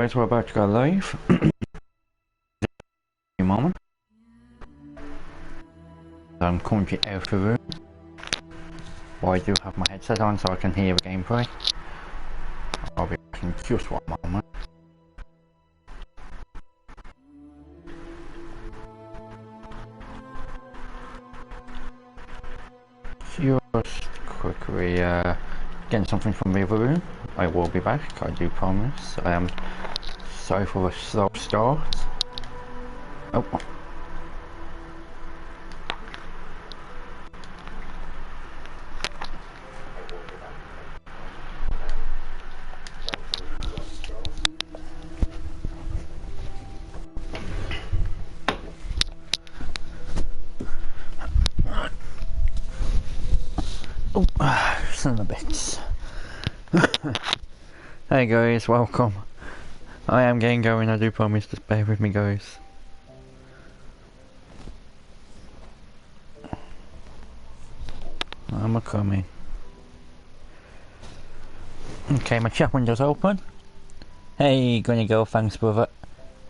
guys, we're about to go live. A moment. I'm currently out of the room. But I do have my headset on so I can hear the gameplay. I'll be back in just one moment. Just quickly getting something from the other room. I will be back, I do promise. I am sorry for the slow start. Oh. Son of a bitch. Hey guys, welcome. I am getting going, I do promise, just bear with me guys. I'm a-coming. Okay, my chat window's open. Hey Gunny Girl, thanks brother.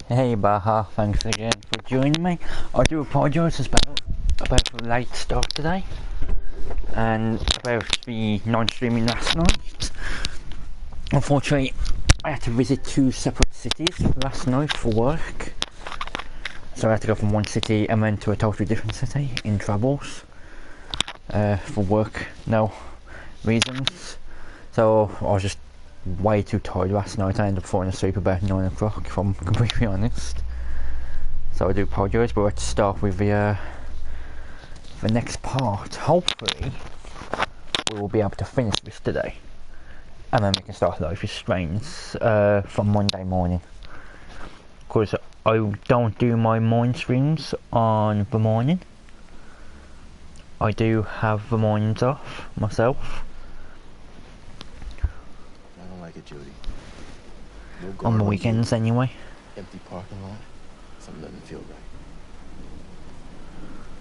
Hey Baha, thanks again for joining me. I do apologise about the late start today. And about the non-streaming last night. Unfortunately, I had to visit two separate cities last night for work. So I had to go from one city and then to a totally different city in travels. For work, no reasons. So I was just way too tired last night. I ended up falling asleep about 9 o'clock if I'm completely honest. So I do apologise, but let's start with the next part. Hopefully we will be able to finish this today, and then we can start live streams from Monday morning, because I don't do my morning streams on the morning. I do have the mornings off myself. I don't like it, Judy. No on the weekends anyway. Empty parking lot. Something doesn't feel right.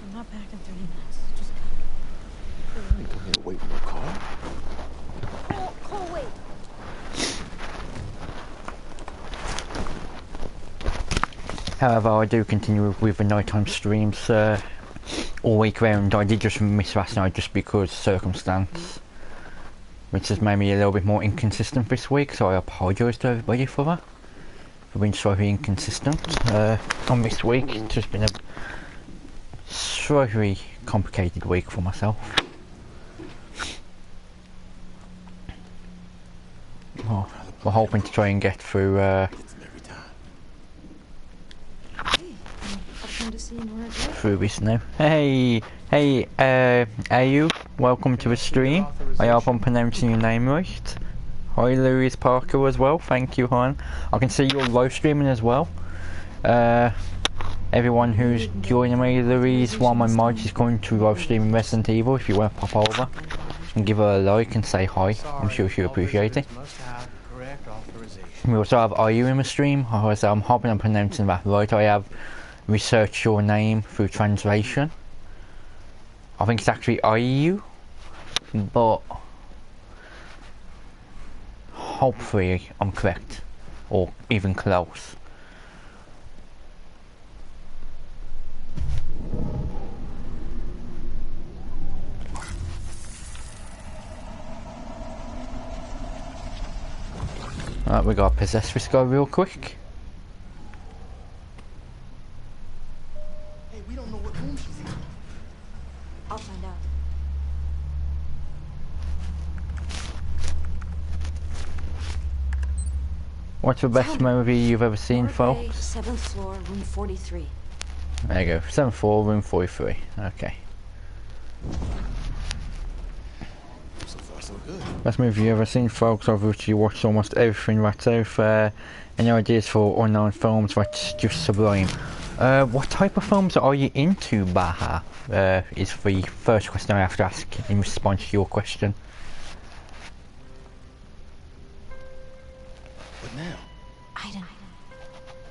I'm not back in 30 minutes. Just I ain't come here to wait in your car. Cole, wait. However, I do continue with the nighttime streams all week round. I did just miss last night just because circumstance, which has made me a little bit more inconsistent this week, so I apologise to everybody for that. For being slightly inconsistent on this week. It's just been a slightly complicated week for myself. Oh, we're hoping to try and get through through this now. Hey, Ayu, welcome to the stream. I hope I'm pronouncing your name right. Hi Louise Parker as well, thank you hon. I can see you're live streaming as well. Everyone who's joining me, Louise, one of my mods is going to live streaming Resident Evil. If you want to pop over and give her a like and say hi, I'm sure she'll appreciate it. We also have Ayu in the stream, so I'm hoping I'm pronouncing that right. I have researched your name through translation. I think it's actually Ayu, but hopefully I'm correct, or even close. Alright, we gotta possess this guy real quick. Hey, we don't know what room she's in. I'll find out. What's the best movie you've ever seen, folks? 7th floor, room 43. There you go, 7th floor, room 43. Okay. So far, so good. Best movie you've ever seen, folks, of which you watched almost everything that's out. Any ideas for unknown films? That's just sublime. What type of films are you into, Baha? Is the first question I have to ask in response to your question. What now? Aiden,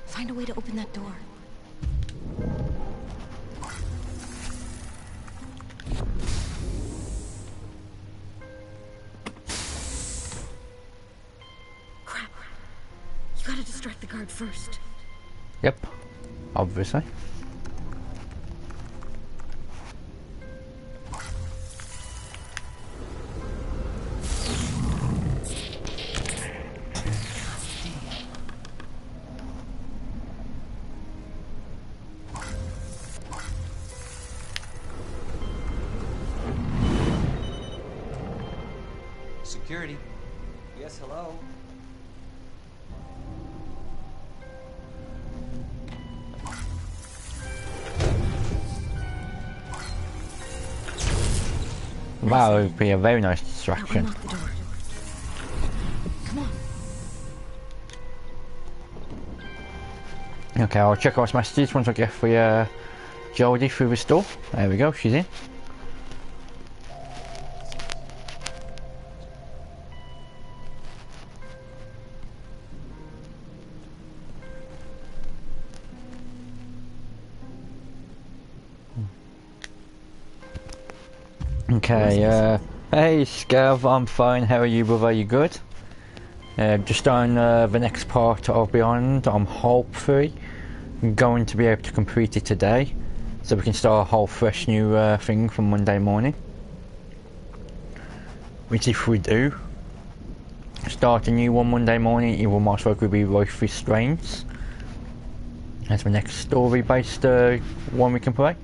find a way to open that door. Crap. You gotta just distract the guard first. Yep, obviously. Security. Yes, hello. Wow, it would be a very nice Now distraction. unlock the door. Come on. Okay, I'll check out messages once I get for Jodie through the store. There we go, she's in. Okay, hey Scav, I'm fine, how are you brother, you good? Just on the next part of Beyond, I'm hopefully going to be able to complete it today, so we can start a whole fresh new thing from Monday morning. Which if we do start a new one Monday morning, it will most likely be Life is Strange. That's the next story based one we can play.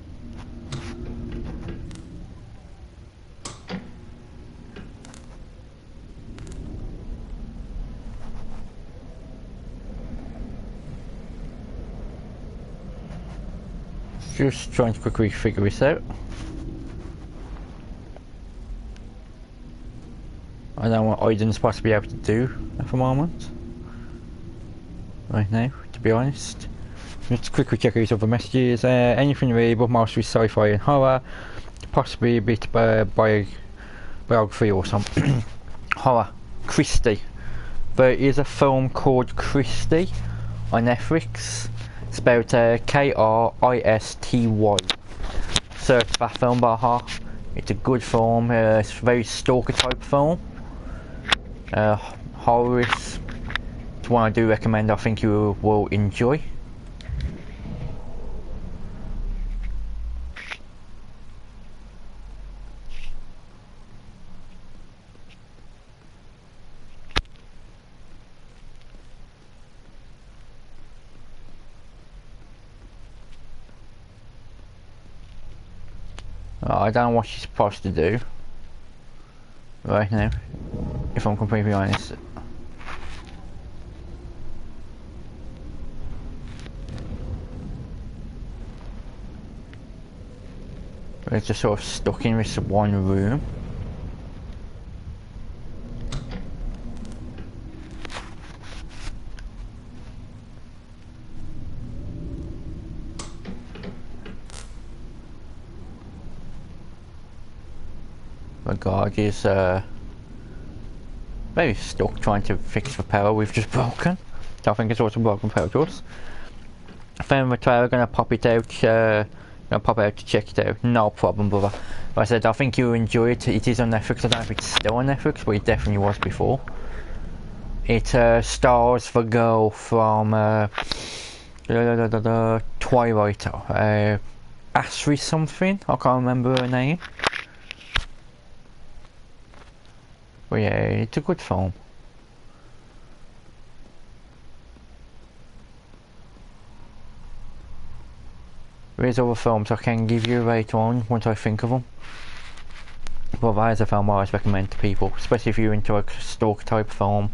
Just trying to quickly figure this out. I don't know what Aiden's supposed to be able to do at the moment. Right now, to be honest. Let's quickly check these other messages. Anything really, but mostly sci-fi and horror. Possibly a bit biography or something. Horror. Christie. There is a film called Christie on Netflix. It's about K-R-I-S-T-Y. Search that film, Baha. It's a good film. It's a very stalker type film. Horror is one I do recommend. I think you will enjoy. I don't know what she's supposed to do right now, if I'm completely honest. We're just sort of stuck in this one room. The guard is very stuck trying to fix the power we've just broken. So I think it's also broken power to us. Found the trailer, gonna pop it out, gonna pop out to check it out. No problem, brother. Like I said, I think you'll enjoy it. It is on Netflix. I don't know if it's still on Netflix, but it definitely was before. It stars the girl from Twilight, Ashley something. I can't remember her name. But yeah, it's a good film. There is other films I can give you later on once I think of them. But that is a film I always recommend to people, especially if you're into a stalker type film.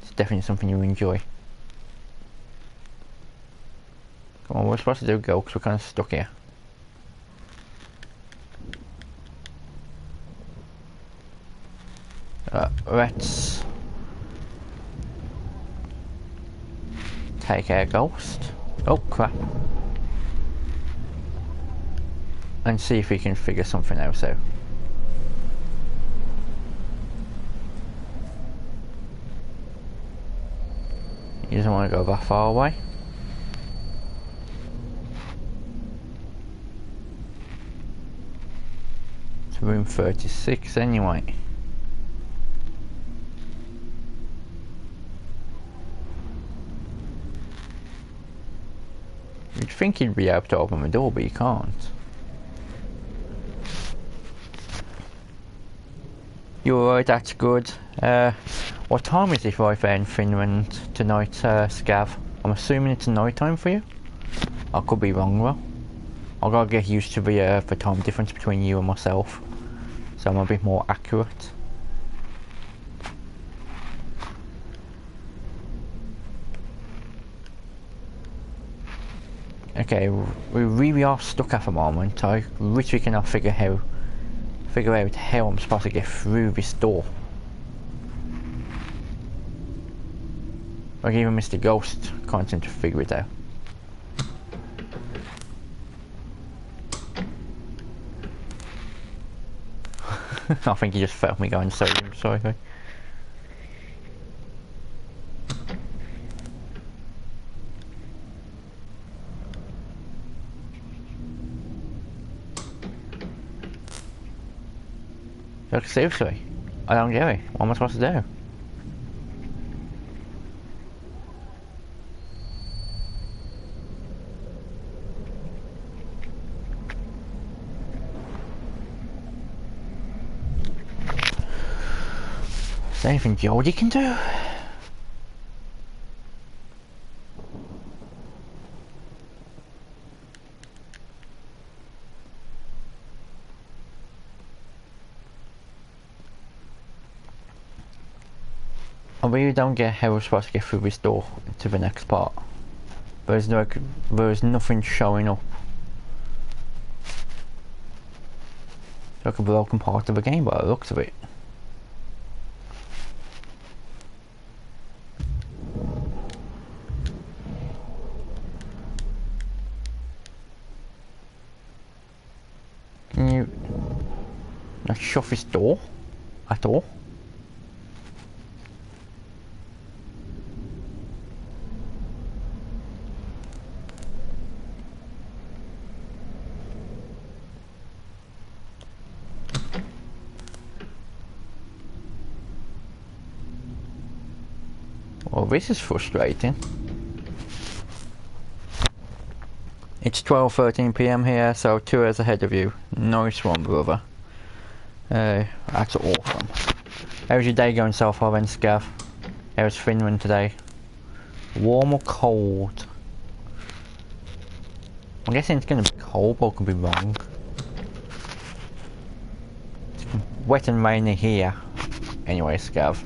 It's definitely something you enjoy. Come on, we're supposed to do go because we're kind of stuck here. Let's take our ghost. Oh crap. And see if we can figure something else out. He doesn't want to go that far away. It's room 36 anyway. You'd think you'd be able to open the door, but you can't. You're alright, that's good. What time is it right there in Finland tonight, Scav? I'm assuming it's night time for you? I could be wrong though. I gotta get used to the time difference between you and myself, so I'm a bit more accurate. Okay, we really are stuck at the moment. I literally cannot figure out how I'm supposed to get through this door. Like even Mr. Ghost can't seem to figure it out. I think he just felt me going sodium, sorry. Like seriously, I don't get it. What am I supposed to do? Is there anything Geordie can do? I really don't get how we're supposed to get through this door to the next part. There's nothing showing up. It's like a broken part of the game by the looks of it. Can you not shut this door at all? Well, this is frustrating. It's 12:13 PM here, so 2 hours ahead of you. Nice one, brother. That's awesome. How's your day going so far then, Scav? How's Finland today? Warm or cold? I'm guessing it's gonna be cold, but I could be wrong. It's wet and rainy here. Anyway, Scav.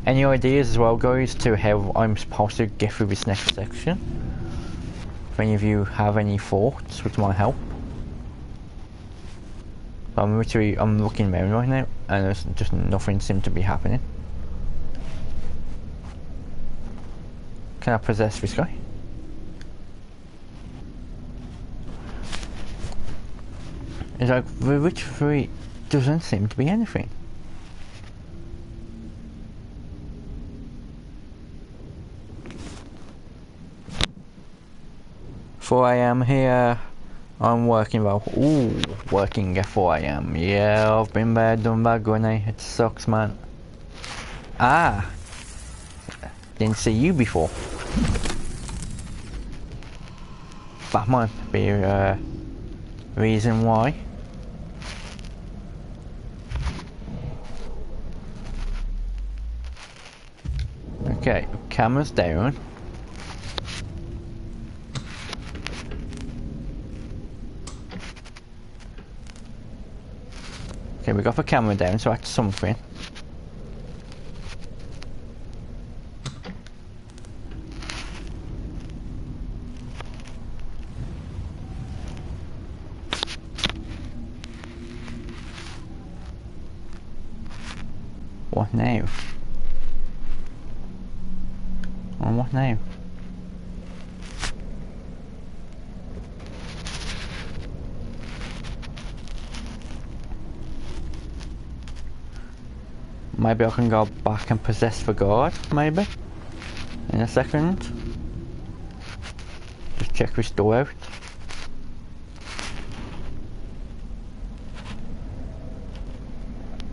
Any ideas as well, guys, to how I'm supposed to get through this next section? If any of you have any thoughts which might help. I'm looking around right now and there's just nothing seems to be happening. Can I possess this guy? It's like the Witch 3 doesn't seem to be anything. I am here. I'm working well. Ooh, working at 4 AM. Yeah, I've been there, done that, Granny. It sucks, man. Ah, didn't see you before. That might be a reason why. Okay, camera's down. Okay, we got the camera down, so that's something. What now? And what now? Maybe I can go back and possess the guard, maybe? In a second. Just check this door out.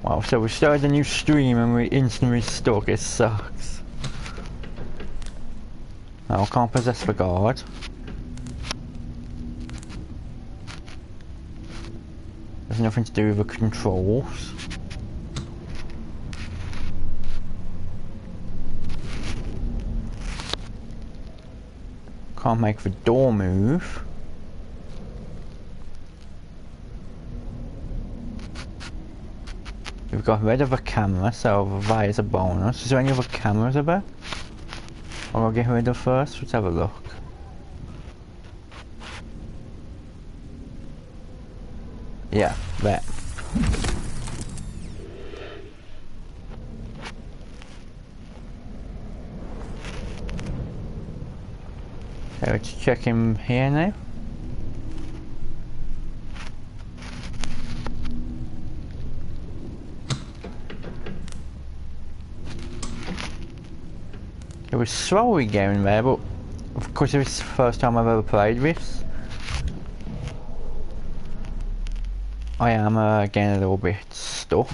Wow, so we started a new stream and we instantly stuck, it sucks. I can't possess the guard. There's nothing to do with the controls. Can't make the door move. We've got rid of a camera, so that is a bonus. Is there any other cameras about? I'll get rid of first. Let's have a look. Yeah, that. Okay, let's check him here now. It was slowly getting there, but of course it was the first time I've ever played this. I am getting a little bit stuck.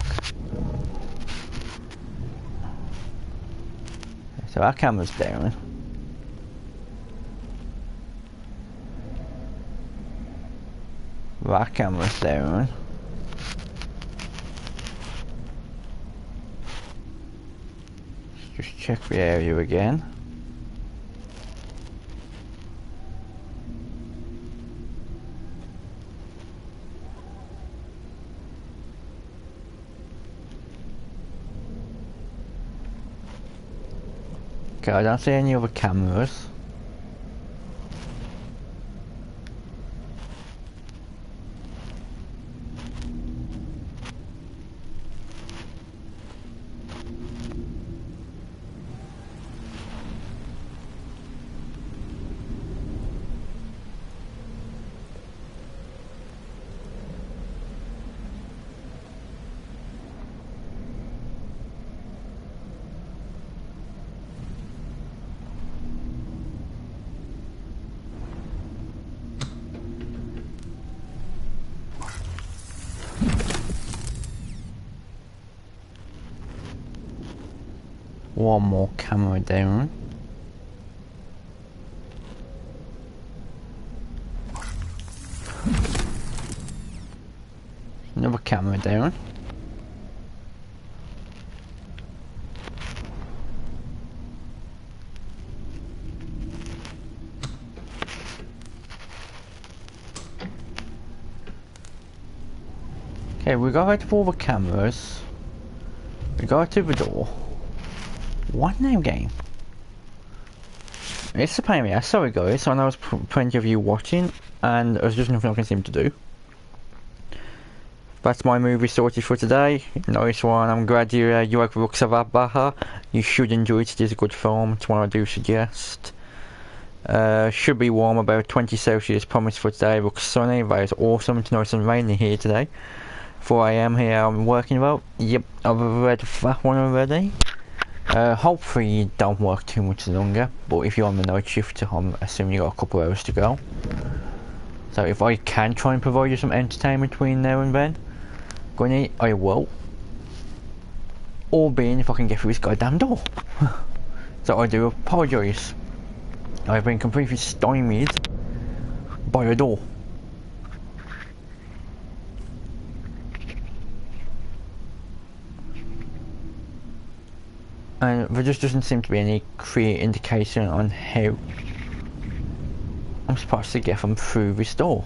So our camera's down. That camera's down. Just check the area again. Okay, I don't see any other cameras. One more camera down. Another camera down. Okay, we got rid of all the cameras. We got to the door. What name game? It's a pain in the ass, sorry guys, I know there's plenty of you watching and there's just nothing I can seem to do. That's my movie sorted for today. Nice one, I'm glad you like the looks of that, Baha. You should enjoy it, it is a good film, it's one I do suggest. Should be warm, about 20 Celsius promised for today, looks sunny, that is awesome, it's nice and rainy here today. 4 AM here I'm working about, yep, I've read that one already. Hopefully you don't work too much longer, but if you're on the night shift, I'm assuming you got a couple of hours to go. So if I can try and provide you some entertainment between now and then, I will. Or being if I can get through this goddamn door. So I do apologise. I've been completely stymied by a door. And there just doesn't seem to be any clear indication on how I'm supposed to get them through this door.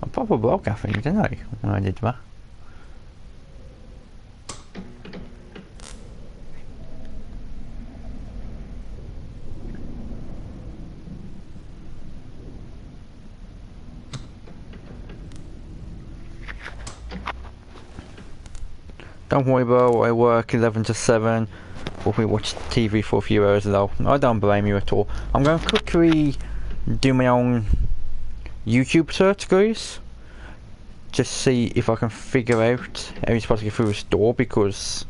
I probably broke, I think, didn't I, when I did that? Don't worry bro, I work 11 to 7, but we watch TV for a few hours though. I don't blame you at all. I'm going to quickly do my own YouTube search, guys. Just see if I can figure out how you're supposed to get through this door, because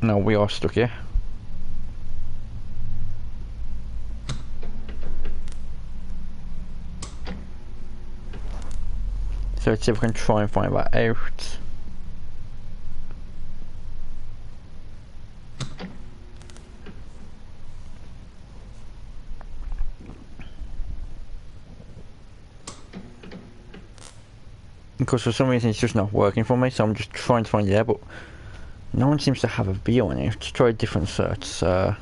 No, we are stuck here. So let's see if we can try and find that out. Because for some reason it's just not working for me, so I'm just trying to find it there, but no one seems to have a view on it. Let's try a different search. Try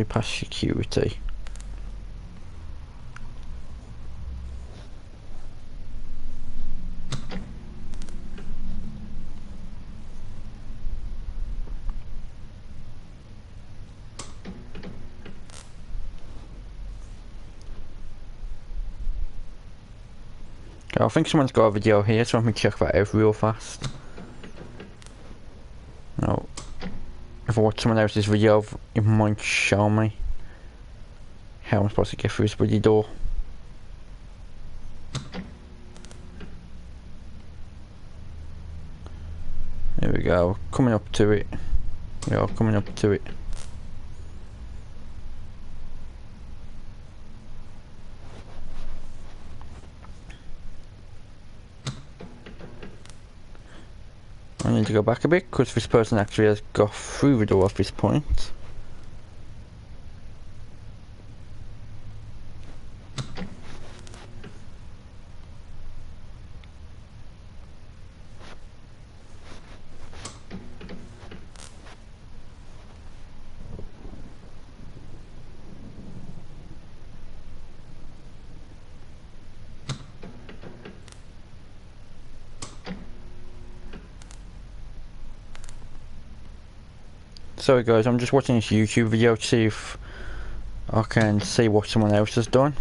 past security. I think someone's got a video here, so let me check that out real fast. No. If I watch someone else's video, it might show me how I'm supposed to get through this bloody door. There we go, coming up to it. Yeah, coming up to it. I need to go back a bit because this person actually has got through the door at this point. Sorry guys, I'm just watching this YouTube video to see if I can see what someone else has done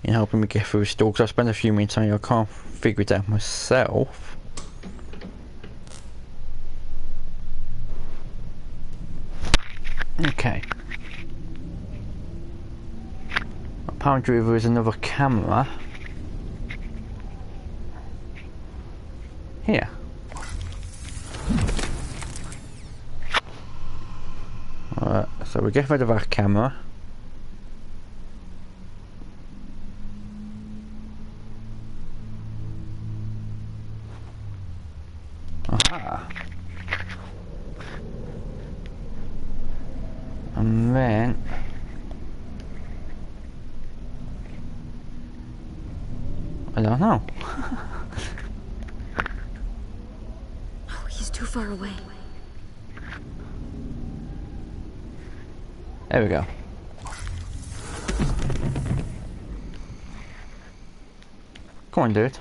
in helping me get through this door, because I spent a few minutes on it, I can't figure it out myself. Okay. Apparently there is another camera here. Alright, so we get rid of our camera. Aha. And then I don't know. Oh, he's too far away. There we go. Come on, dude.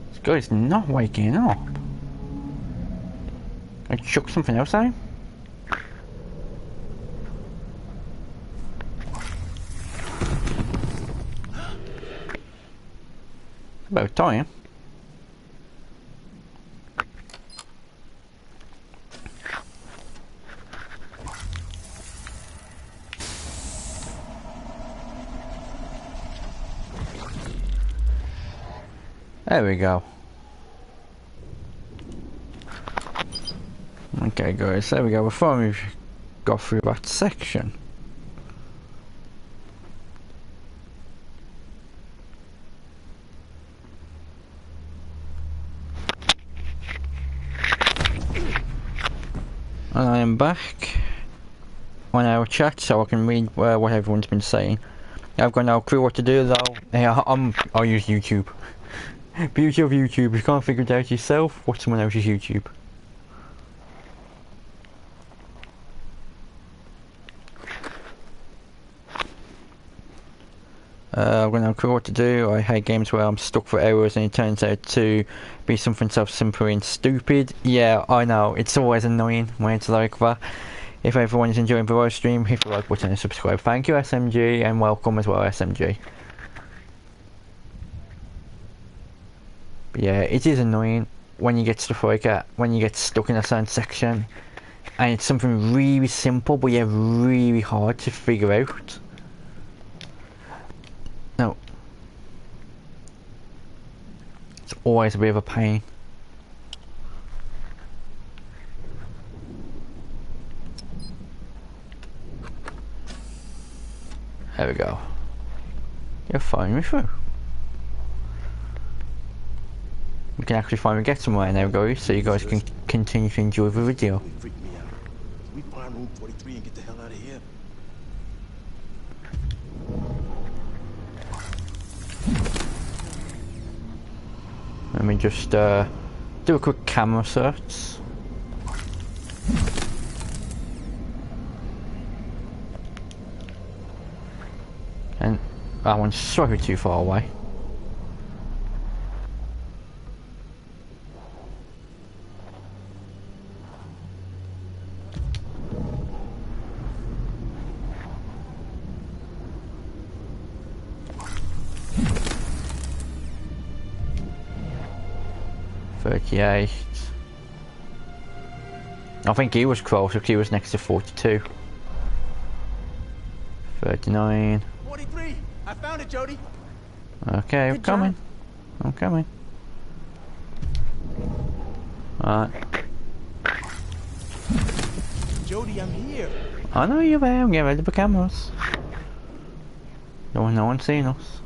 This guy's not waking up. I chuck something else at him. About time. There we go. Okay guys, there we go. Before we've got through that section. And I am back on our chat so I can read what everyone's been saying. I've got no clue what to do though. Yeah, I'll use YouTube. Beauty of YouTube, you can't figure it out yourself, watch someone else's YouTube. I've got no clue what to do. I hate games where I'm stuck for hours and it turns out to be something so simple and stupid. Yeah, I know, it's always annoying when it's like that. If everyone is enjoying the live stream, hit the like button and subscribe. Thank you SMG, and welcome as well SMG. But yeah, it is annoying when you get stuff like that, when you get stuck in a certain section. And it's something really simple, but yeah, really hard to figure out. No. It's always a bit of a pain. There we go. You're following me through. We can actually finally get somewhere now, guys, so you guys can continue to enjoy the video. Freak me out. We find room 43 and get the hell out of here. Let me just do a quick camera search. And that one's slightly too far away. I think he was close because he was next to 42. 39. 43! I found it, Jody! Okay, I'm coming. I'm coming. Alright. Jody, I'm here! I know you're there, I'm getting ready for cameras. No one's seen us.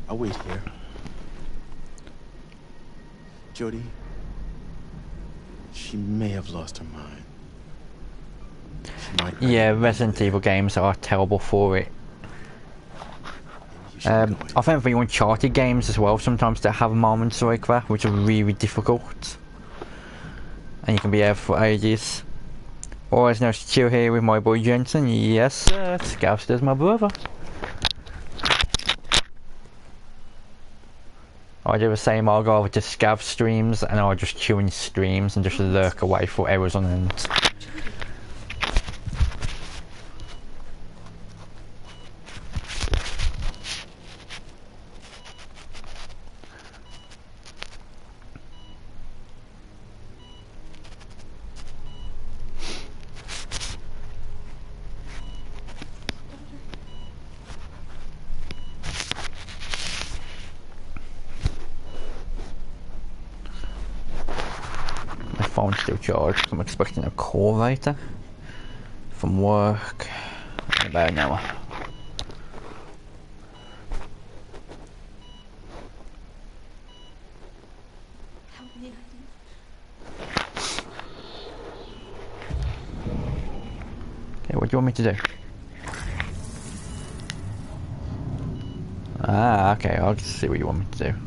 I'll wait here. Jody, she may have lost her mind. She might. Yeah, Resident Evil games are terrible for it. I think the Uncharted games as well, sometimes they have moments like that which are really difficult. And you can be there for ages. Always nice to chill here with my boy Jensen. Yes sir, Scavster's my brother. I do the same, I'll go over to Scav streams and I'll just chill in streams and just lurk away for hours on end. Phone's still charged. I'm expecting a call later from work in about an hour. Okay, what do you want me to do? Ah, okay, I'll just see what you want me to do.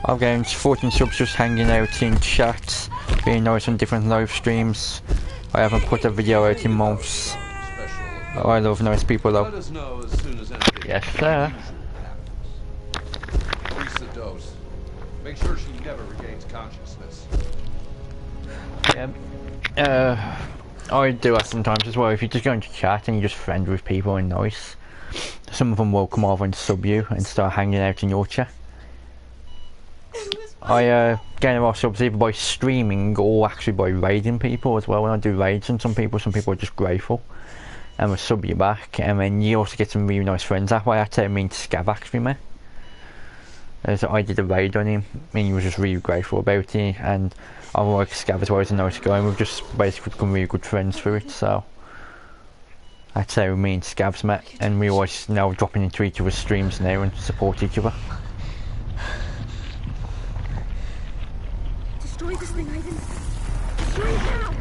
I've gained 14 subs just hanging out in chat, being nice on different live streams. I haven't put a video out in months. I love nice people though. Yes sir. Increase the dose. Make sure she never regains consciousness. Yeah. I do that sometimes as well. If you just go into chat and you just friend with people and nice, some of them will come over and sub you and start hanging out in your chat. I gain a lot of subs either by streaming or actually by raiding people as well. When I do raids on some people are just grateful and will sub you back, and then you also get some really nice friends that way. That's how me and Scav actually met. As I did a raid on him and he was just really grateful about it, and I like Scav as well as a nice guy, and we've just basically become really good friends through it. So that's how me and Scavs met, and we always now dropping into each other's streams now and support each other. Destroy this thing, Ivan. Destroy it now.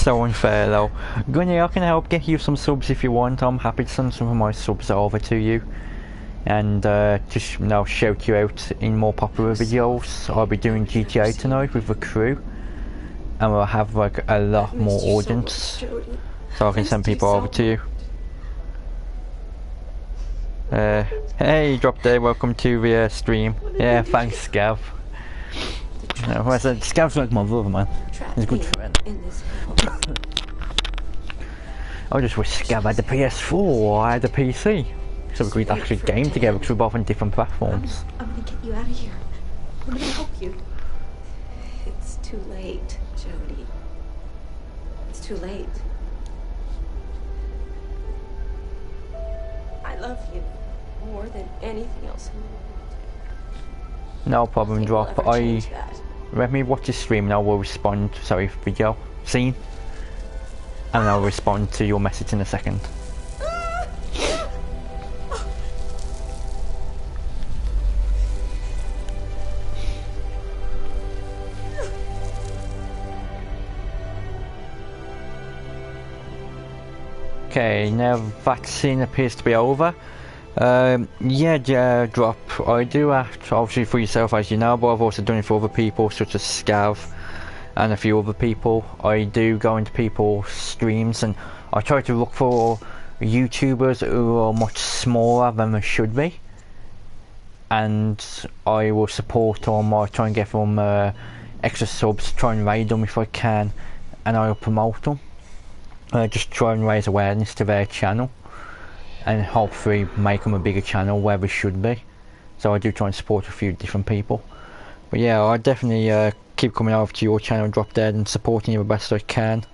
so unfair though. Gunny, I can help get you some subs if you want. I'm happy to send some of my subs over to you. And just shout you out in more popular videos. I'll be doing GTA tonight with the crew. And we'll have like a lot more audience. So I can send people over to you. Hey, Drop Day, welcome to the stream. Yeah, thanks, Scav. I said, Scav's like my brother, man. He's a good friend. I just wish Scav had the PS4 or I had the PC. So we could actually game together because we're both on different platforms. I'm gonna get you out of here. I'm gonna help you. It's too late, Jody. It's too late. I love you more than anything else in the world. No problem, Nothing will Drop. ever change that. Let me watch this stream and I will respond, video, scene. And I'll respond to your message in a second. Okay, now that scene appears to be over. Yeah, Drop, I do act, obviously for yourself as you know, but I've also done it for other people such as Scav and a few other people. I do go into people's streams and I try to look for YouTubers who are much smaller than they should be, and I will support them. I try and get them extra subs, try and raid them if I can, and I will promote them. Just try and raise awareness to their channel and hopefully make them a bigger channel where they should be. So I do try and support a few different people. But yeah, I definitely keep coming over to your channel, Drop Dead, and supporting you the best I can.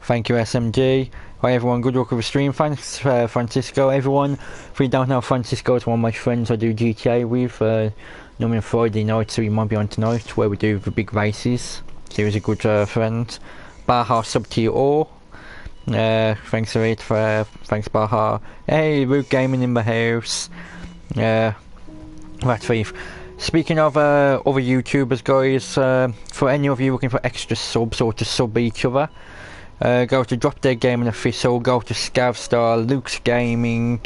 Thank you, SMG. Hi everyone, good luck with the stream. Thanks, Francisco. Everyone, if you don't know, Francisco is one of my friends I do GTA with. Normally on Friday night, so he might be on tonight, where we do the big races. So he was a good friend. Baha, sub to you all. Thanks for it, thanks Baha. Hey, Root Gaming in the house. That's Thief. Speaking of other YouTubers, guys, for any of you looking for extra subs or to sub each other, go to Drop Dead Gaming Official, go to Scavstar, Luke's Gaming,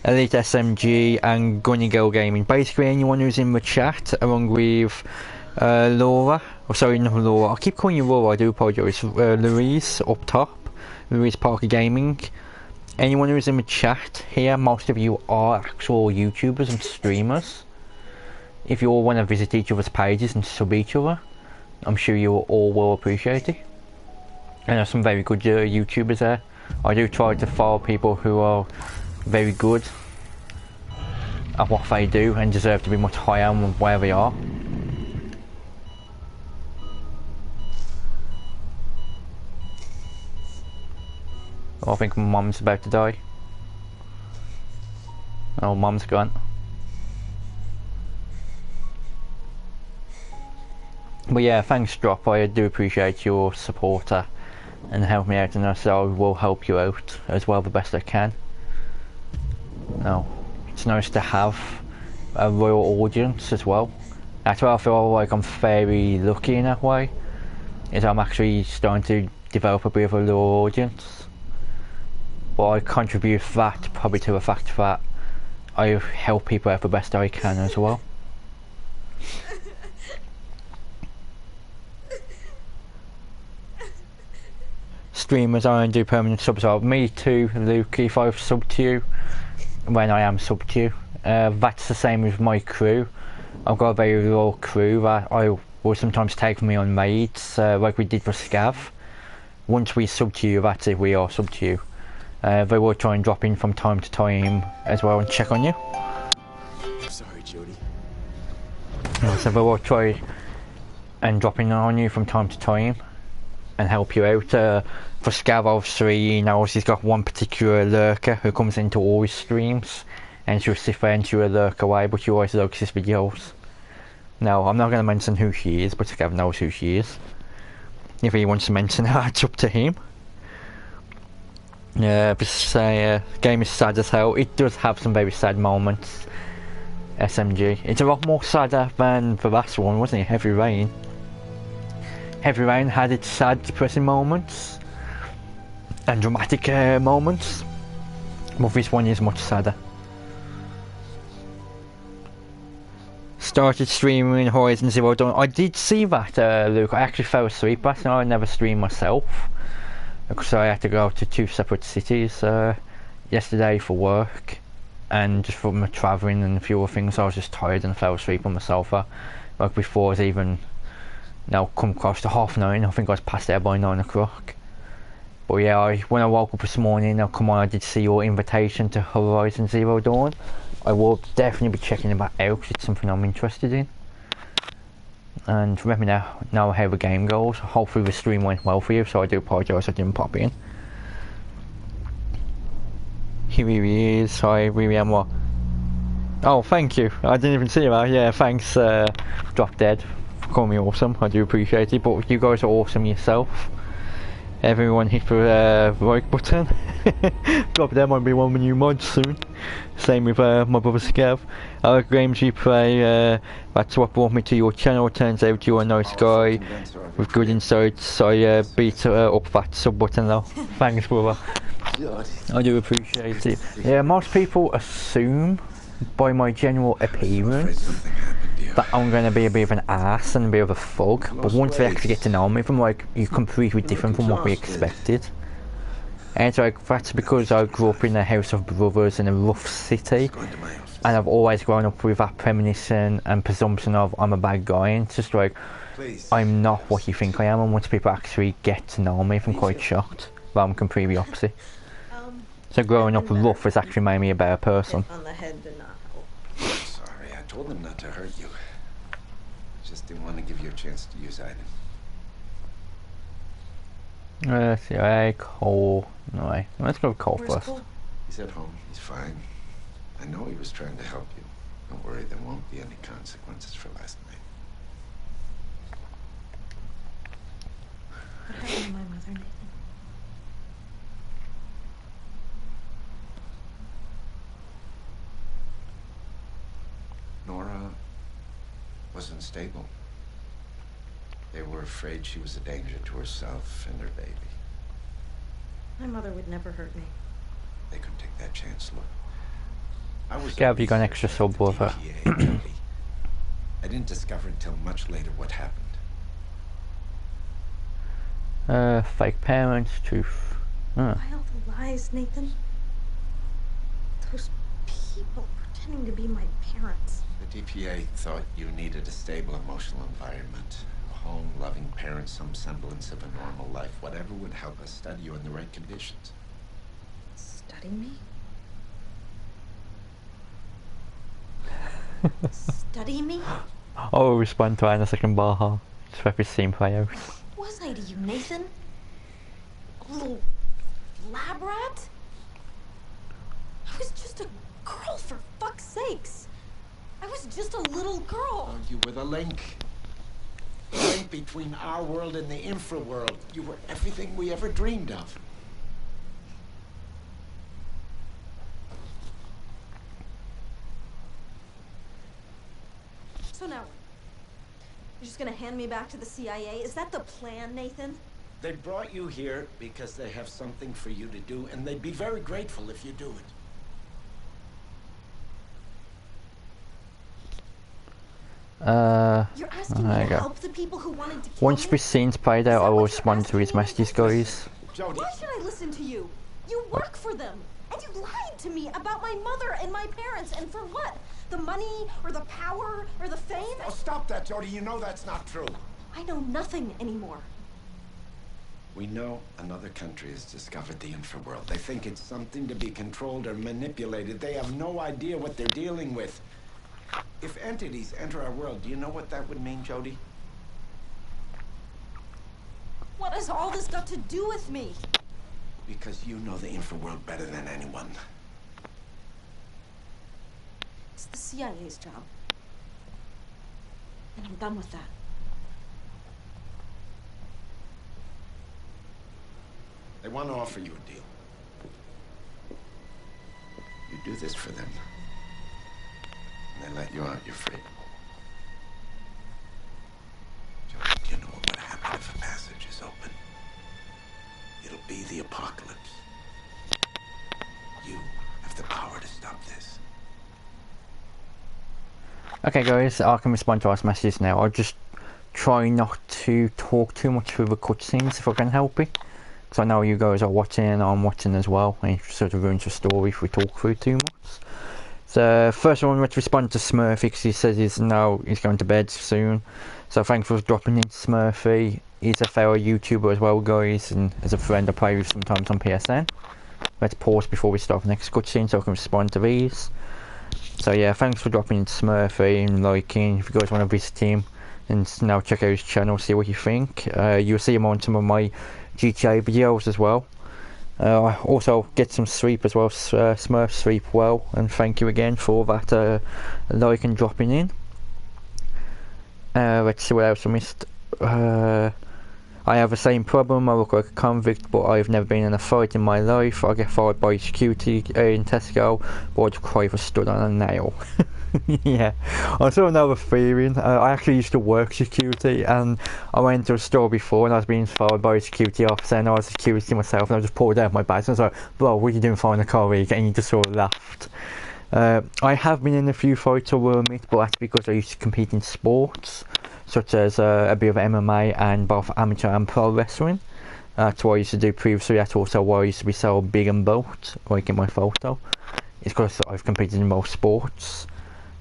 Elite SMG and Gunny Girl Gaming. Basically anyone who's in the chat, along with Laura, oh sorry, not Laura, I keep calling you Laura, I do apologise, Louise up top. Louise Parker Gaming. Anyone who's in the chat here, most of you are actual YouTubers and streamers. If you all want to visit each other's pages and sub each other, I'm sure you all will appreciate it. And there's some very good YouTubers there. I do try to follow people who are very good at what they do and deserve to be much higher than where they are. Oh, I think Mum's about to die. Oh, Mum's gone. But yeah, thanks Drop, I do appreciate your support and help me out, and I will help you out as well the best I can. No, it's nice to have a royal audience as well. That's why I feel like I'm very lucky in that way, is I'm actually starting to develop a bit of a loyal audience. But I contribute that probably to the fact that I help people out the best I can as well. Streamers I do permanent subs. Me too, Luke, if I've subbed to you, when I am subbed to you. That's the same with my crew. I've got a very loyal crew that I will sometimes take me on raids, like we did for Scav. Once we sub to you, that's it, we are sub to you. They will try and drop in from time to time as well and check on you. I'm sorry, Jody. So they will try and drop in on you from time to time and help you out. For Scav, obviously, he knows he's got one particular lurker who comes into all his streams and she'll sit there and she'll lurk away, but she always likes his videos. Now, I'm not going to mention who she is, but Scav knows who she is. If he wants to mention her, it's up to him. Yeah, this game is sad as hell. It does have some very sad moments. SMG. It's a lot more sadder than the last one, wasn't it? Heavy Rain. Heavy Rain had its sad, depressing moments. and dramatic moments, but this one is much sadder. Started streaming Horizon Zero Dawn. I did see that, Luke. I actually fell asleep last night. I never streamed myself because I had to go to 2 separate cities yesterday for work, and just from travelling and a few other things, I was just tired and fell asleep on the sofa. Like before I was even come close to 9:30. I think I was past there by 9 o'clock. But yeah, when I woke up this morning, I did see your invitation to Horizon Zero Dawn. I will definitely be checking that out because it's something I'm interested in. And let me know how the game goes. Hopefully the stream went well for you, so I do apologise I didn't pop in. Here he is. Hi, really am what? Oh, thank you. I didn't even see that. Yeah, thanks, Drop Dead, for calling me awesome. I do appreciate it. But you guys are awesome yourself. Everyone hit the like button. Drop Dead might be one of the new mods soon. Same with my brother Scav. I like games you play. That's what brought me to your channel. Turns out you're a nice guy with good insights. I beat up that sub button though. Thanks, brother. I do appreciate it. Yeah, most people assume by my general appearance that I'm going to be a bit of an ass and a bit of a thug, but once they actually get to know me, I'm like, you're completely different from what we expected. And it's like, that's because I grew up in a house of brothers in a rough city, and I've always grown up with that premonition and presumption of I'm a bad guy, and it's just like, I'm not what you think I am, and once people actually get to know me, I'm quite shocked. But I'm completely opposite. So growing up rough has actually made me a better person. On the head did not help. Sorry, I told them not to hurt you. Just didn't want to give you a chance to use items. Let's see, Cole. No way. Let's go with Cole Where's first. Cole? He's at home. He's fine. I know he was trying to help you. Don't worry, there won't be any consequences for last night. What happened to my mother, Nathan? Nora wasn't stable. They were afraid she was a danger to herself and her baby. My mother would never hurt me. They couldn't take that chance. Look, I was. Gav, you got an extra sub with her. I didn't discover until much later what happened. Fake parents, truth. Why all the lies, Nathan? Those people pretending to be my parents. The DPA thought you needed a stable emotional environment. A home, loving parents, some semblance of a normal life. Whatever would help us study you in the right conditions. Study me? Study me? I'll respond to her in a second, Baha. Just let this scene play out. What was I to you, Nathan? A little lab rat? I was just a girl, for fuck's sakes. I was just a little girl. Oh, you were the link. The link between our world and the infra world. You were everything we ever dreamed of. So now, you're just gonna hand me back to the CIA? Is that the plan, Nathan? They brought you here because they have something for you to do, and they'd be very grateful if you do it. You're asking me to help the people who wanted to kill Once me? this scene's played out, I will respond to his messages, guys. Jody. Why should I listen to you? You work for them, and you lied to me about my mother and my parents, and for what? The money, or the power, or the fame? Oh, stop that, Jody. You know that's not true. I know nothing anymore. We know another country has discovered the infraworld. They think it's something to be controlled or manipulated. They have no idea what they're dealing with. If entities enter our world, do you know what that would mean, Jody? What has all this got to do with me? Because you know the infraworld better than anyone. It's the CIA's job. And I'm done with that. They want to offer you a deal. You do this for them, and they let you out, you're free. Jody, do you know what would happen if a passage is open? It'll be the apocalypse. Okay guys, I can respond to our messages now. I'll just try not to talk too much through the cutscenes if I can help it. Because I know you guys are watching and I'm watching as well, and it sort of ruins the story if we talk through too much. So first one, let's respond to Smurfy because he says he's going to bed soon. So thanks for dropping in, Smurfy. He's a fellow YouTuber as well, guys, and as a friend I play with sometimes on PSN. Let's pause before we start the next cutscene so I can respond to these. So yeah, thanks for dropping in, Smurfy, and liking. If you guys want to visit him, and now check out his channel, see what you think. You'll see him on some of my GTA videos as well. I also get some sleep as well, Smurf sleep well, and thank you again for that like and dropping in. Let's see what else I missed. I have the same problem. I look like a convict, but I've never been in a fight in my life. I get followed by security in Tesco, but I'd cry if I stood on a nail. Yeah, I sort of know the feeling. I actually used to work security, and I went to a store before and I was being followed by a security officer, and I was security myself, and I just pulled out my badge and I was like, bro, what are you doing following a colleague? And he just sort of laughed. I have been in a few fights, I will admit, but that's because I used to compete in sports, such as a bit of MMA and both amateur and pro wrestling. That's what I used to do previously. That's also why I used to be so big and built, like in my photo. It's because I've competed in most sports.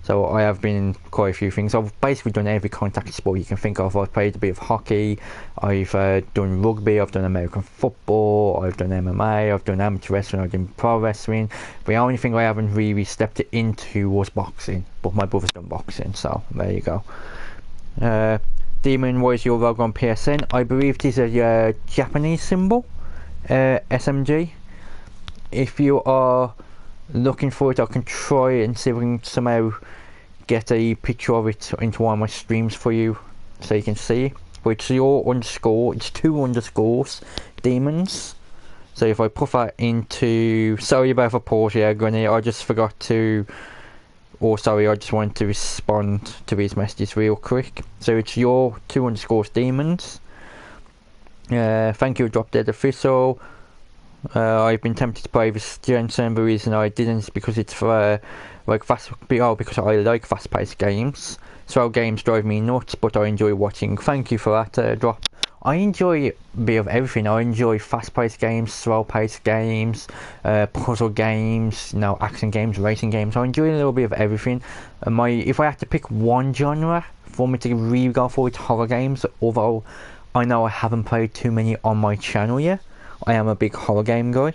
So I have been in quite a few things. I've basically done every contact sport you can think of. I've played a bit of hockey, I've done rugby, I've done American football, I've done MMA, I've done amateur wrestling, I've done pro wrestling. The only thing I haven't really stepped into was boxing, but my brother's done boxing, so there you go. Demon, what is your logo on PSN? I believe it is a Japanese symbol, SMG. If you are looking for it, I can try and see if I can somehow get a picture of it into one of my streams for you so you can see. But it's your underscore, it's 2 underscores, demons. So if I put that into, sorry about the pause here, Gunny, I just forgot to, or sorry, I just wanted to respond to these messages real quick. So it's your 2 underscores, demons. Thank you, Drop Dead Official. I've been tempted to play this Jensen, the reason I didn't is because it's because I like fast-paced games. So games drive me nuts, but I enjoy watching. Thank you for that, Drop. I enjoy a bit of everything. I enjoy fast-paced games, slow-paced games, puzzle games, action games, racing games. I enjoy a little bit of everything. If I had to pick one genre for me to really go for, it's horror games. Although I know I haven't played too many on my channel yet. I am a big horror game guy,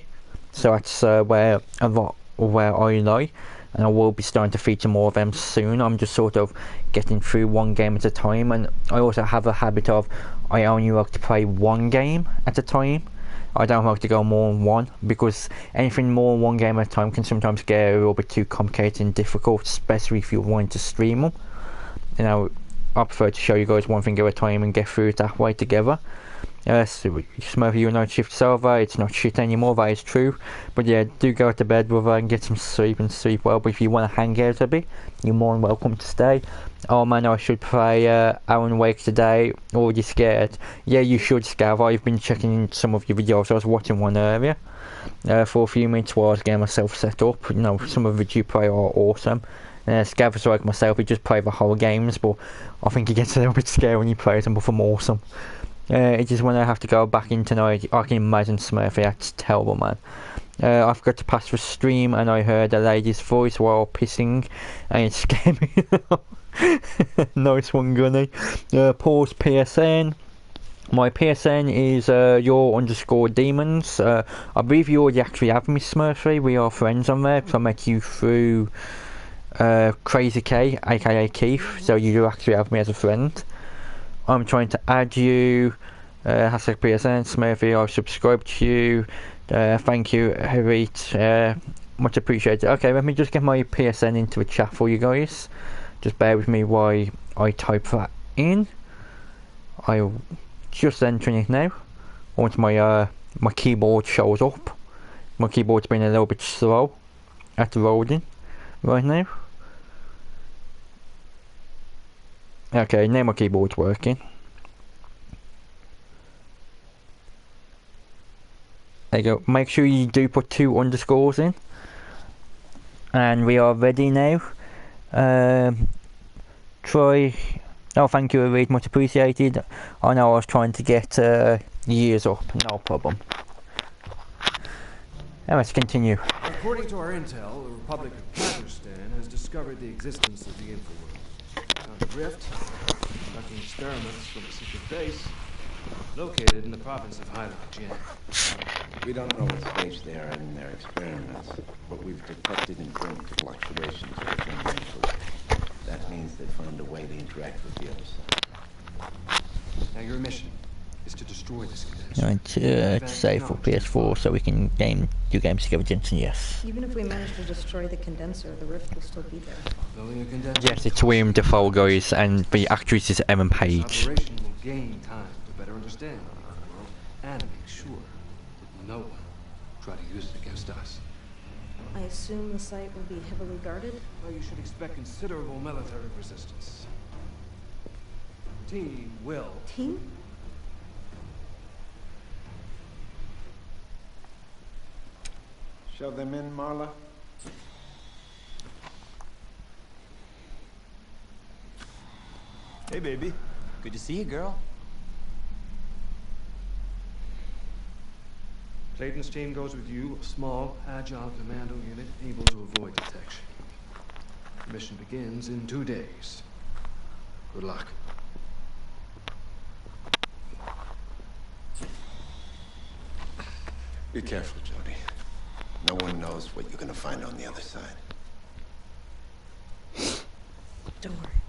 so that's where I lie, and I will be starting to feature more of them soon. I'm just sort of getting through one game at a time, and I also have a habit of I only like to play one game at a time. I don't like to go more than one, because anything more than one game at a time can sometimes get a little bit too complicated and difficult, especially if you want to stream them. I prefer to show you guys one thing at a time and get through it that way together. Smurfy, you're not shift server, it's not shit anymore, that is true. But yeah, do go to bed, brother, and get some sleep and sleep well. But if you want to hang out a bit, you're more than welcome to stay. Oh man, I should play Alan Wake today. Already scared. Yeah, you should, Scav. I've been checking some of your videos. I was watching one earlier for a few minutes while I was getting myself set up. Some of the you play are awesome. Scav is like myself, he just plays the horror games, but I think he gets a little bit scared when he plays them, but I'm awesome. It is when I have to go back in tonight. I can imagine Smurfy, that's terrible, man. I forgot to pass the stream and I heard a lady's voice while pissing and it scared me. Nice one, Gunny. Pause PSN. My PSN is your underscore demons. I believe you already actually have me, Smurfy. We are friends on there because I met you through Crazy K, aka Keith, so you do actually have me as a friend. I'm trying to add you, hashtag PSN, Smurfy, I've subscribed to you, thank you, Harit, much appreciated. Okay, let me just get my PSN into the chat for you guys, just bear with me while I type that in. I'm just entering it now, once my keyboard shows up. My keyboard's been a little bit slow at loading right now. Okay, now my keyboard's working. There you go. Make sure you do put 2 underscores in. And we are ready now. try. Oh, thank you, Reed, much appreciated. I know I was trying to get years up, no problem. Now let's continue. According to our intel, the Republic of Kazakhstan has discovered the existence of the Infraworld. Found a rift, conducting experiments from a secret base located in the province of Heilongjiang. We don't know what stage they are in their experiments, but we've detected important fluctuations within the infraworld. That means they've found a way to interact with the other side. Now your mission is to destroy this condenser. Right, to save for PS4 so we can do games together, Jensen, yes. Even if we manage to destroy the condenser, the rift will still be there. Building a condenser. Yes, it's William Dafoe, guys, and the actress is Ellen This Page. operation will gain time to better understand the Infraworld and make sure that no one try to use it against us. I assume the site will be heavily guarded? Well, you should expect considerable military resistance. Team will. Team? Shove them in, Marla. Hey, baby. Good to see you, girl. Clayton's team goes with you, a small, agile commando unit able to avoid detection. The mission begins in 2 days. Good luck. Be careful, Jody. No one knows what you're gonna find on the other side. Don't worry.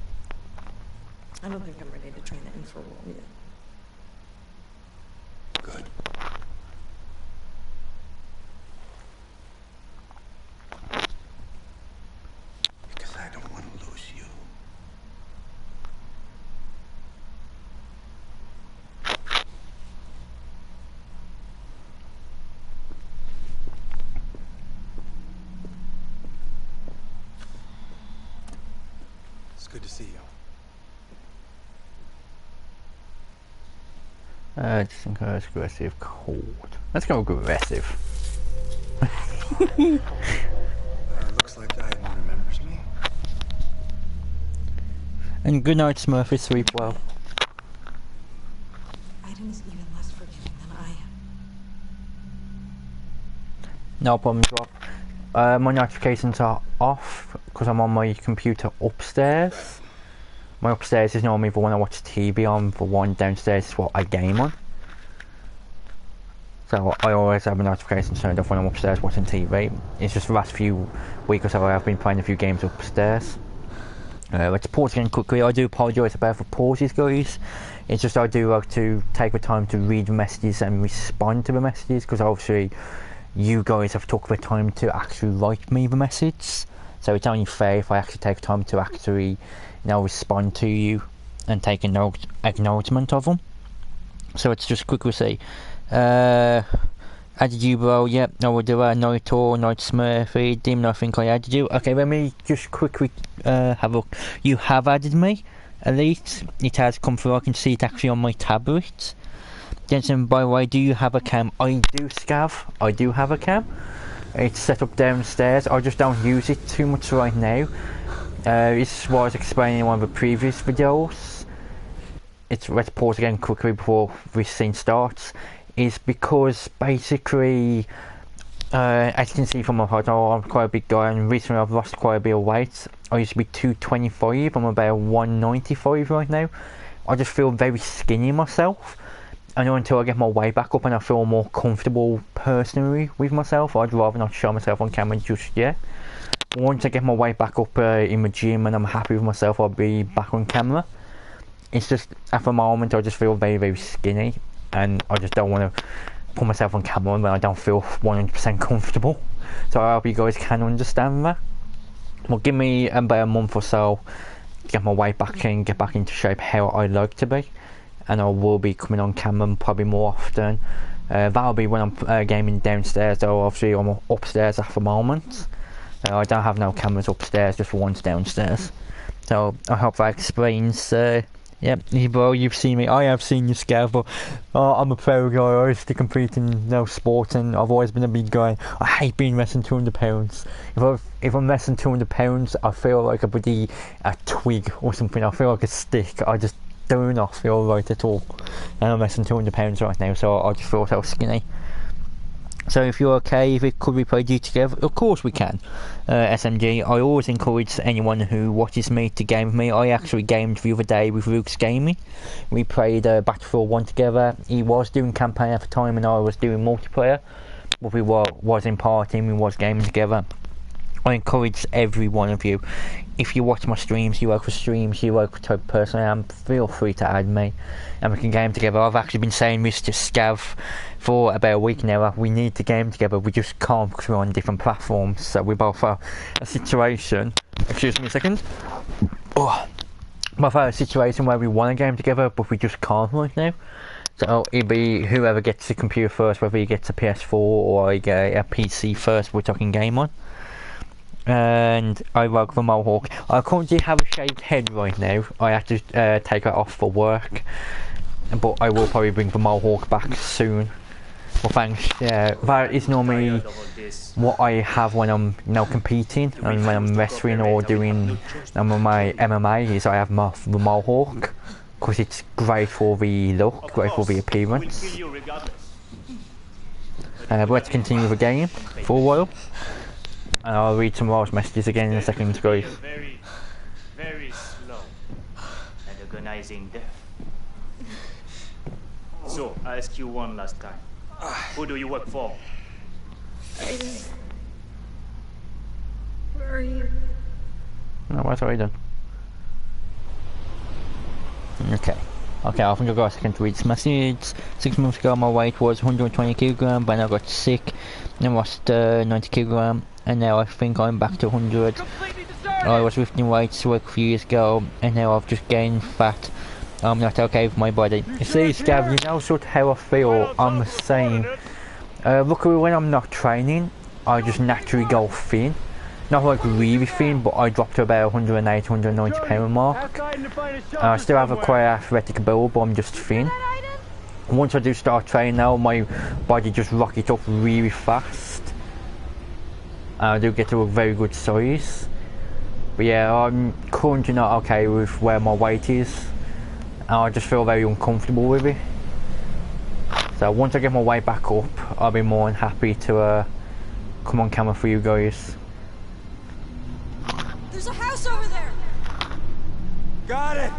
I don't think I'm ready to train the Infraworld yet. Good. Because I don't want to lose you. It's good to see you. Just think aggressive, cold. Let's go aggressive. Looks like Aiden remembers me. And good night, Smurfy, sleep well. Aiden is even less forgiving than I am. No problem, drop. My notifications are off because I'm on my computer upstairs. My upstairs is normally the one I watch TV on, the one downstairs is what I game on. So I always have a notification turned off when I'm upstairs watching TV. It's just the last few weeks or so I've been playing a few games upstairs. Let's pause again quickly. I do apologise about the pauses, guys. It's just I do like to take the time to read the messages and respond to the messages, because obviously you guys have took the time to actually write me the message. So it's only fair if I actually take time to actually respond to you and take an acknowledgement of them. So let's just quickly say, added you, bro. Yep, no, we'll do a Night Tour, Night Smurfy. Demon, I think I added you. Okay, let me just quickly have a look. You have added me, Elite. It has come through. I can see it actually on my tablet. Jensen, by the way, do you have a cam? I do, Scav. I do have a cam. It's set up downstairs. I just don't use it too much right now. This is what I was explaining in one of the previous videos. Let's pause again quickly before this scene starts. Is because basically, as you can see from my photo, I'm quite a big guy, and recently I've lost quite a bit of weight. I used to be 225, I'm about 195 right now. I just feel very skinny myself. I know until I get my weight back up and I feel more comfortable personally with myself, I'd rather not show myself on camera just yet. Once I get my weight back up in the gym and I'm happy with myself, I'll be back on camera. It's just, at the moment, I just feel very, very skinny, and I just don't want to put myself on camera when I don't feel 100% comfortable. So I hope you guys can understand that. Well, give me about a month or so to get my weight back and get back into shape how I like to be, and I will be coming on camera probably more often. That'll be when I'm gaming downstairs, though obviously I'm upstairs at the moment. I don't have no cameras upstairs, just one's downstairs. So I hope that explains Yep, bro, you've seen me. I have seen you, Scav, but I'm a pro guy. I used to compete in sport, and I've always been a big guy. I hate being less than 200 pounds. If I'm less than 200 pounds, I feel like a twig or something. I feel like a stick. I just do not feel right at all. And I'm less than 200 pounds right now, so I just feel so skinny. So if you're okay, could we play G together? Of course we can. SMG, I always encourage anyone who watches me to game with me. I actually gamed the other day with Luke's Gaming. We played Battlefield 1 together. He was doing campaign at the time and I was doing multiplayer. But we was in party and we was gaming together. I encourage every one of you, if you watch my streams, you like the streams, you like the type of person I am, feel free to add me and we can game together. I've actually been saying this to Scav for about a week now. We need to game together, we just can't because we're on different platforms. So we both have a situation, excuse me a second, both have a situation where we want to game together but we just can't right now. So it'll be whoever gets the computer first, whether he gets a PS4 or I get a PC first, which I can game on. And I like the mohawk. I currently have a shaved head right now. I have to take it off for work, but I will probably bring the mohawk back soon. Well, thanks. Yeah, that is normally what I have when I'm competing and when I'm wrestling or doing my MMA. Is I have the mohawk because it's great for the look, great for the appearance. Let's continue the game for a while. And I'll read some Ross messages again in a second, guys. Very, very slow at organizing death. So, I ask you one last time. Who do you work for? Aiden. Where are you? No, what's Aiden? Okay, I think I've got a second to read this message. 6 months ago my weight was 120 kg, but I got sick and lost 90 kg. And now I think I'm back to 100. I was lifting weights like a few years ago, and now I've just gained fat. I'm not okay with my body. You see, Scav, you know sort of how I feel. I'm the same. Luckily, when I'm not training, I just naturally go thin. Not like really thin, but I drop to about 180, 190 pound mark. I still have a quite athletic build, but I'm just thin. Once I do start training now, my body just rockets up really fast. I do get to a very good size, but yeah, I'm currently not okay with where my weight is, and I just feel very uncomfortable with it. So once I get my weight back up, I'll be more than happy to come on camera for you guys. There's a house over there! Got it!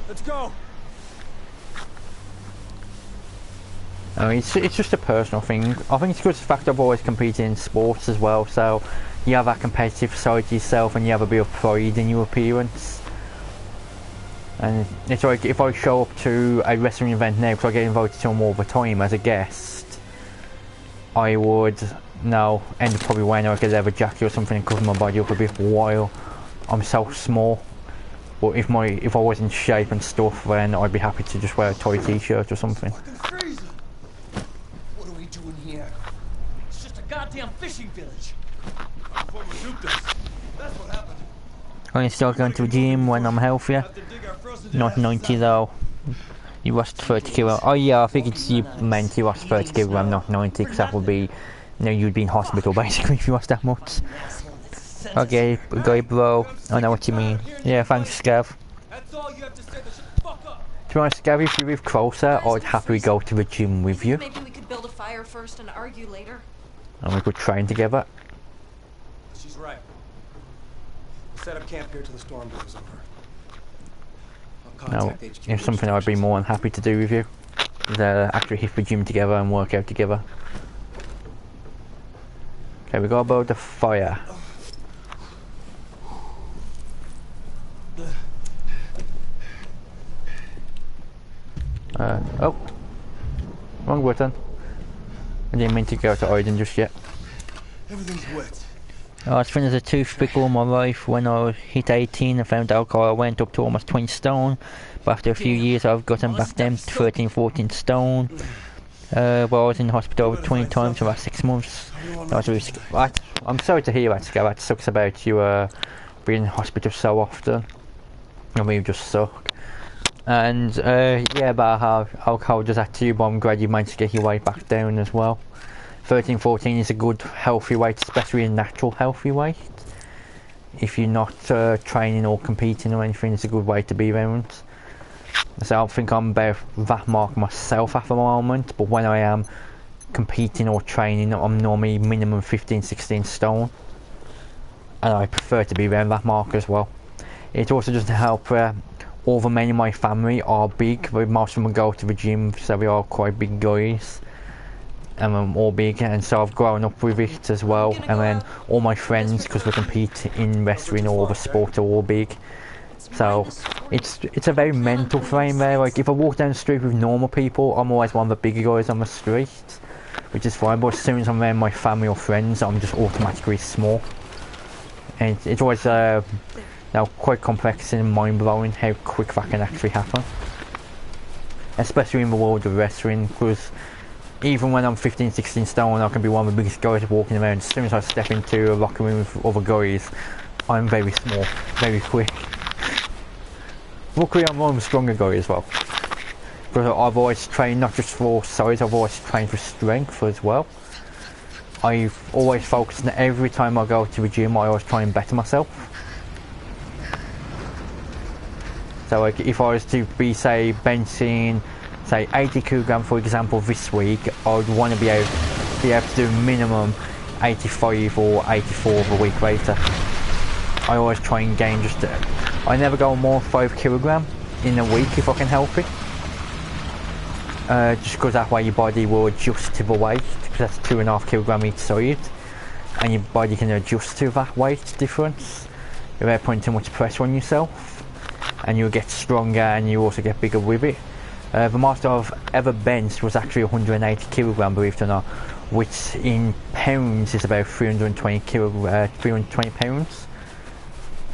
Let's go! I mean, it's just a personal thing. I think it's good the fact I've always competed in sports as well, so you have that competitive side to yourself and you have a bit of pride in your appearance. And it's like if I show up to a wrestling event now, because I get invited to them all the time as a guest, I would now end up probably wearing like a leather jacket or something and cover my body up a bit while I'm so small. But if I was in shape and stuff, then I'd be happy to just wear a tight t-shirt or something. Goddamn fishing village. That's what happened. I can start going to the gym when I'm healthier. Not 90 though. You lost 30 kg. Oh yeah, I think it's you meant you lost 30 kg. I'm not 90 because that would be, you'd be in hospital basically if you lost that much. Okay, bro. I know what you mean. Yeah, thanks, Scav. To be honest, Scav, if you live closer, I'd happily go to the gym with you. Maybe we could build a fire first and argue later. And we could train together. She's right. We'll set up camp here till the storm blows over. Now, it's something I'd be more than happy to do with you. Is actually hit the gym together and work out together. Okay, we got about the fire. Oh, wrong button. I didn't mean to go to Aiden just yet. Everything's wet. I was thin as a toothpick all my life. When I hit 18 and found alcohol, I went up to almost 20 stone. But after a few years, I've gotten back down to 13, 14 stone. Well, I was in the hospital over 20 times for about 6 months. I'm sorry to hear that, Scav. That sucks about you being in hospital so often. I mean, you just suck. And yeah, about how cold does that to you, but I'm glad you managed to get your weight back down as well. 13, 14 is a good healthy weight, especially a natural healthy weight. If you're not training or competing or anything, it's a good weight to be around. So I think I'm about that mark myself at the moment, but when I am competing or training, I'm normally minimum 15, 16 stone. And I prefer to be around that mark as well. It also doesn't help all the men in my family are big, but most of them go to the gym, so we are quite big guys. And I'm all big, and so I've grown up with it as well. And then all my friends, because we compete in wrestling or the sport, are all big. So it's a very mental frame there. Like if I walk down the street with normal people, I'm always one of the bigger guys on the street, which is fine. But as soon as I'm around my family or friends, I'm just automatically small. And it's always now quite complex and mind-blowing how quick that can actually happen, especially in the world of wrestling, because even when I'm 15, 16 stone, I can be one of the biggest guys walking around. As soon as I step into a locker room with other guys, I'm very small, very quick. Luckily I'm one of the stronger guys as well, because I've always trained not just for size, I've always trained for strength as well. I've always focused, and every time I go to the gym I always try and better myself. So like if I was to be, say, benching, say 80 kg for example this week, I would want to be able to do minimum 85 or 84 the week later. I always try and gain I never go more 5 kg in a week if I can help it. Just because that way your body will adjust to the weight, because that's 2.5 kg each side, and your body can adjust to that weight difference without putting too much pressure on yourself. And you'll get stronger and you also get bigger with it. The most I've ever benched was actually 180 kg, believe it or not, which in pounds is about 320 pounds.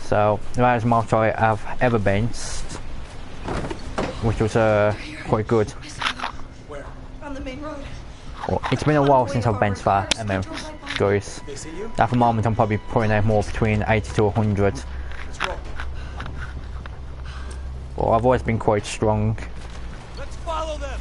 So that is the most I have ever benched, which was quite good. Where? On the main road. Well, it's been a while since I've benched that amount, guys. At the moment I'm probably putting out more between 80 to 100. Well, I've always been quite strong. Let's follow them.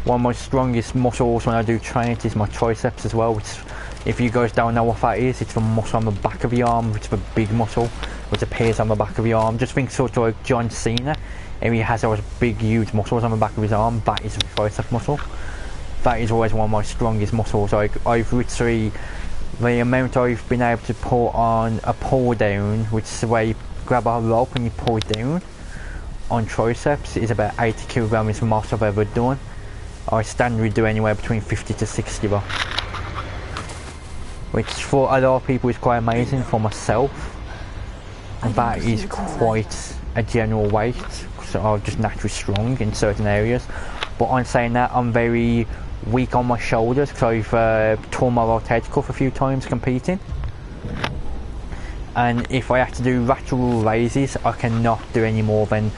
One of my strongest muscles when I do train is my triceps as well, which, if you guys don't know what that is, it's the muscle on the back of the arm, which is the big muscle, which appears on the back of the arm. Just think sort of like John Cena, and he has those big huge muscles on the back of his arm. That is the tricep muscle. That is always one of my strongest muscles. I've literally, the amount I've been able to put on a pull down, which is where you grab a rope and you pull it down, on triceps is about 80 kg, is the most I've ever done. I standardly do anywhere between 50 to 60 though, which for a lot of people is quite amazing. For myself, that is quite a general weight, so I'm just naturally strong in certain areas. But on saying that, I'm very weak on my shoulders because I've torn my rotator cuff a few times competing. And if I have to do lateral raises, I cannot do any more than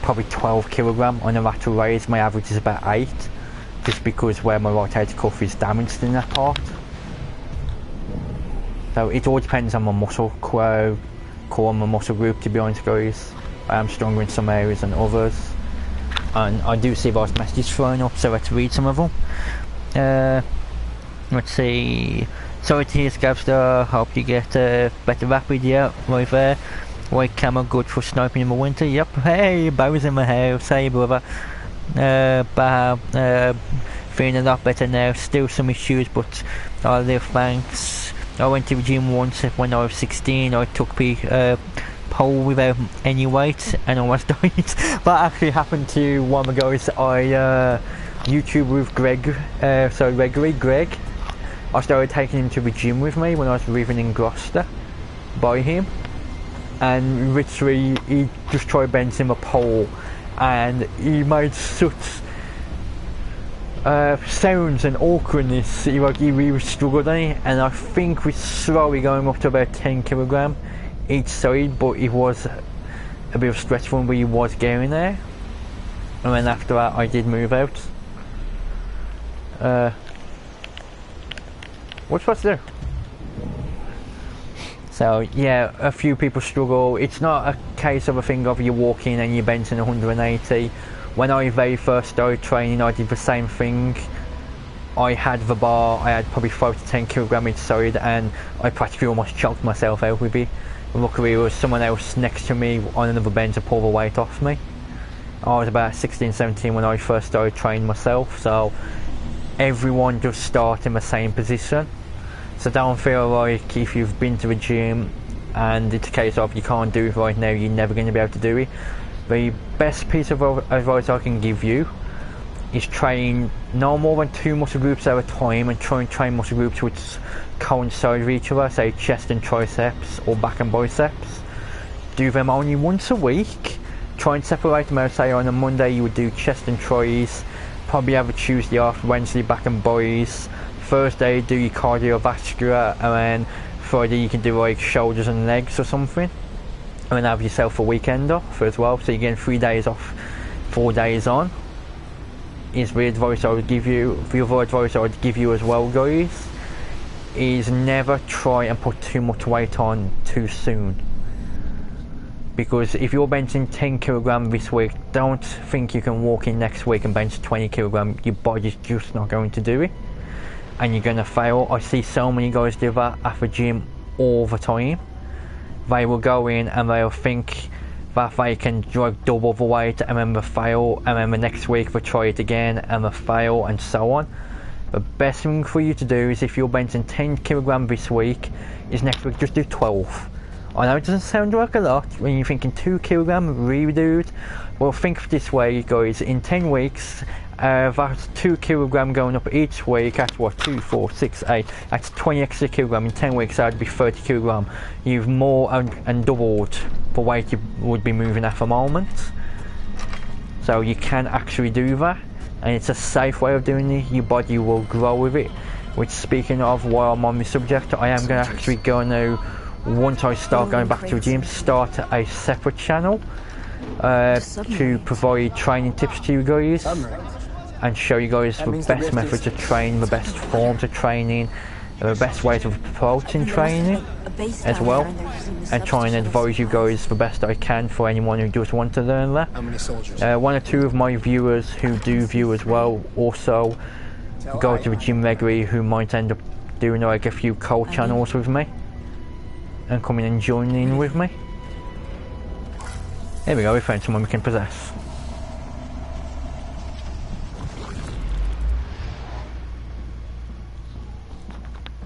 probably 12 kg on a lateral raise. My average is about 8, just because where my rotator cuff is damaged in that part. So it all depends on my muscle core and my muscle group, to be honest guys. I am stronger in some areas than others. And I do see those messages thrown up, so let's read some of them. Let's see. Sorry to hear, Scabster. Hope you get better rapid. Yeah, right there. White camo, good for sniping in the winter. Yep. Hey, Barry's in my house. Hey, brother. Feeling a lot better now. Still some issues, but I live, thanks. I went to the gym once when I was 16. I took the pole without any weight and almost died. That actually happened to one of the guys I YouTube with, Greg. Greg. I started taking him to the gym with me when I was living in Gloucester by him, and literally he just tried benching a pole and he made such sounds and awkwardness. He really struggled on it, and I think we're slowly going up to about 10 kg each side, but it was a bit of a stretch for him, but he was getting there. And then after that I did move out. What's supposed to do? So yeah, a few people struggle. It's not a case of a thing of you walk in and you're benching 180. When I very first started training, I did the same thing. I had the bar, I had probably 5 to 10 kilogram each side, and I practically almost choked myself out with it. Luckily there was someone else next to me on another bench to pull the weight off me. I was about 16, 17 when I first started training myself, so everyone just starts in the same position. So don't feel like if you've been to the gym and it's a case of you can't do it right now, you're never going to be able to do it. The best piece of advice I can give you is train no more than 2 muscle groups at a time, and try and train muscle groups which coincide with each other, say chest and triceps or back and biceps. Do them only once a week. Try and separate them out. Say on a Monday you would do chest and tries, probably have a Tuesday off, Wednesday back and buys, Thursday do your cardiovascular, and then Friday you can do like shoulders and legs or something, and then have yourself a weekend off as well, so you're getting 3 days off, 4 days on. Is the advice I would give you. The other advice I would give you as well, guys, is never try and put too much weight on too soon. Because if you're benching 10 kilogram this week, don't think you can walk in next week and bench 20 kilogram. Your body's just not going to do it, and you're going to fail. I see so many guys do that at the gym all the time. They will go in and they'll think that they can like double the weight, and then they fail, and then the next week they try it again and they fail, and so on. The best thing for you to do is, if you're benching 10 kilogram this week, is next week just do 12. I know it doesn't sound like a lot when you're thinking 2 kilogram, really, dude. Well, think this way, guys. In 10 weeks, that's 2 kilogram going up each week. That's what, 2, 4, 6, 8. That's 20 extra kilogram. In 10 weeks, that'd be 30 kilogram. You've more and doubled the weight you would be moving at the moment. So you can actually do that, and it's a safe way of doing it. Your body will grow with it. Which, speaking of, while I'm on the subject, I am going to actually go now. Once I start going back to the gym, start a separate channel to provide training tips to you guys and show you guys the best methods of training, the best forms of training, the best ways of approaching training as well, and try and advise you guys the best I can for anyone who does want to learn that. 1 or 2 of my viewers who do view as well also go to the gym regularly, who might end up doing like a few co-channels with me and coming and joining in with me. There we go, we found someone we can possess.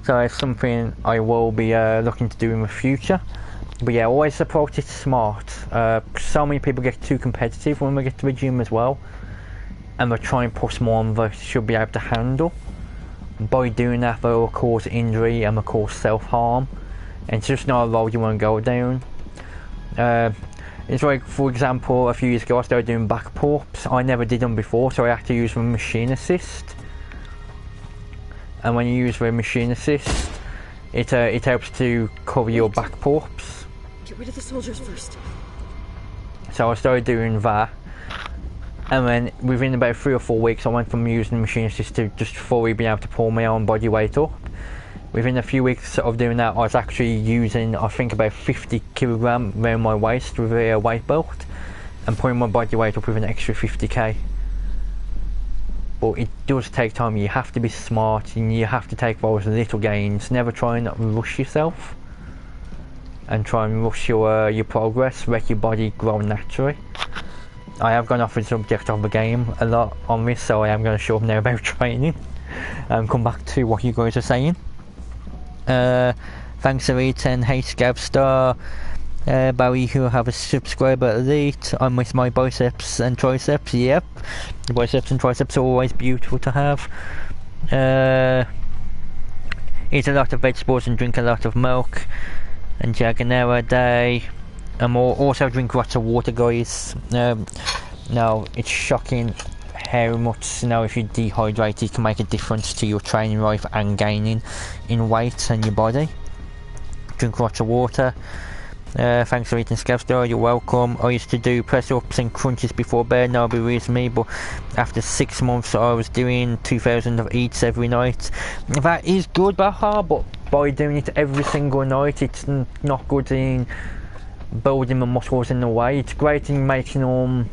So it's something I will be looking to do in the future. But yeah, always approach it smart. So many people get too competitive when we get to the gym as well, and they try and push more than they should be able to handle. By doing that, they will cause injury and they will cause self-harm. And it's just not a road you want to go down. It's like, for example, a few years ago I started doing back pull-ups. I never did them before, so I had to use the machine assist. And when you use the machine assist, it helps to cover your back pull-ups. Get rid of the soldiers first. So I started doing that, and then within about 3 or 4 weeks I went from using the machine assist to just fully being able to pull my own body weight up. Within a few weeks of doing that, I was actually using, I think, about 50 kilogram around my waist with a weight belt, and putting my body weight up with an extra 50k. But it does take time. You have to be smart, and you have to take those little gains. Never try and rush yourself, and try and rush your progress. Let your body grow naturally. I have gone off the subject of the game a lot on this, so I am going to show up now about training and come back to what you guys are saying. Thanks Elite and Hey Scavstar, Barry who have a subscriber Elite. I miss my biceps and triceps. Yep, the biceps and triceps are always beautiful to have. Eat a lot of vegetables and drink a lot of milk and jog an hour a day, and also drink lots of water, guys. Now it's shocking how much, if you dehydrate, it can make a difference to your training life and gaining in weight and your body. Drink lots of water. Thanks for eating Scavstar, you're welcome. I used to do press-ups and crunches before bed, nobody believes me, but after 6 months I was doing 2,000 of eats every night. That is good, Baha, but by doing it every single night, it's not good in building the muscles in the way. It's great in making them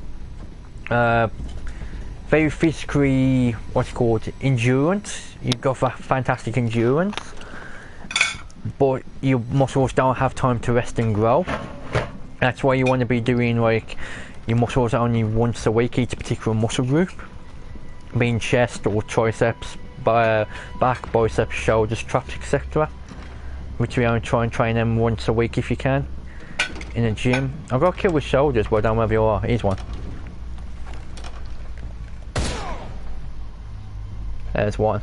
very physically, what's it called, endurance. You've got fantastic endurance, but your muscles don't have time to rest and grow. That's why you want to be doing like your muscles only once a week, each particular muscle group, being chest or triceps, back, biceps, shoulders, traps, etc. Which we only try and train them once a week if you can in the gym. I've got a kill with shoulders, but I don't know whether you are. Here's one. There's one.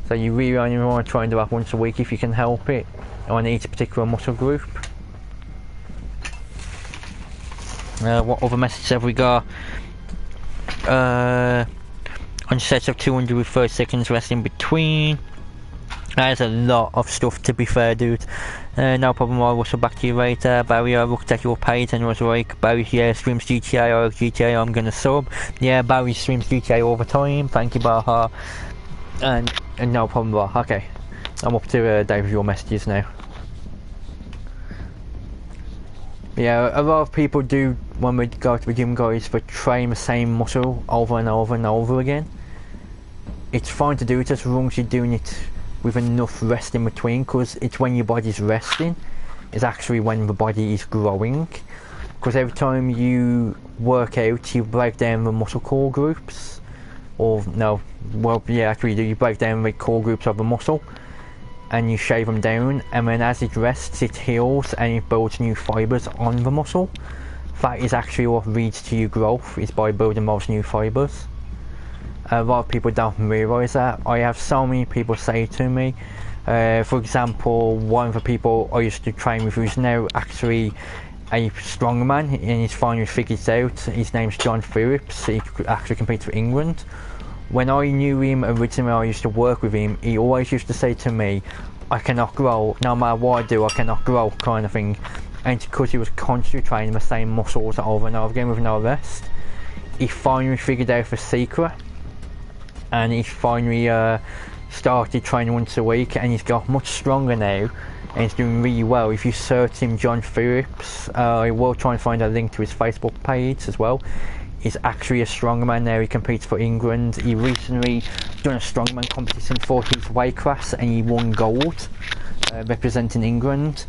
So you really only want to try and do that once a week if you can help it on each particular muscle group. What other message have we got? On sets of 200 with 30 seconds rest in between. There's a lot of stuff, to be fair, dude. No problem, I'll rustle back to you later. Barry, I looked at your page and was like, Barry, yeah, streams GTA, I like GTA, I'm gonna sub. Yeah, Barry streams GTA all the time, thank you, Baha. And no problem, Baha. Okay, I'm up to date with your messages now. Yeah, a lot of people do, when we go to the gym, guys, for train the same muscle over and over and over again. It's fine to do it as long as you're doing it with enough rest in between, because it's when your body's resting is actually when the body is growing. Because every time you work out, you break down the muscle core groups, or no, well, yeah, actually you break down the core groups of the muscle and you shave them down, and then as it rests it heals and it builds new fibres on the muscle. That is actually what leads to your growth, is by building those new fibres. A lot of people don't realise that. I have so many people say to me, for example, one of the people I used to train with who's now actually a strongman and he's finally figured it out. His name's John Phillips. He actually competes for England. When I knew him originally, I used to work with him, he always used to say to me, I cannot grow, no matter what I do, I cannot grow, kind of thing. And it's because he was constantly training the same muscles over and over again with no rest. He finally figured out the secret, and he finally started training once a week, and he's got much stronger now, and he's doing really well. If you search him, John Phillips, I will try and find a link to his Facebook page as well. He's actually a strongman now, he competes for England. He recently done a strongman competition for his weight class and he won gold, representing England.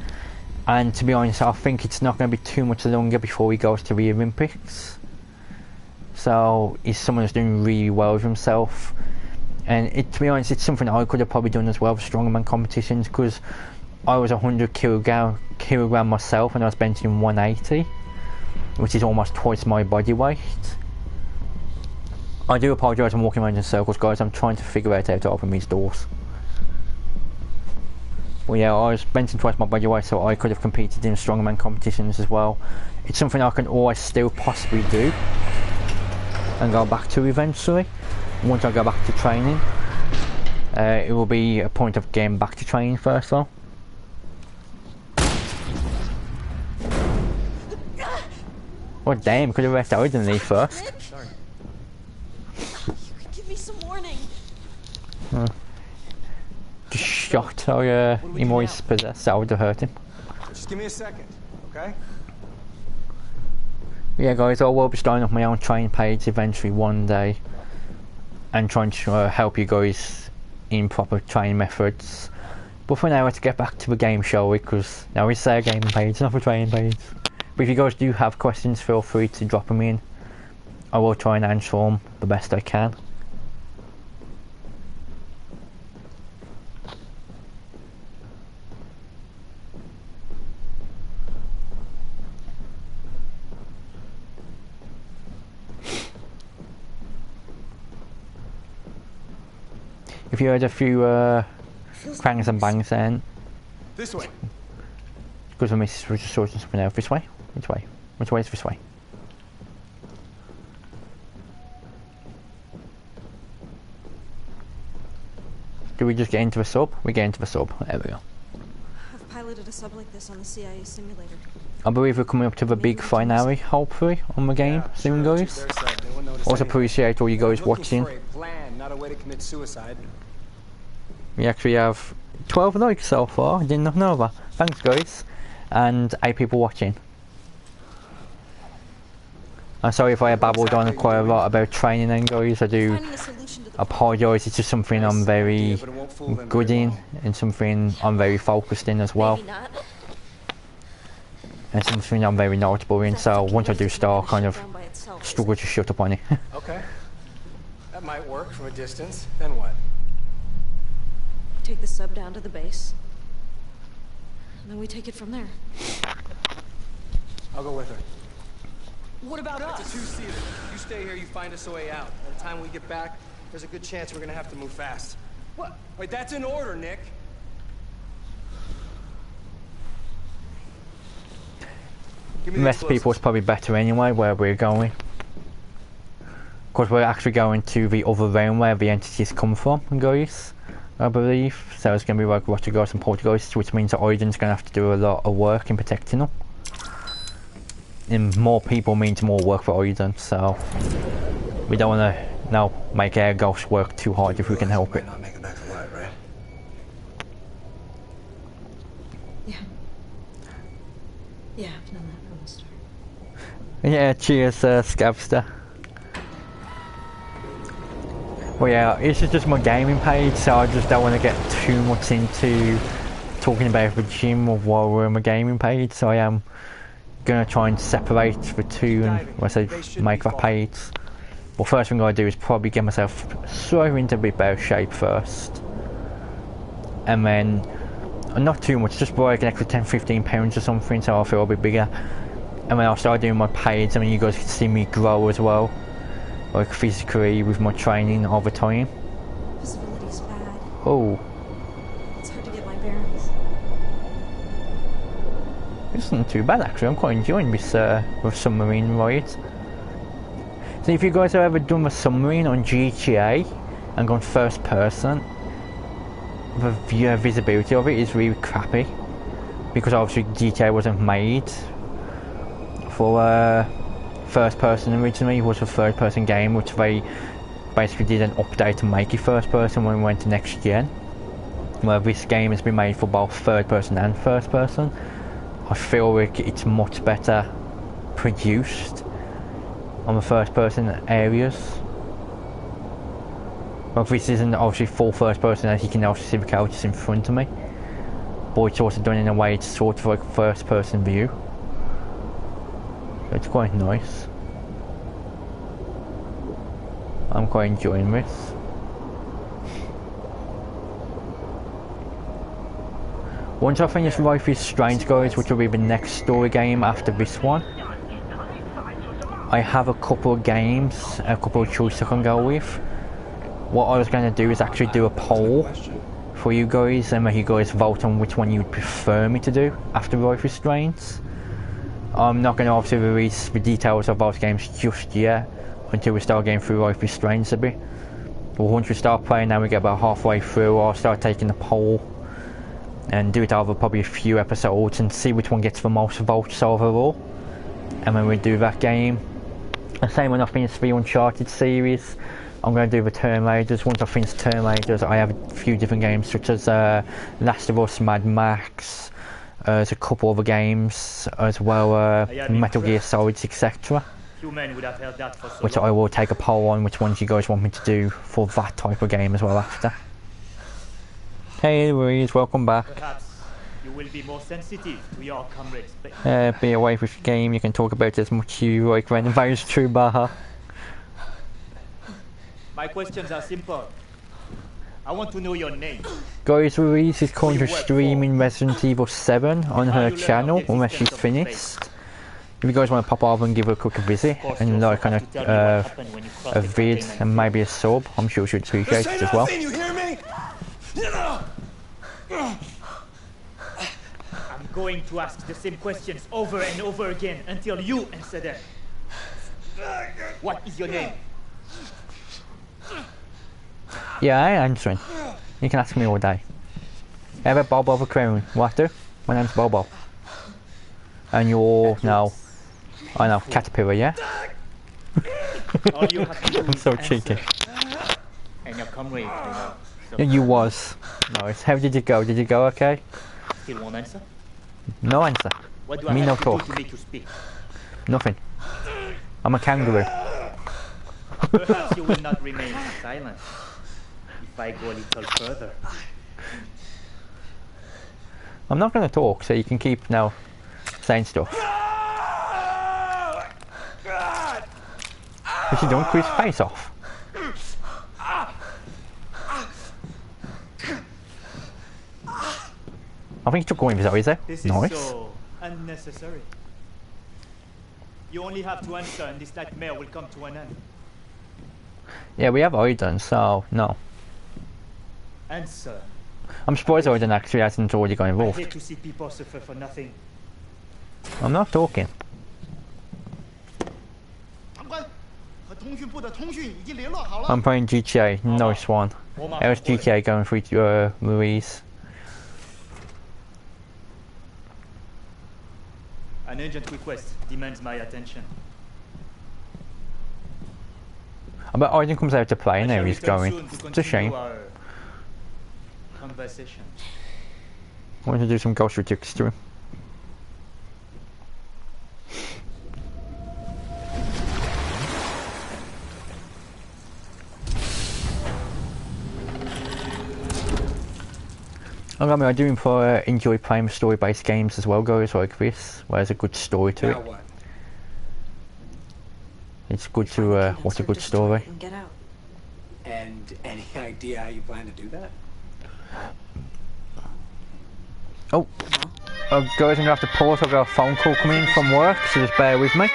And to be honest, I think it's not going to be too much longer before he goes to the Olympics. So he's someone who's doing really well with himself. And to be honest, it's something I could have probably done as well for strongman competitions, because I was 100 kilogram myself and I was benching 180. Which is almost twice my body weight. I do apologise, I'm walking around in circles, guys. I'm trying to figure out how to open these doors. Well, yeah, I was benching twice my body weight, so I could have competed in strongman competitions as well. It's something I can always still possibly do and go back to eventually. Once I go back to training, it will be a point of getting back to training first, though. Oh damn, could have left out than leave first. Sorry. You could give me some warning. Just shocked how he was possessed. That would have hurt him. Just give me a second, okay? Yeah guys, I will be starting up my own training page eventually one day and trying to help you guys in proper training methods. But for now, let's get back to the game, shall we? Because now it's a game page, not a training page. But if you guys do have questions, feel free to drop them in. I will try and answer them the best I can. If you heard a few crangs and bangs then, This way. because I missed sorting something out. This way? Which way? Which way is this way? Do we just get into the sub? We get into the sub. There we go. I've piloted a sub like this on the CIA simulator. I believe we're coming up to the big finale, hopefully, on the game soon, guys. Also appreciate all you guys watching. For a plan, not a way to commit suicide. We actually have 12 likes so far. I did not know that. Thanks, guys. and 8 people watching. I'm sorry if I babbled on quite a lot about training and guys, I do Finding a solution to the apologise, it's just something I'm very but it won't fool them good very in, well. and something I'm very focused in as well, Maybe not. and something I'm very knowledgeable in, so once I do start, kind of Down by itself. struggle to shut up on it. Okay. That might work from a distance. Then what? Take the sub down to the base. And then we take it from there. I'll go with her. What about It's a two-seater. You stay here, you find us a way out. By the time we get back, there's a good chance we're gonna have to move fast. What? Wait, that's an order, Nick. Give me the Less people is probably better anyway, where we're going. Because we're actually going to the other realm where the entities come from, guys, I believe. So it's going to be like Rotterdam and poltergeist, which means that Origin's going to have to do a lot of work in protecting them. And more people means more work for Origin, so we don't want to now make our ghosts work too hard if we can help it. Not make it back to life, right? Yeah. Yeah, I've done that from the start. Yeah, cheers, Scabster. Well, yeah, this is just my gaming page, so I just don't want to get too much into talking about the gym while we're on my gaming page, so I am gonna try and separate the two and make that page. Well, first thing I do is probably get myself sort of into a bit better shape first, and then not too much, just like an extra 10-15 pounds or something, so I feel a bit bigger, and then I'll start doing my page. I mean, you guys can see me grow as well, like physically with my training over time. Visibility's bad. Oh, It's hard to get my bearings. this isn't too bad actually. I'm quite enjoying this with submarine ride. So if you guys have ever done a submarine on GTA and gone first person, the visibility of it is really crappy, because obviously GTA wasn't made for first person originally. It was a third person game, which they basically did an update to make it first person when we went to next gen, where this game has been made for both third person and first person. I feel like it's much better produced on the first person areas. Well, this isn't obviously full first person, as you can also see the characters in front of me, but it's also done in a way it's sort of like first person view, so it's quite nice. I'm quite enjoying this. Once I finish Life is Strange, guys, which will be the next story game after this one, I have a couple of games, a couple of choices I can go with. What I was going to do is actually do a poll for you guys, and make you guys vote on which one you'd prefer me to do after Life is Strange. I'm not going to obviously release the details of those games just yet, until we start getting through Life is Strange a bit. But once we start playing, now we get about halfway through, I'll start taking the poll and do it over probably a few episodes and see which one gets the most votes overall, and then we do that game. The same when I finish the Uncharted series, I'm going to do the Tomb Raiders. Once I finish Tomb Raiders, I have a few different games such as Last of Us, Mad Max, there's a couple other games as well, Metal Gear Solid, etc. Human would have held that for so which long. I will take a poll on which ones you guys want me to do for that type of game as well after. Hey Louise, welcome back. Perhaps you will be more sensitive to your comrades. Be away with the game, you can talk about it as much as you like, when that is true, Baha. My questions are simple. I want to know your name. Guys, Louise is currently streaming Resident Evil 7 on her channel unless she's finished. If you guys want to pop over and give her a quick visit and like kind of a vid and maybe a sub, I'm sure she'd appreciate it as well. You hear me? I'm going to ask the same questions over and over again until you answer them. What is your name? Yeah, I am answering. You can ask me all day. Ever Bobo the Crown? What do? My name's Bobo. And you're no. I know, Caterpillar, yeah? All you have to do I'm is so answer. cheeky. And your comrade, you know. Yeah, you was. Nice. How did you go? Did you go okay? Still won't answer? No answer. What do Me I no have to do talk. to make you speak? Nothing. I'm a kangaroo. Perhaps you will not remain silent if I go a little further. I'm not going to talk, so you can keep now saying stuff. What's he doing? Cut his face off. I think he took one of his eyes there. This Nice. is so unnecessary. You only have to answer and this nightmare will come to an end. Yeah, we have Aiden, so no. Answer. I'm surprised Aiden actually hasn't already got I involved. hate to see people suffer for nothing. I'm not talking. 长官，和通讯部的通讯已经联络好了。 I'm playing GTA. Nice one. How's GTA going for Louise? An urgent request demands my attention. I bet Aiden comes out to play and I now shall he's return going. soon to It's a shame. continue our conversation. I want to do some ghost tricks to him. I do enjoy playing story-based games as well, guys, like this, where there's a good story to it. Now what? It's good to watch a good story. And get out. And any idea how you plan to do that? Oh, guys, I'm going to have to pause. I've got a phone call coming in from work, so just bear with me.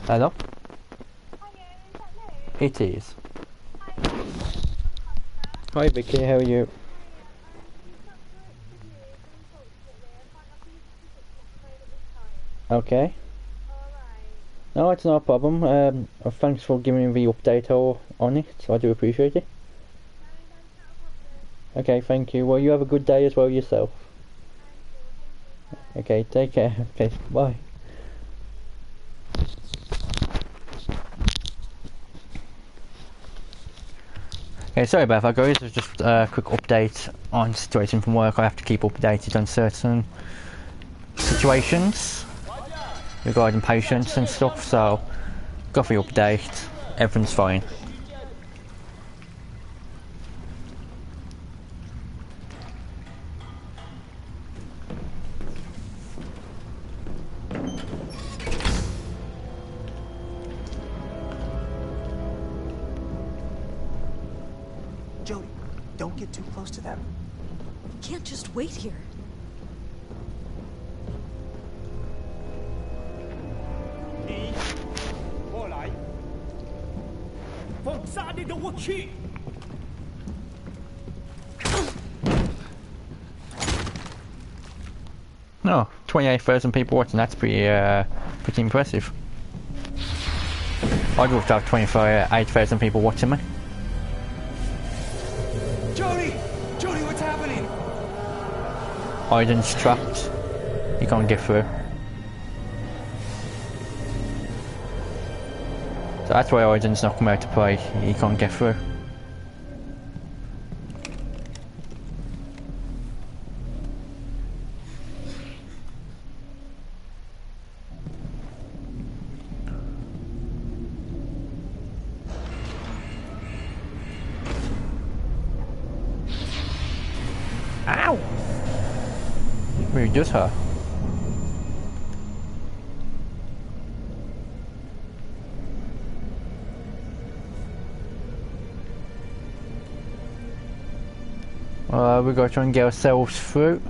Hello? It is. Hi Vicky, how are you? Okay. No, it's not a problem. Thanks for giving me the update on it. I do appreciate it. Okay, thank you. Well, you have a good day as well yourself. Okay, take care. Okay, bye. Okay, sorry about that guys, it's just a quick update on situation from work. I have to keep updated on certain situations regarding patients and stuff, so got the update, everything's fine. Jody, don't get too close to them. You can't just wait here. No, 28,000 people watching, that's pretty impressive. I'd love to have 28,000 people watching me. Jody! Jody, what's happening? Aiden's trapped, he can't get through. So that's why Aiden's not come out to play, he can't get through. Ow! Maybe just her. We've got to try and get ourselves through.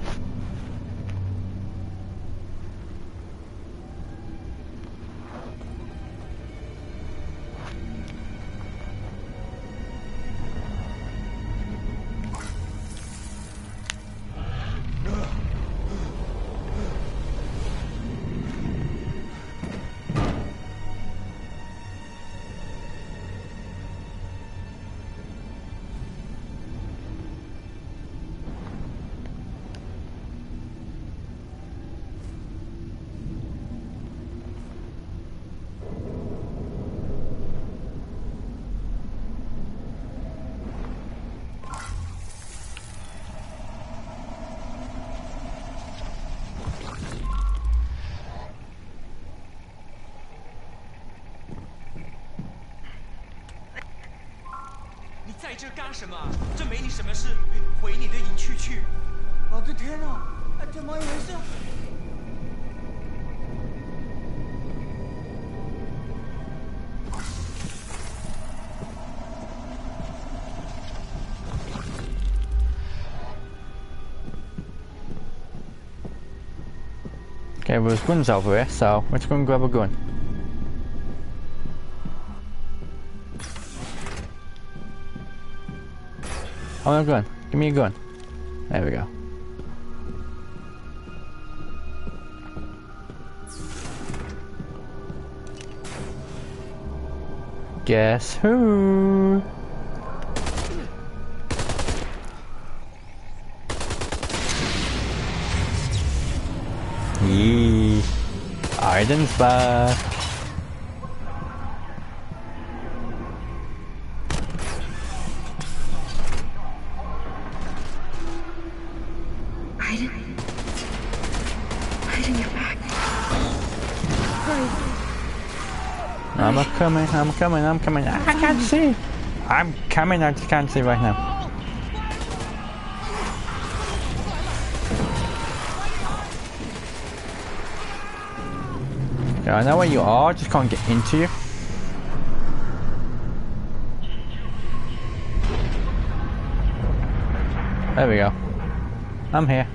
在这干什么？这没你什么事，回你的营区去。我的天哪，怎么回事？ Okay, well, there's guns over here, so let's go and grab a gun. I want a gun. Give me a gun. There we go. Guess who? Yee. Iden's back. Iden, you're back. Hurry. I'm coming. I can't see. I'm coming, I just can't see right now. Yeah, I know where you are, I just can't get into you. There we go. I'm here.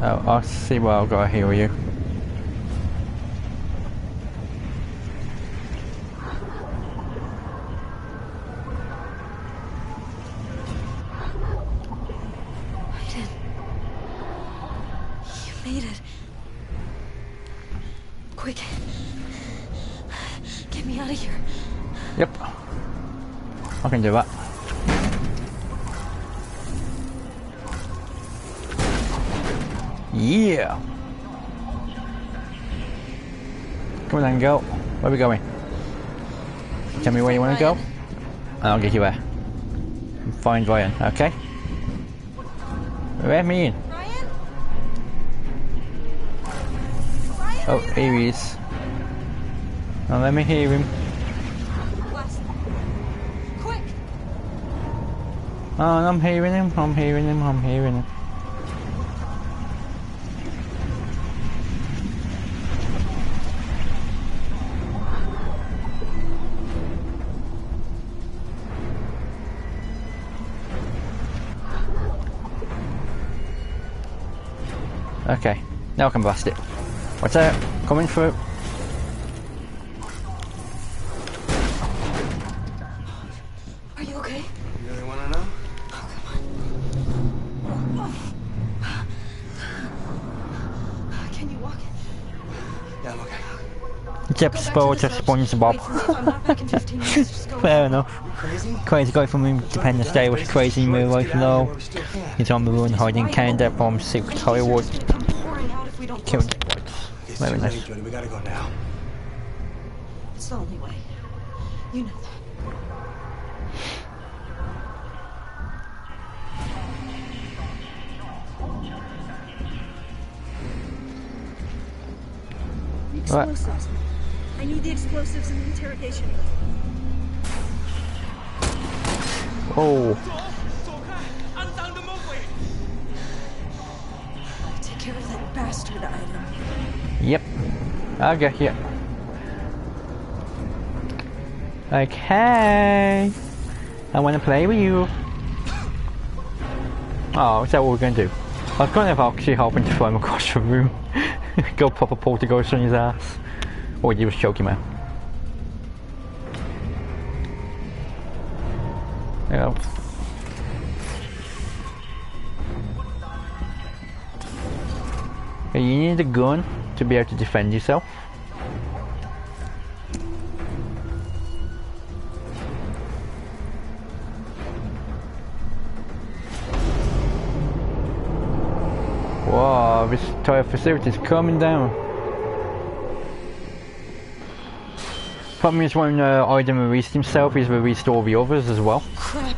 Oh, I'll see what I've got to heal you. You made it. Quick. Get me out of here. Yep. I can do that. Yeah. Come on then, go. Where are we going? Tell me where you want to go, and I'll get you there. Find Ryan, okay? Let me in. Ryan? Oh, here he is. Now let me hear him. Quick! Oh, I'm hearing him. Okay, now I can blast it. What's that? Coming through. Are you okay? You really want to know? Can you walk? Yeah, I'm okay. It's episode of SpongeBob. I'm not back in 15 minutes. Just go. Fair enough. Crazy? Crazy guy from Independence Day was crazy in real life, though. He's on the run hiding in Canada from Secret Hollywood. I'm pouring out if we don't Killed close it. It's Very too nice. late, Jody. We gotta go now. It's the only way. You know that. What? Explosives. I need the explosives in the interrogation room. Oh, Take care of that bastard, Iden. yep. I'll get you. Okay. I want to play with you. Oh, is that what we're going to do? I was kind of actually hoping to throw him across the room. Go pop a poltergeist on his ass. Or you was choking him out. Yeah. You need a gun to be able to defend yourself. Wow, this entire facility is coming down. Problem is when Iden released himself, he's released all the others as well. Crap.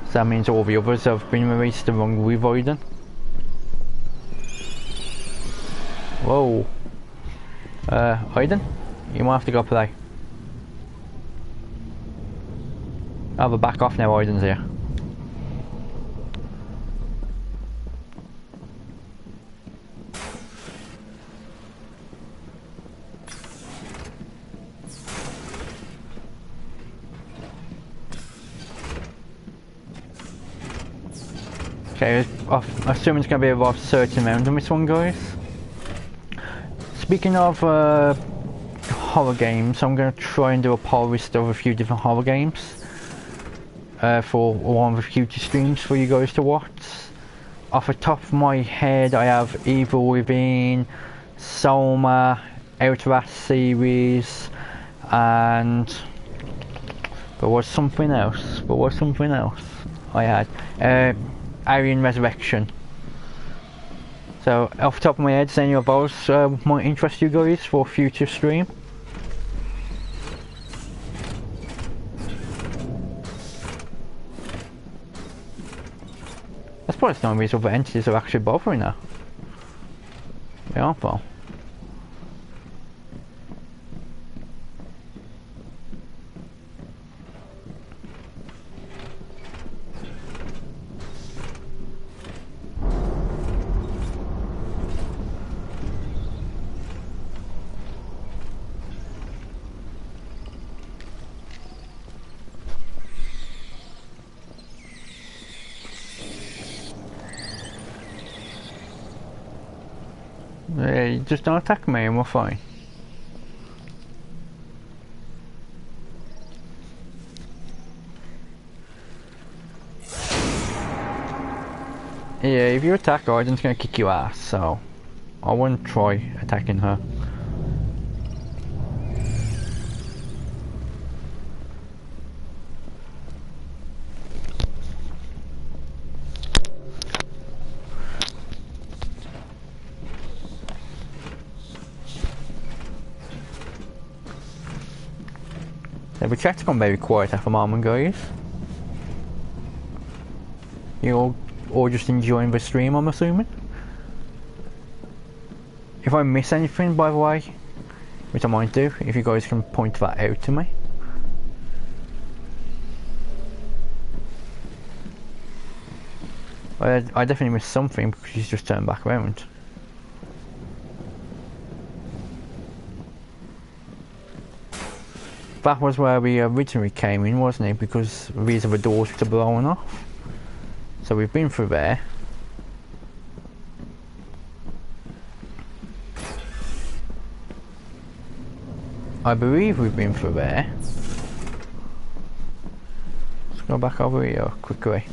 So that means all the others have been released along with Iden. Whoa. Aiden? You might have to go play. I'll have a back off now, Aiden's here. Okay, I assume it's going to be about a certain amount on this one, guys. Speaking of horror games, I'm going to try and do a poll list of a few different horror games for one of the future streams for you guys to watch. Off the top of my head, I have Evil Within, Soma, Outlast series, and there was something else. I had Alien Resurrection. So off the top of my head, does any of those might interest you guys for a future stream? That's probably none of these other entities are actually bothering her. They aren't though. Just don't attack me and we're fine. Yeah, if you attack her, Aiden's gonna kick your ass, so I wouldn't try attacking her. Yeah, we tried to come very quiet at the moment, guys. You all just enjoying the stream, I'm assuming. If I miss anything, by the way, which I might do, if you guys can point that out to me. I definitely missed something because she's just turned back around. That was where we originally came in, wasn't it? Because these are the doors which are blown off. So we've been through there. I believe we've been through there. Let's go back over here quickly.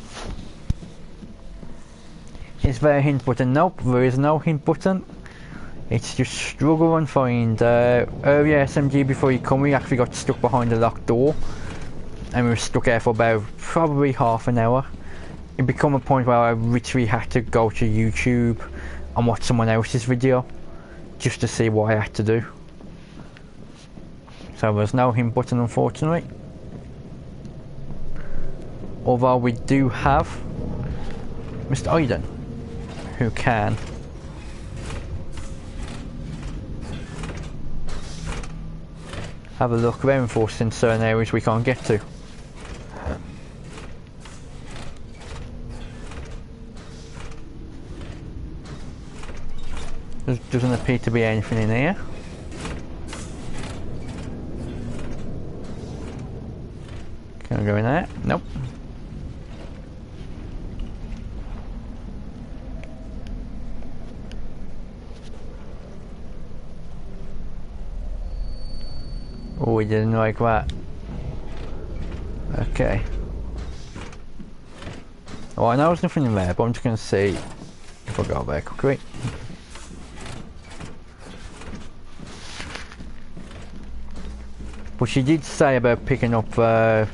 Is there a hint button? Nope, there is no hint button. It's just struggle and find. Earlier SMG before you come, we actually got stuck behind a locked door. And we were stuck there for about probably half an hour. It became a point where I literally had to go to YouTube and watch someone else's video just to see what I had to do. So there's no hint button, unfortunately. Although we do have Mr. Aiden, who can have a look around for us in certain areas we can't get to. There doesn't appear to be anything in here. Can I go in there? Nope. Oh, we didn't like that. Okay. Oh, I know there's nothing in there, but I'm just going to see if I go there quickly. But she did say about picking up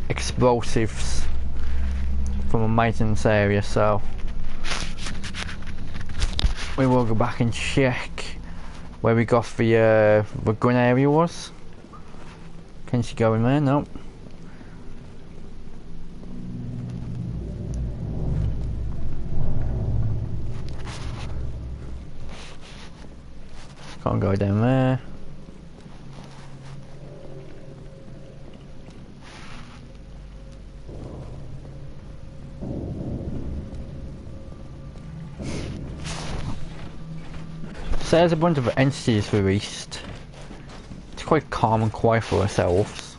explosives from a maintenance area, so we will go back and check where we got the gun area was. Can she go in there? No. Can't go down there. So there's a bunch of entities released. It's quite calm and quiet for ourselves.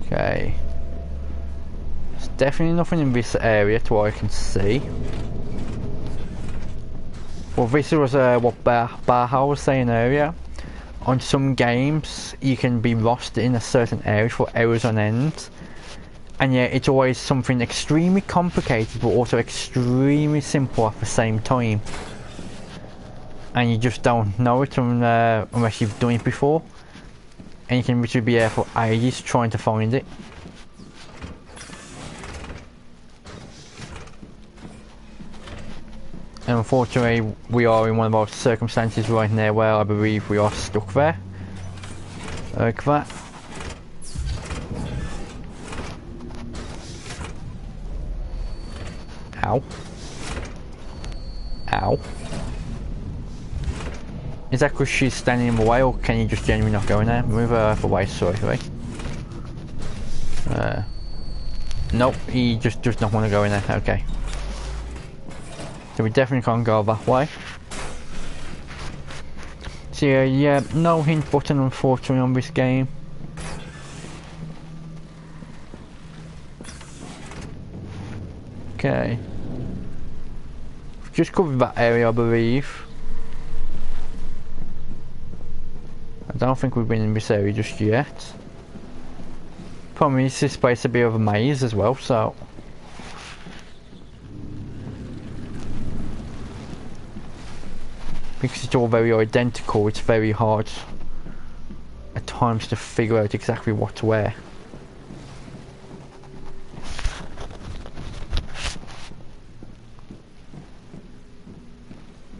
Okay. There's definitely nothing in this area to what I can see. Well, this was what Baha was saying earlier. On some games, you can be lost in a certain area for hours on end. And yeah, it's always something extremely complicated, but also extremely simple at the same time. And you just don't know it unless you've done it before. And you can literally be there for ages trying to find it. And unfortunately, we are in one of those circumstances right now where I believe we are stuck there. Like that. Ow. Ow. Is that because she's standing in the way, or can you just genuinely not go in there? Move her out of the way, sorry. Nope, he just does not want to go in there, okay. So we definitely can't go that way. So yeah, no hint button unfortunately on this game. Okay. Just covered that area, I believe. I don't think we've been in this area just yet. Problem is, this place a bit of a maze as well, so... Because it's all very identical, it's very hard at times to figure out exactly what's where.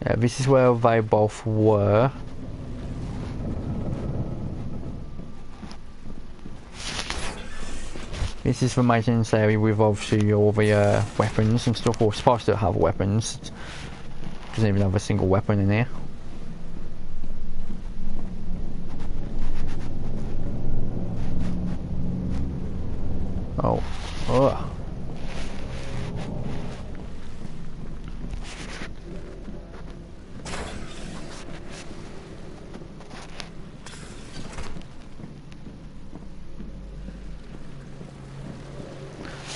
Yeah, this is where they both were. This is the maintenance area with obviously all the weapons and stuff. We're supposed to have weapons. Doesn't even have a single weapon in here. Oh. Ugh.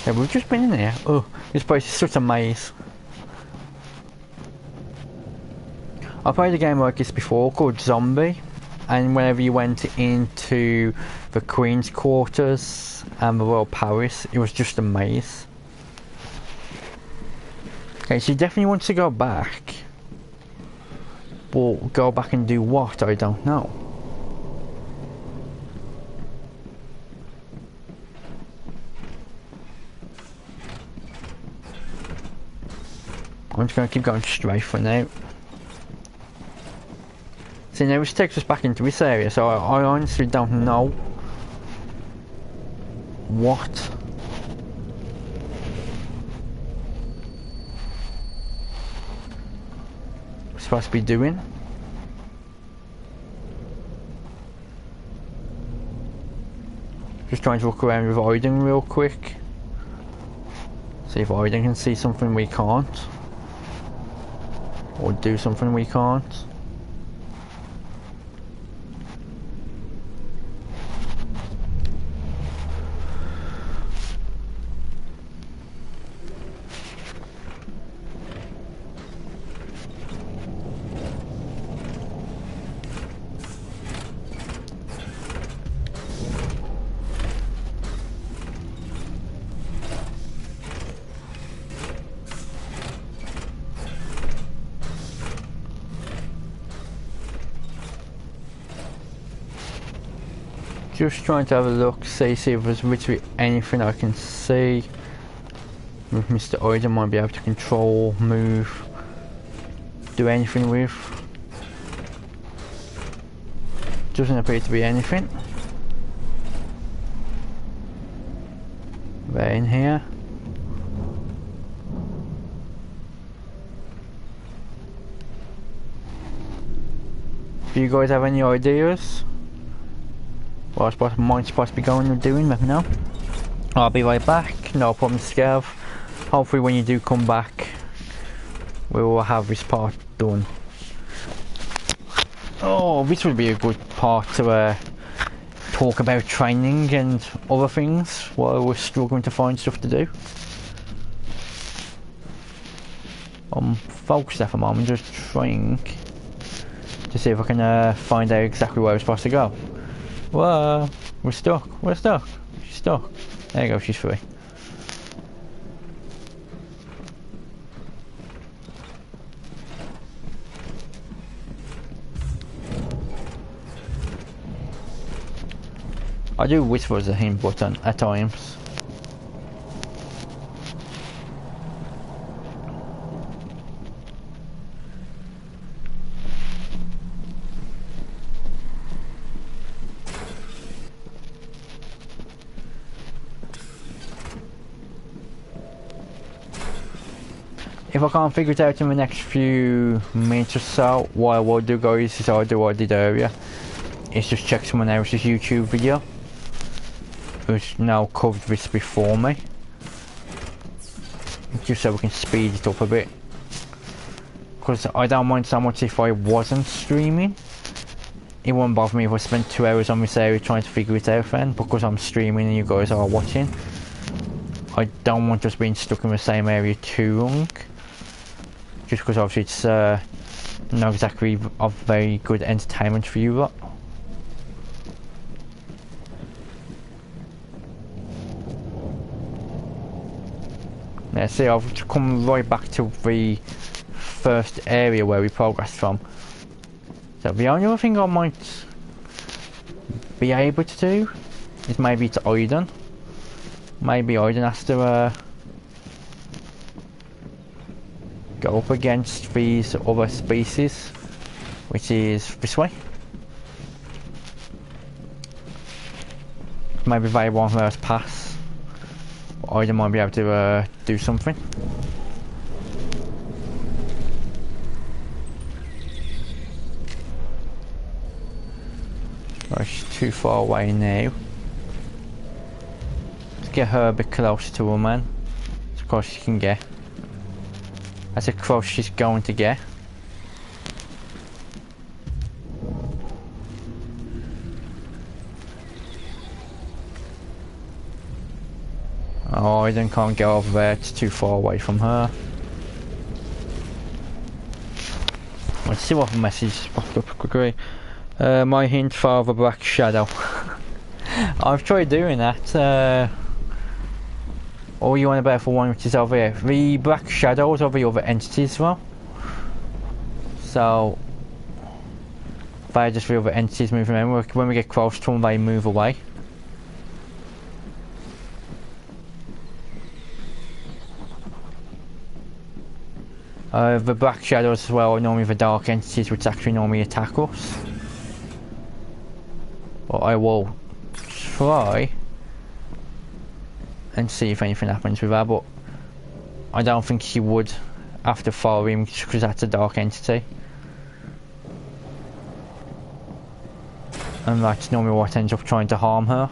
Yeah, we've just been in there. Oh, this place is such a maze. I played a game like this before called Zombie, and whenever you went into the Queen's Quarters and the Royal Palace, it was just a maze. Okay, so you definitely want to go back, but go back and do what? I don't know. I'm just going to keep going straight for now. See, now this takes us back into this area, so I honestly don't know what we're supposed to be doing. Just trying to look around with Aiden real quick. See if Aiden can see something we can't. Or do something we can't. Just trying to have a look, see if there's literally anything I can see. With Mr. Oiden might be able to control, move, do anything with. Doesn't appear to be anything. Right in here. If you guys have any ideas what I might supposed to be going and doing, let me know. I'll be right back, no problem, Scav. Hopefully when you do come back, we will have this part done. Oh, this would be a good part to talk about training and other things while we're struggling to find stuff to do. I'm focused at the moment, just trying to see if I can find out exactly where we're supposed to go. Whoa, we're stuck, she's stuck. There you go, she's free. I do whisper as a hint button at times. If I can't figure it out in the next few minutes or so, what I will do, guys, is I'll do what I did earlier. Is just check someone else's YouTube video who's now covered this before me, just so we can speed it up a bit, because I don't mind so much if I wasn't streaming. It wouldn't bother me if I spent 2 hours on this area trying to figure it out then, because I'm streaming and you guys are watching. I don't want us being stuck in the same area too long, just because obviously it's not exactly of very good entertainment for you lot. Yeah, see, I've come right back to the first area where we progressed from. So the only other thing I might be able to do is maybe to Aiden. Maybe Aiden has to go up against these other species, which is this way. Maybe they won't let us pass. Aiden might be able to do something. Oh, she's too far away now. Let's get her a bit closer to her, man. As close as she can get. That's as close as she's going to get. Oh, I then can't get over there, it's too far away from her. Let's see what the message popped up quickly. My hint, Father Black Shadow. I've tried doing that. All you want about for one which is over here. The Black Shadows are the other entities as well. So they're just the other entities moving around. When we get close to them, they move away. The Black Shadows as well are normally the dark entities which actually normally attack us. But I will try and see if anything happens with that, but I don't think she would after follow him because that's a dark entity. And that's normally what ends up trying to harm her.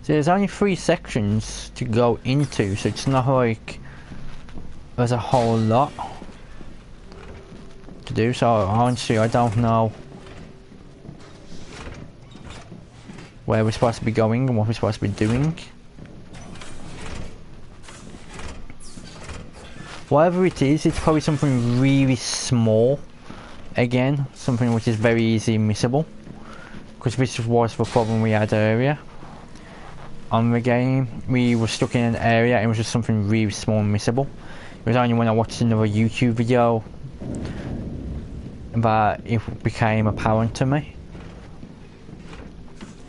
So there's only 3 sections to go into, so it's not like there's a whole lot to do, so honestly I don't know where we're supposed to be going and what we're supposed to be doing. Whatever it is, it's probably something really small, again, something which is very easily missable, because this was the problem we had earlier. On the game, we were stuck in an area and it was just something really small and missable. It was only when I watched another YouTube video that it became apparent to me.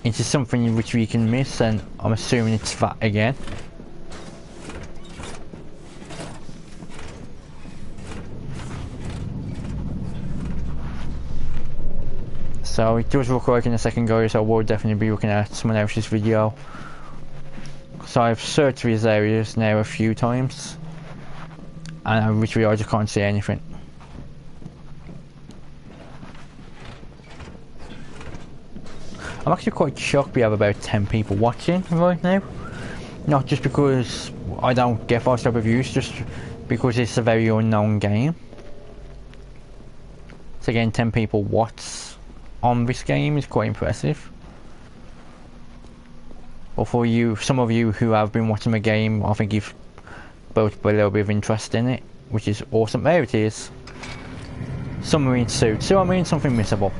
It's just something which we can miss, and I'm assuming it's that again. So it does look like in a second, guys, I will definitely be looking at someone else's video. So I've searched these areas now a few times, and I literally just can't see anything. I'm actually quite shocked we have about 10 people watching right now. Not just because I don't get those type of views, just because it's a very unknown game. So again, 10 people watch on this game is quite impressive. But for you, some of you who have been watching the game, I think you've built a little bit of interest in it, which is awesome. There it is. Submarine suit. So I mean something missable.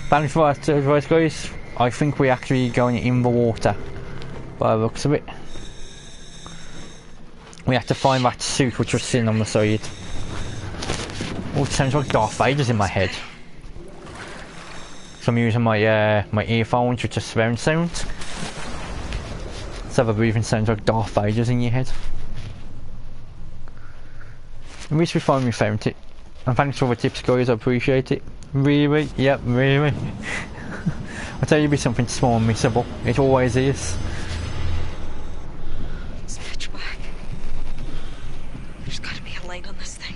Thanks for that advice, guys. I think we're actually going in the water by the looks of it. We have to find that suit which was sitting on the side. Oh, it sounds like Darth Vader's in my head. So I'm using my my earphones, which are surround sound. So the breathing sounds like Darth Vader's in your head. At least we finally found it. And thanks for the tips, guys, I appreciate it. Really? Yep, really. I'll tell you, it'll be something small and missable. It always is. It's pitch black. There's gotta be a light on this thing.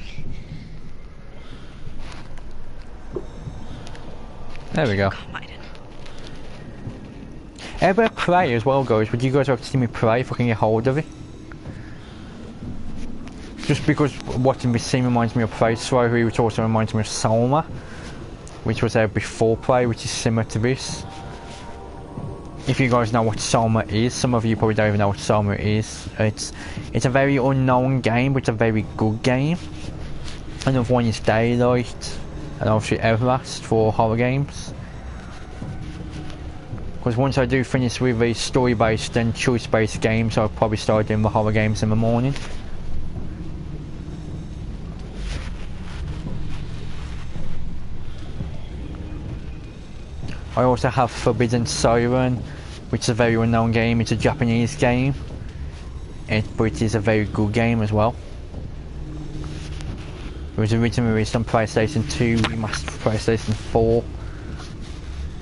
There we go. How about pray as well, guys? Would you guys like to see me pray if I can get hold of it? Just because watching this scene reminds me of Prey Story, which also reminds me of Soma, which was out before Prey, which is similar to this. If you guys know what Soma is, some of you probably don't even know what Soma is. It's a very unknown game, but it's a very good game. Another one is Daylight, and obviously Outlast for horror games. Because once I do finish with the story-based and choice-based games, I'll probably start doing the horror games in the morning. I also have Forbidden Siren, which is a very unknown game. It's a Japanese game, but it is a very good game as well. It was originally released on PlayStation 2, remastered for PlayStation 4,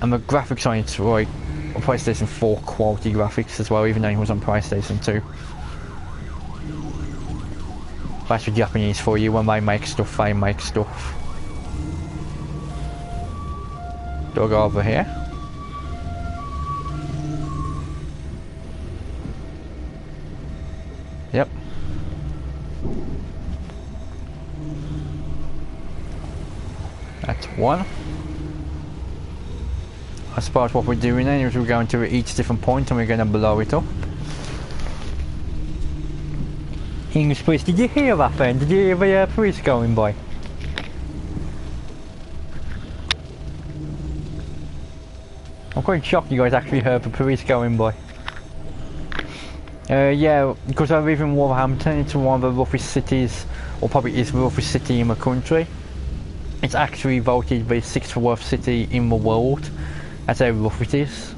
and the graphics on it's like PlayStation 4 quality graphics as well, even though it was on PlayStation 2. That's the Japanese for you. When they make stuff, they make stuff. Do I go over here? Yep. That's one. I suppose what we're doing then is we're going to each different point and we're going to blow it up. English police, did you hear that then? Did you hear the police going by? I'm quite shocked you guys actually heard the police going by. Yeah, because I live in Wolverhampton, it's one of the roughest cities, or probably is the roughest city in the country. It's actually voted the 6th worst city in the world. That's how rough it is,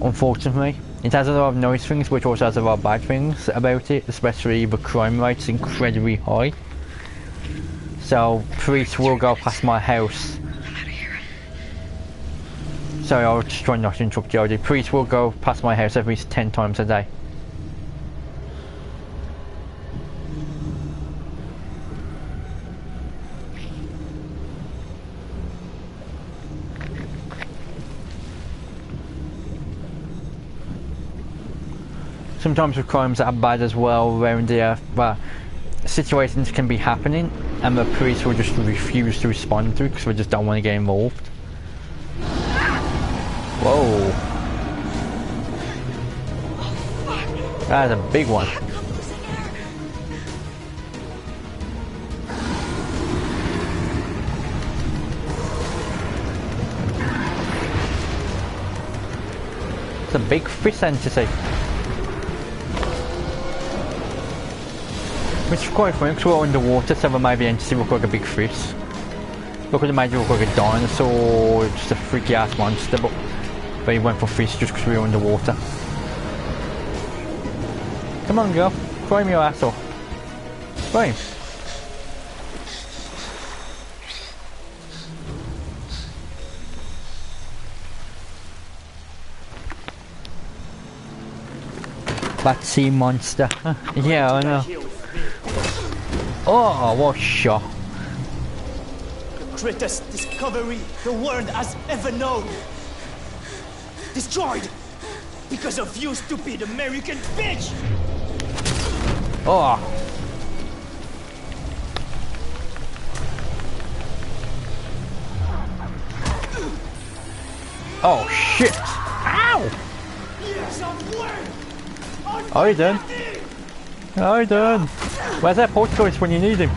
unfortunately. It has a lot of nice things, but it also has a lot of bad things about it, especially the crime rate is incredibly high. So, police will go past my house. Sorry, I was just trying not to interrupt you. The police will go past my house at least 10 times a day. Sometimes with crimes that are bad as well, around here, well, situations can be happening and the police will just refuse to respond to it because they just don't want to get involved. Whoa. That's a big one. It's a big fish entity. Which is quite funny because we're underwater, so there may be entity look like a big fish. Look at the made you look like a dinosaur, just a freaky ass monster, but he went for fish just because we were underwater. Come on, girl. Climb your ass off. Climb. That sea monster. Yeah, I know. Oh, what a shot. The greatest discovery the world has ever known. Destroyed because of you, stupid American bitch! Oh. Oh shit! Ow! How you doing? How you doing? Where's that poltergeist when you need him?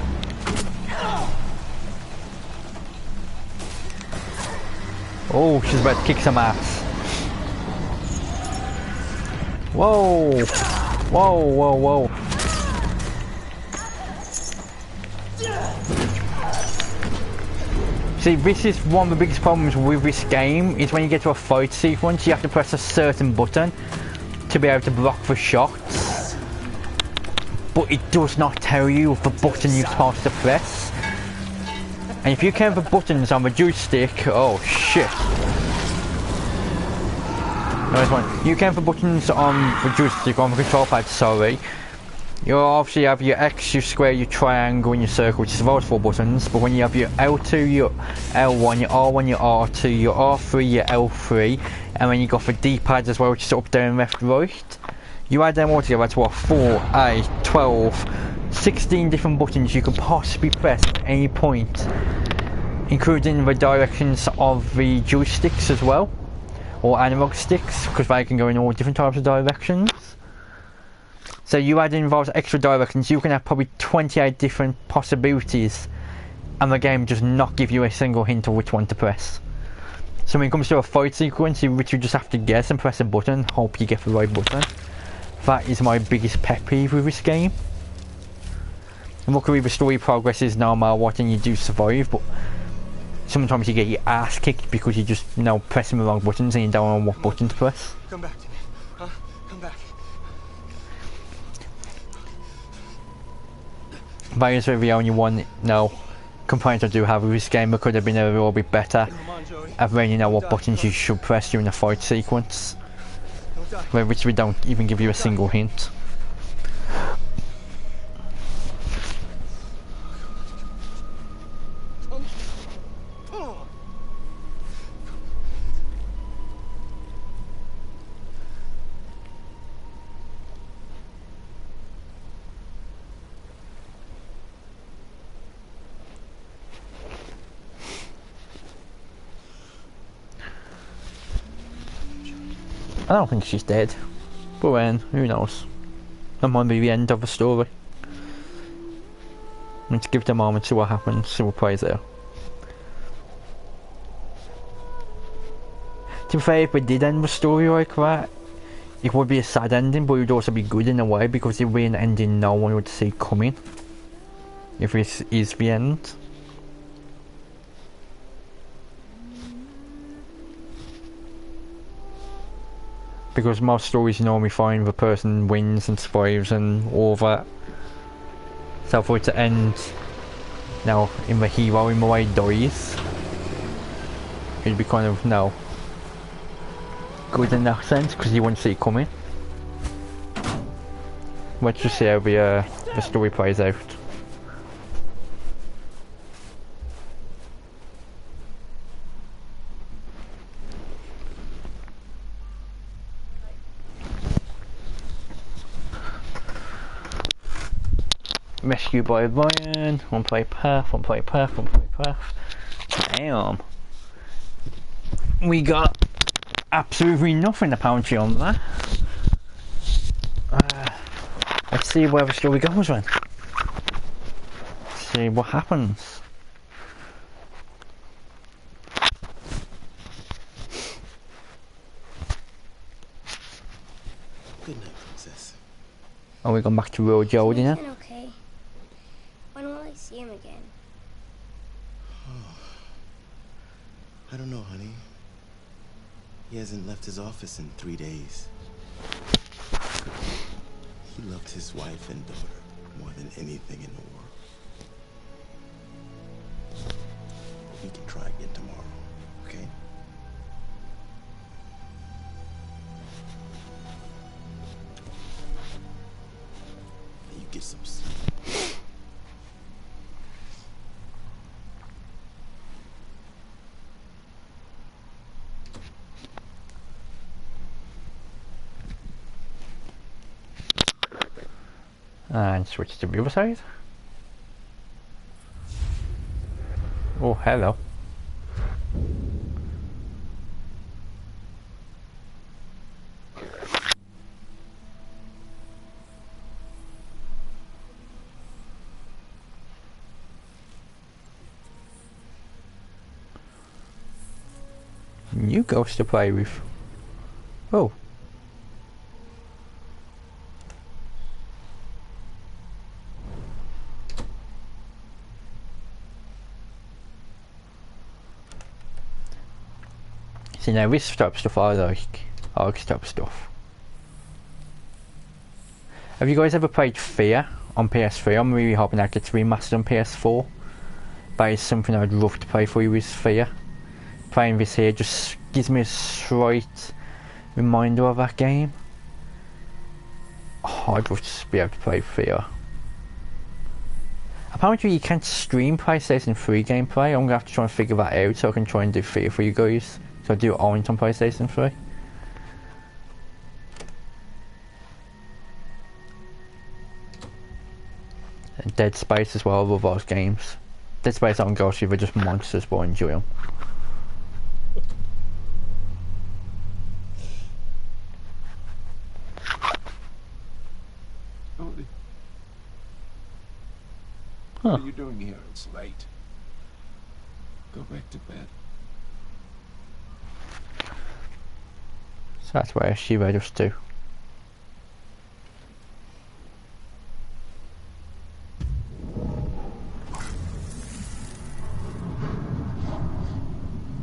Oh, she's about to kick some ass. Whoa! Whoa, whoa, whoa. See, this is one of the biggest problems with this game, is when you get to a fight sequence, you have to press a certain button to be able to block the shots. But it does not tell you the button you're supposed to press. And if you count the buttons on the joystick, oh shit. Nice one. You count the buttons on the joystick, on the control pad, sorry. You obviously have your X, your square, your triangle and your circle, which is those 4 buttons, but when you have your L2, your L1, your R1, your R2, your R3, your L3, and then you got the D-pad as well, which is up, down, left, right, you add them all together to what, 4, 8, 12, 16 different buttons you could possibly press at any point, including the directions of the joysticks as well, or analog sticks, because they can go in all different types of directions. So you add in those extra directions, you can have probably 28 different possibilities, and the game does not give you a single hint of which one to press. So when it comes to a fight sequence, you literally just have to guess and press a button, hope you get the right button. That is my biggest pet peeve with this game. And luckily the story progresses no matter what and you do survive, but sometimes you get your ass kicked because you just, you know, pressing the wrong buttons and you don't know what button to press. Come back to me, huh? Come back. That is the only one, no, complaint I do have with this game. It could have been a little bit better at letting you know what buttons you should press during the fight sequence, which we don't even give you a single hint. I don't think she's dead, but then, who knows? That might be the end of the story. Let's give it a moment, see what happens, see what plays out. To be fair, if we did end the story like that, it would be a sad ending, but it would also be good in a way, because it would be an ending no one would see coming. If this is the end. Because most stories you normally find the person wins and survives and all that. So for it to end now in the hero in the way dies, it'd be kind of, no, good in that sense, because you wouldn't see it coming. Let's just see how the story plays out. Rescued by Ryan, one play path, one play path, one play path. Damn. We got absolutely nothing apparently on that. Let's see where the story goes then. Let's see what happens. Good night, princess. Oh, we gone back to Royal Jodie now? Okay. When will I see him again? I don't know, honey. He hasn't left his office in 3 days. He loved his wife and daughter more than anything in the world. We can try again tomorrow, okay? You get some sleep. And switch to the other side. Oh, hello. New ghost to play with. Oh. See, now this type of stuff I like. I like this type of stuff. Have you guys ever played Fear on PS3? I'm really hoping that gets remastered on PS4. That is something I'd love to play for you, with Fear. Playing this here just gives me a slight reminder of that game. Oh, I'd love to be able to play Fear. Apparently you can't stream PlayStation 3 gameplay. I'm going to have to try and figure that out so I can try and do Fear for you guys. So I do own it on PlayStation 3. And Dead Space as well, I love those games. Dead Space aren't ghostly, they're just monsters, but I enjoy them. Huh. What are you doing here? It's late. Go back to bed. So that's where she led us to.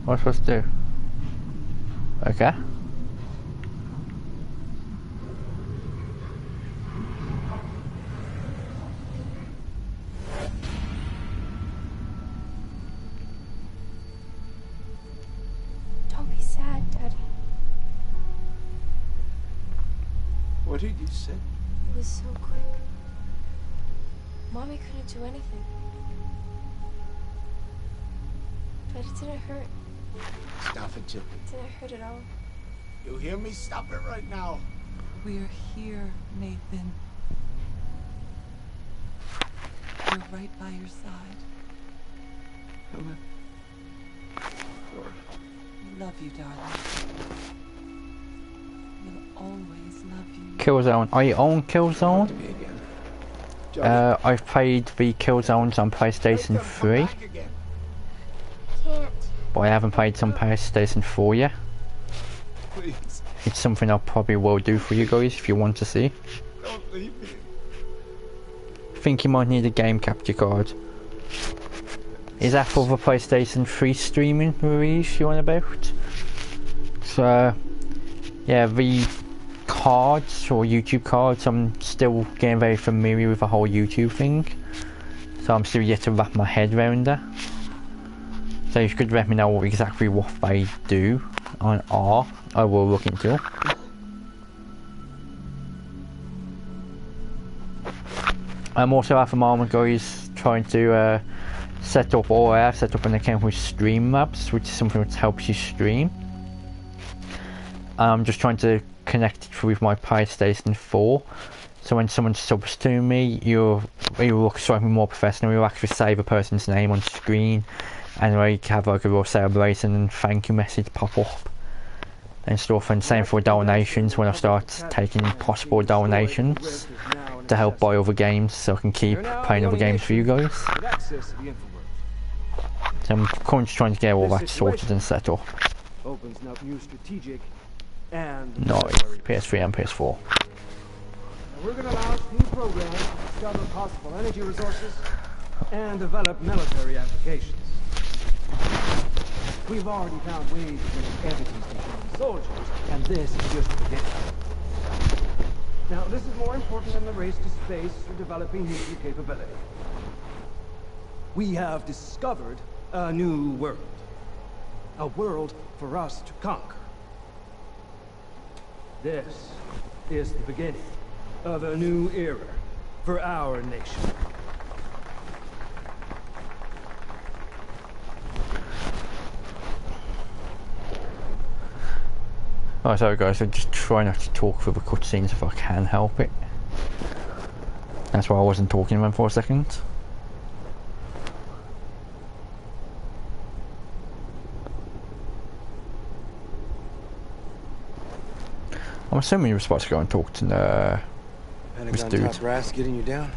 What am I supposed to do? Okay. Don't be sad, Daddy. What did you say? It was so quick. Mommy couldn't do anything. But it didn't hurt. Stop it, Chippy. It didn't hurt at all. You hear me? Stop it right now. We're here, Nathan. We're right by your side. Helen. We love you, darling. We'll always love you. Killzone. Are you on Killzone? I've played the Killzones on PlayStation 3. Can't. But I haven't played some PlayStation 4 yet. Please. It's something I probably will do for you guys if you want to see. Don't leave me. Think you might need a game capture card. Is that for the PlayStation 3 streaming release you on about? So yeah, the cards or YouTube cards, I'm still getting very familiar with the whole YouTube thing. So I'm still yet to wrap my head around that. So if you could let me know exactly what they do on R, I will look into it. I'm also at the moment, guys, trying to set up, or I have set up an account with Streamlabs, which is something which helps you stream. I'm just trying to connect it with my PlayStation 4. So when someone subs to me, you look slightly more professional. You'll actually say the person's name on screen, and you have like a real celebration and thank you message pop up and stuff. And same for donations, when I start taking possible donations to help buy other games so I can keep playing other games for you guys. So I'm currently trying to get all that sorted and set up. Opens up new strategic and Nice, PS3 and PS4. we're going to launch new programs to discover possible energy resources and develop military applications. We've already found ways to make entities become soldiers, and this is just the beginning. Now, this is more important than the race to space or developing nuclear capability. We have discovered a new world. A world for us to conquer. This is the beginning of a new era for our nation. Oh, sorry guys, I just try not to talk through the cutscenes if I can help it. That's why I wasn't talking to them for a second. I'm assuming you were supposed to go and talk to this Pentagon dude. top brass getting you down?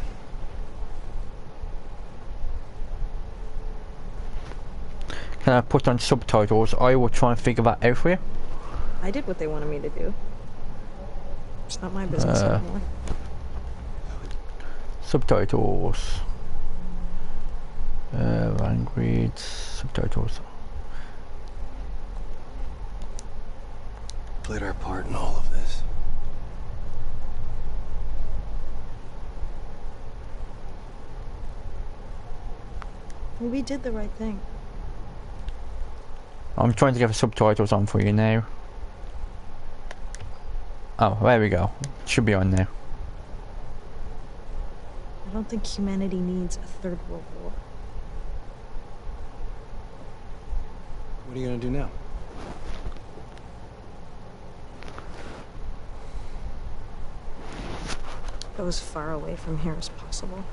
Can I put on subtitles? I will try and figure that out for you. I did what they wanted me to do. It's not my business anymore. Subtitles. Language. Subtitles. Played our part in all of this. We did the right thing. I'm trying to get the subtitles on for you now. Oh, there we go. Should be on now. I don't think humanity needs a third world war. What are you gonna do now? Go as far away from here as possible.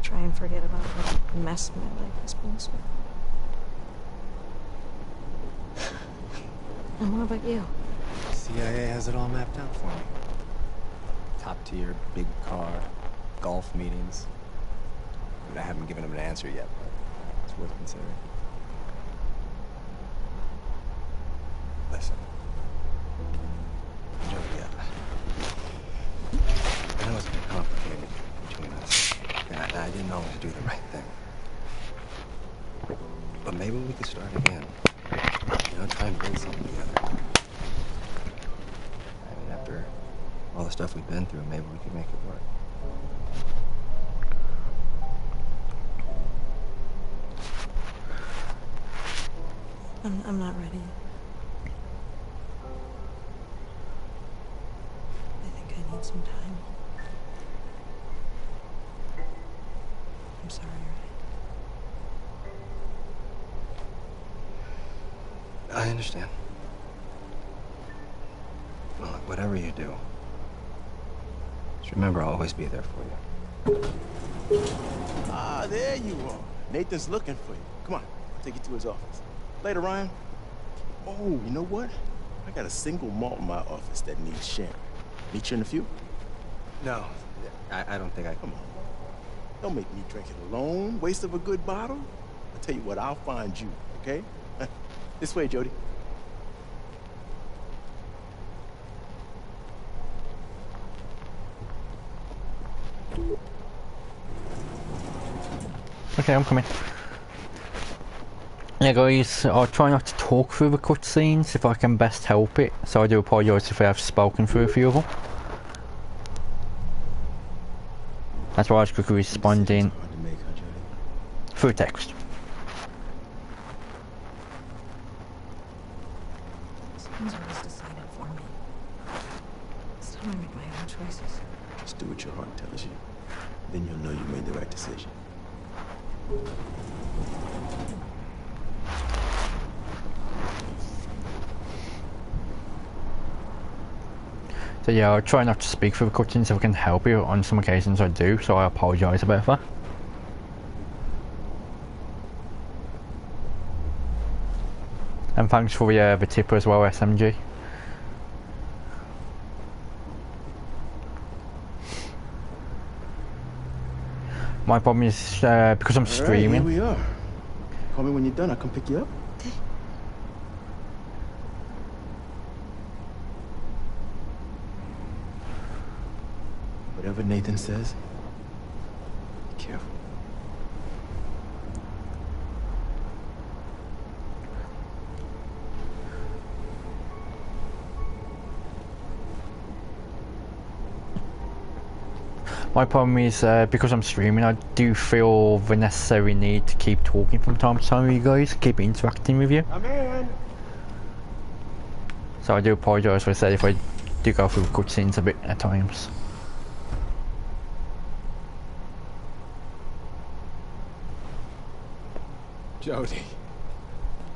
Try and forget about what mess my life has been so far. And what about you? CIA has it all mapped out for me. Top tier, big car, golf meetings. I haven't given him an answer yet, but it's worth considering. Listen. Julia, I know it's been complicated between us, and I didn't always do the right thing. But maybe we could start again. You know, try and build something together. I mean, after all the stuff we've been through, maybe we could make it work. I'm not ready. I think I need some time. I'm sorry, right? I understand. Well, look, whatever you do, just remember I'll always be there for you. Ah, there you are. Nathan's looking for you. Come on, I'll take you to his office. Later, Ryan. Oh, you know what? I got a single malt in my office that needs sharing. Meet you in a few? No, I don't think I Come on. Don't make me drink it alone. Waste of a good bottle. I'll tell you what, I'll find you, okay? This way, Jody. Okay, I'm coming. Yeah guys, I'll try not to talk through the cutscenes if I can best help it, so I do apologise if I have spoken through a few of them. That's why I was quickly responding through text. Someone's always decided for me. It's time I make my own choices. Just do what your heart tells you. Then you'll know you made the right decision. So yeah, I'll try not to speak through the cutscenes if I can help you. On some occasions I do, so I apologise about that. And thanks for the tipper as well, SMG. My problem is because I'm streaming. All right, here we are. Call me when you're done. I'll come pick you up. Whatever Nathan says, be careful. My problem is because I'm streaming, I do feel the necessary need to keep talking from time to time with you guys, keep interacting with you. I'm in. So I do apologise for that if I do go through cutscenes a bit at times. Jody.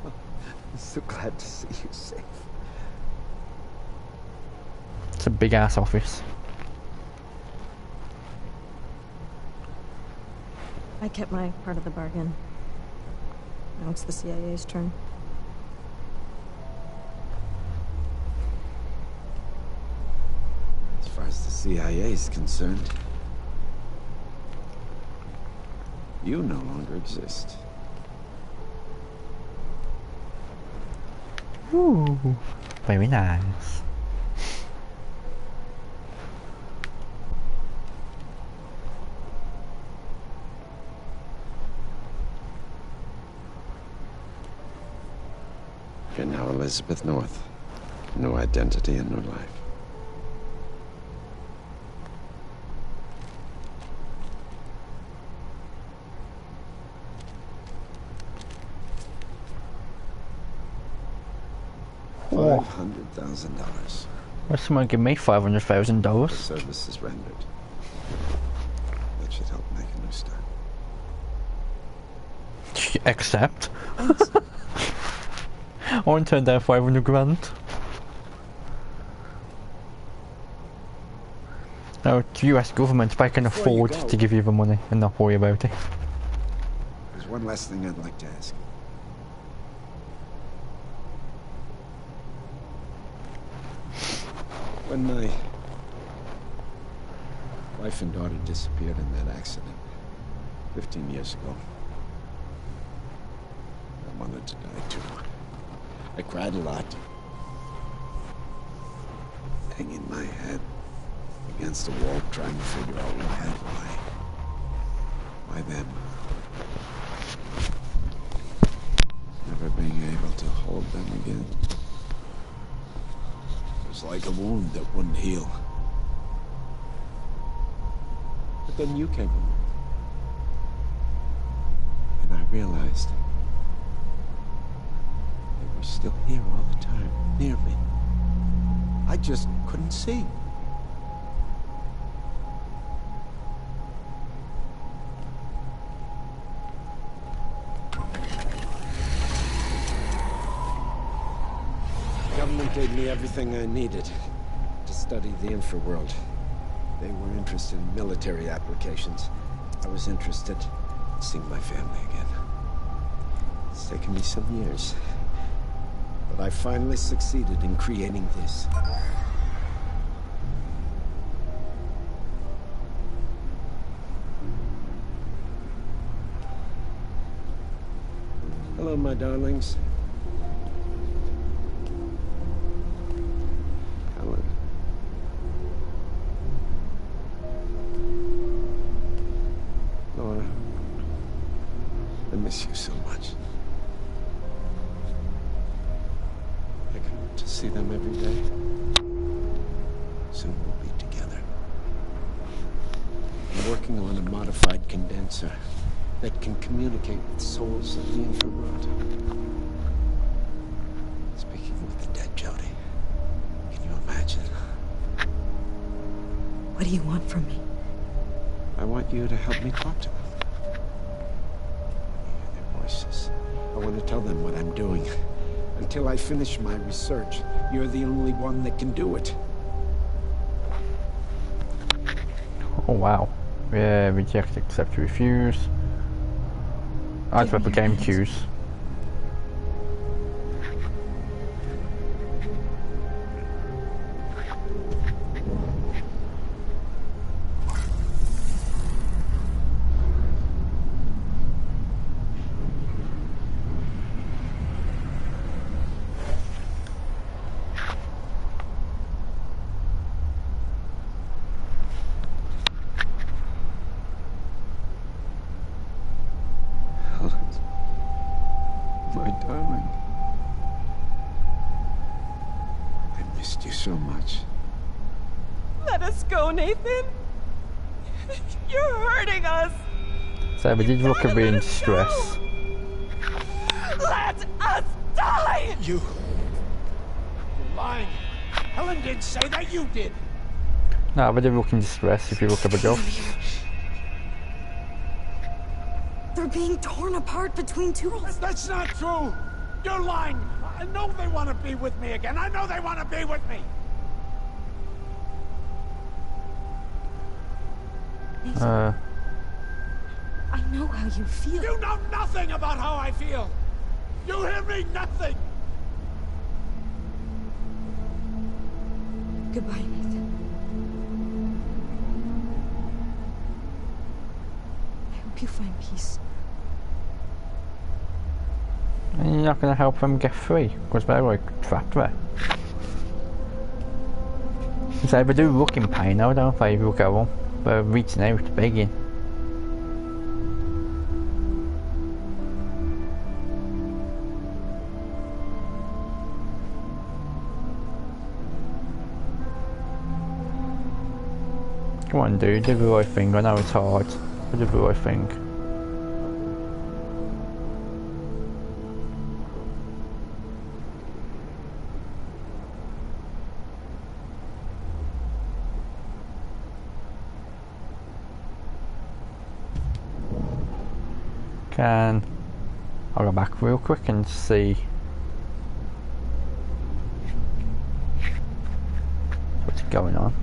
I'm so glad to see you safe. It's a big ass office. I kept my part of the bargain. Now it's the CIA's turn. As far as the CIA is concerned, you no longer exist. Ooh, very nice. You're now Elizabeth North. No identity and no life. $500,000. What's someone give me $500,000? Services rendered. That should help make a new start. Accept. I won't turn down 500 grand. No, the US government, they can afford to give you the money and not worry about it. There's one last thing I'd like to ask. When my wife and daughter disappeared in that accident 15 years ago, I wanted to die too. I cried a lot, hanging my head against the wall, trying to figure out why them. Never being able to hold them again. It was like a wound that wouldn't heal. But then you came along, and I realized they were still here all the time, near me. I just couldn't see. The government gave me everything I needed to study the infraworld. They were interested in military applications. I was interested in seeing my family again. It's taken me some years, but I finally succeeded in creating this. Hello, my darlings. Helen. Laura. I miss you so much. I can wait to see them every day. Soon we'll be together. I'm working on a modified condenser that can communicate with souls of the infraworld. Speaking with the dead, Jody. Can you imagine? What do you want from me? I want you to help me talk to them. Hear their voices. I want to tell them what I'm doing. Until I finish my research, you're the only one that can do it. Oh wow. Yeah, reject, accept, refuse. I'd the game cues. My darling. I missed you so much. Let us go, Nathan. You're hurting us! So we did look a bit in distress. Let us die! You're lying. Helen didn't say that, you did. No, we did look in distress if you look at the girl. They're being torn apart between two girls. That's not true. You're lying. I know they want to be with me again. I know they want to be with me. I know how you feel. You know nothing about how I feel. You hear me? Nothing. Goodbye, Nathan. I hope you find peace. And you're not going to help them get free, because they're like trapped there. So they do look in pain now, don't they, if you look at them. They're reaching out, begging. Come on dude, do the right thing. I know it's hard, but do the right thing. I'll go back real quick and see what's going on.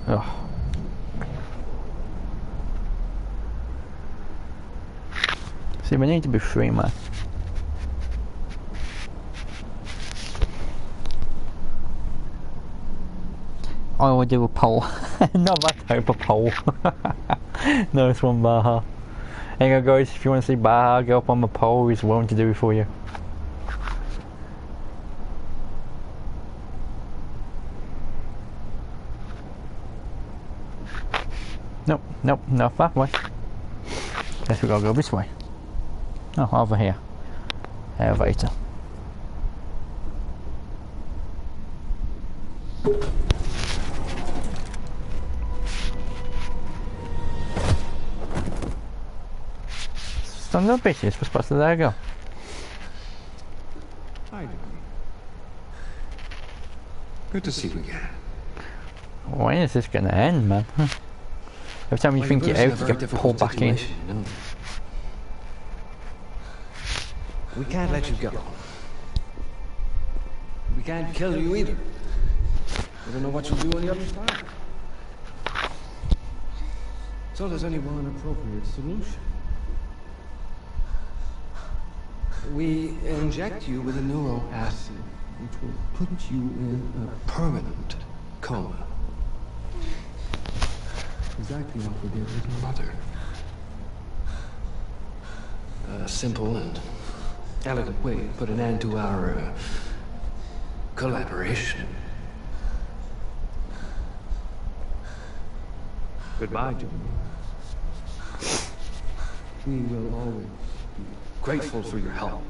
Oh. See, we need to be free, man. I will do a poll. Not that type of poll. Nice one, Baha. There you go, guys. If you want to see Baha go up on the poll, he's willing to do it for you. Nope, nope, not that way. Guess we gotta go this way. Oh, over here. Elevator. Son of a bitches, we're supposed to let her go. Hi, Johnny. Good to see you again. When is this gonna end, man? Every time you think you're out, you get pulled back in. You know? We can't let you go. We can't kill you either. We don't know what you'll do on the other side. So there's only one appropriate solution. We inject you with a neuro acid, which will put you in a permanent coma. Exactly what we did with your mother. A simple and elegant way to put an end to our collaboration. Goodbye, Jimmy. We will always be grateful for your help.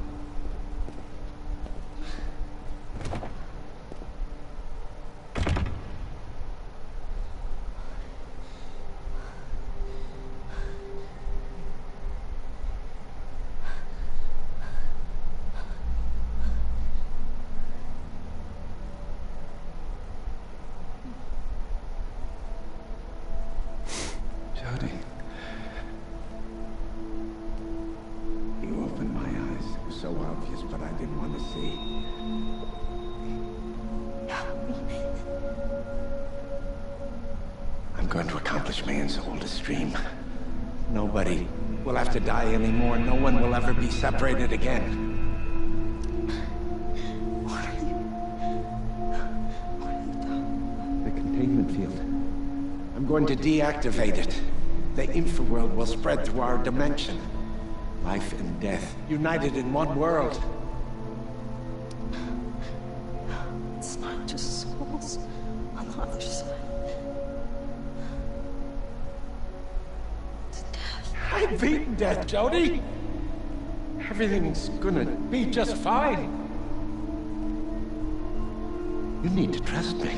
I'm going to accomplish man's oldest dream. Nobody will have to die anymore. No one will ever be separated again. What are you doing? The containment field. I'm going to deactivate it. The infraworld will spread through our dimension. Life and death, united in one world. It's not just souls on the other side. It's death. I've beaten death, Jody. Everything's gonna be just fine. You need to trust me.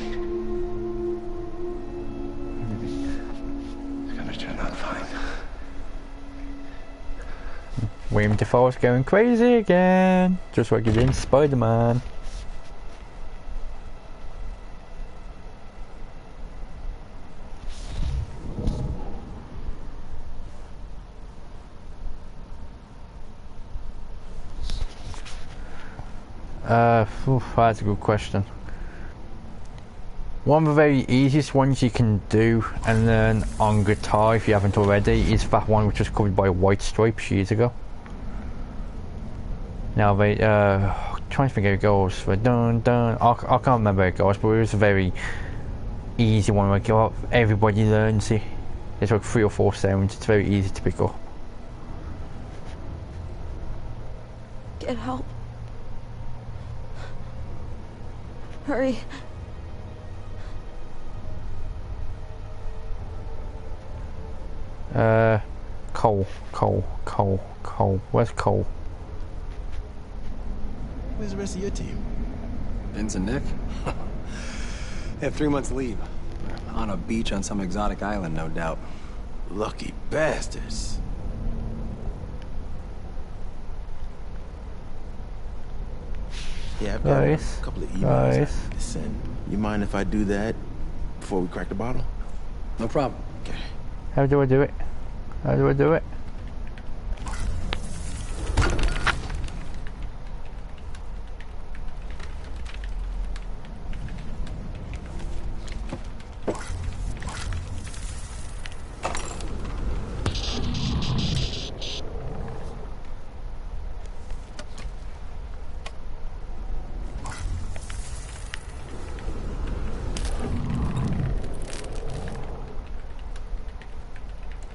William Dafoe's going crazy again, just like he did in Spider-Man. That's a good question. One of the very easiest ones you can do and learn on guitar if you haven't already is that one which was covered by White Stripes years ago. Now they trying to think how it goes. For dun dun, I can't remember how it goes, but it was a very easy one. Like everybody learns it. There's like 3 or 4 sounds. It's very easy to pick up. Get help. Hurry. Cole. Where's Cole? Where's the rest of your team? Vince and Nick? They have 3 months leave. On a beach on some exotic island, no doubt. Lucky bastards. Yeah, I've got a couple of emails to send. You mind if I do that before we crack the bottle? No problem. Okay. How do I do it? How do I do it?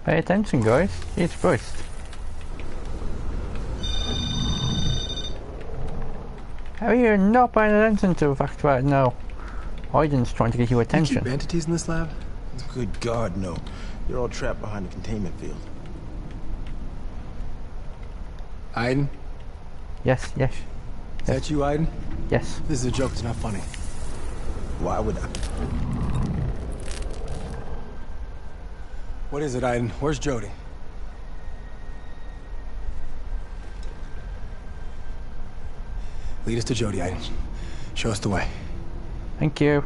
Pay attention, guys. It's first. How are you not paying attention to the fact right now? Aiden's trying to get your attention. You keep entities in this lab? Good God, no. They're all trapped behind the containment field. Aiden? Yes. Is that you, Aiden? Yes. This is a joke, it's not funny. Why would I? What is it, Aiden? Where's Jody? Lead us to Jody, Aiden. Show us the way. Thank you.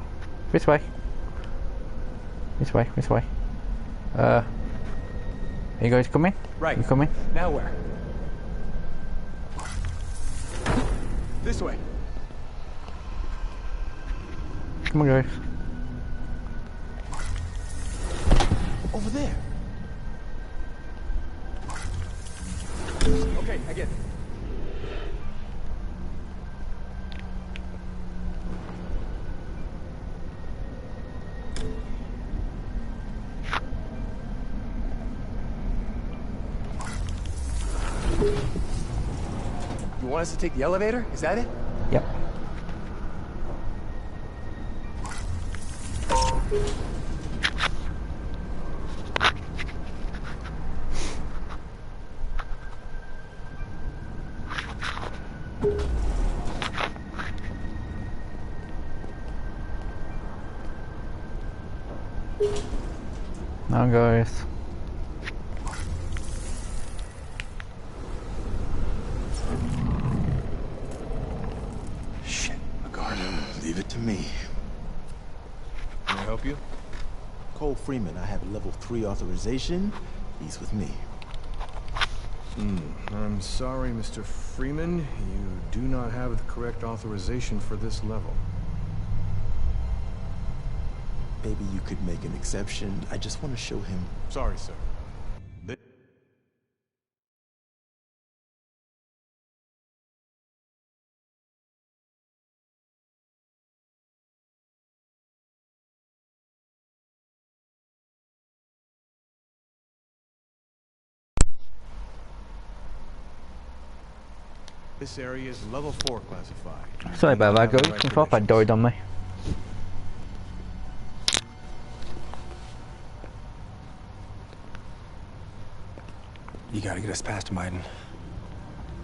This way. This way. Are you guys coming? Right. You coming? Now where? This way. Come on, guys. Over there. Okay, I get it. You want us to take the elevator? Is that it? Yep. Now, guys. Shit, leave it to me. Can I help you? Cole Freeman, I have level 3 authorization. He's with me. I'm sorry, Mr. Freeman. You do not have the correct authorization for this level. Maybe you could make an exception. I just want to show him. Sorry, sir. This area is level 4 classified. Sorry about that, guys. I thought that died on me. You gotta get us past him, Aiden.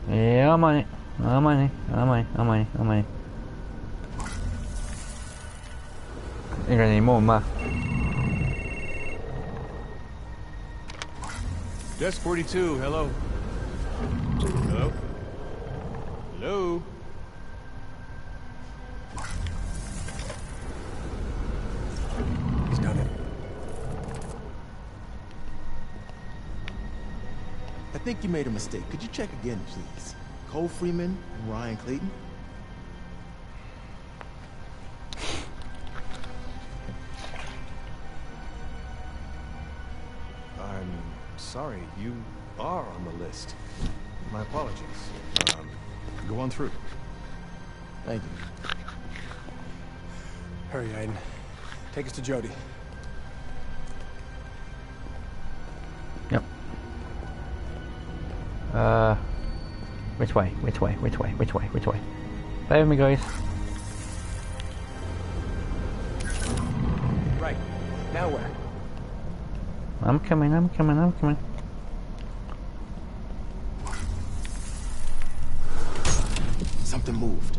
Yeah, I'm on it. I'm on it. You're gonna need more than that. Desk 42, hello. Hello? Hello? He's done it. I think you made a mistake. Could you check again, please? Cole Freeman and Ryan Clayton? I'm sorry, you are on the list. My apologies. Go on through. Thank you. Hurry, Aiden. Take us to Jody. Yep. Which way? Which way? Which way? Which way? Which way? Bear with me, guys. Right. Now where? I'm coming, I'm coming, I'm coming. Something moved.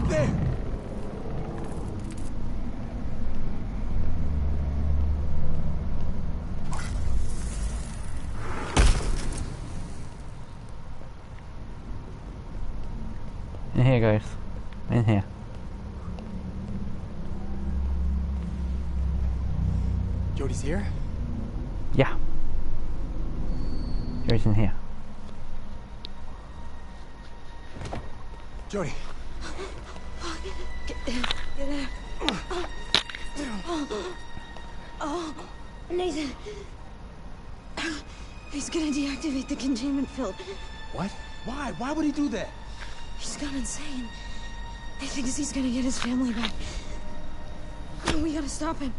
There! In here, guys. In here. Jody's here? Yeah. Jody's in here. Jody. Get out. Oh, Nathan. He's gonna deactivate the containment field. What? Why? Why would he do that? He's gone insane. He thinks he's gonna get his family back. We gotta stop him.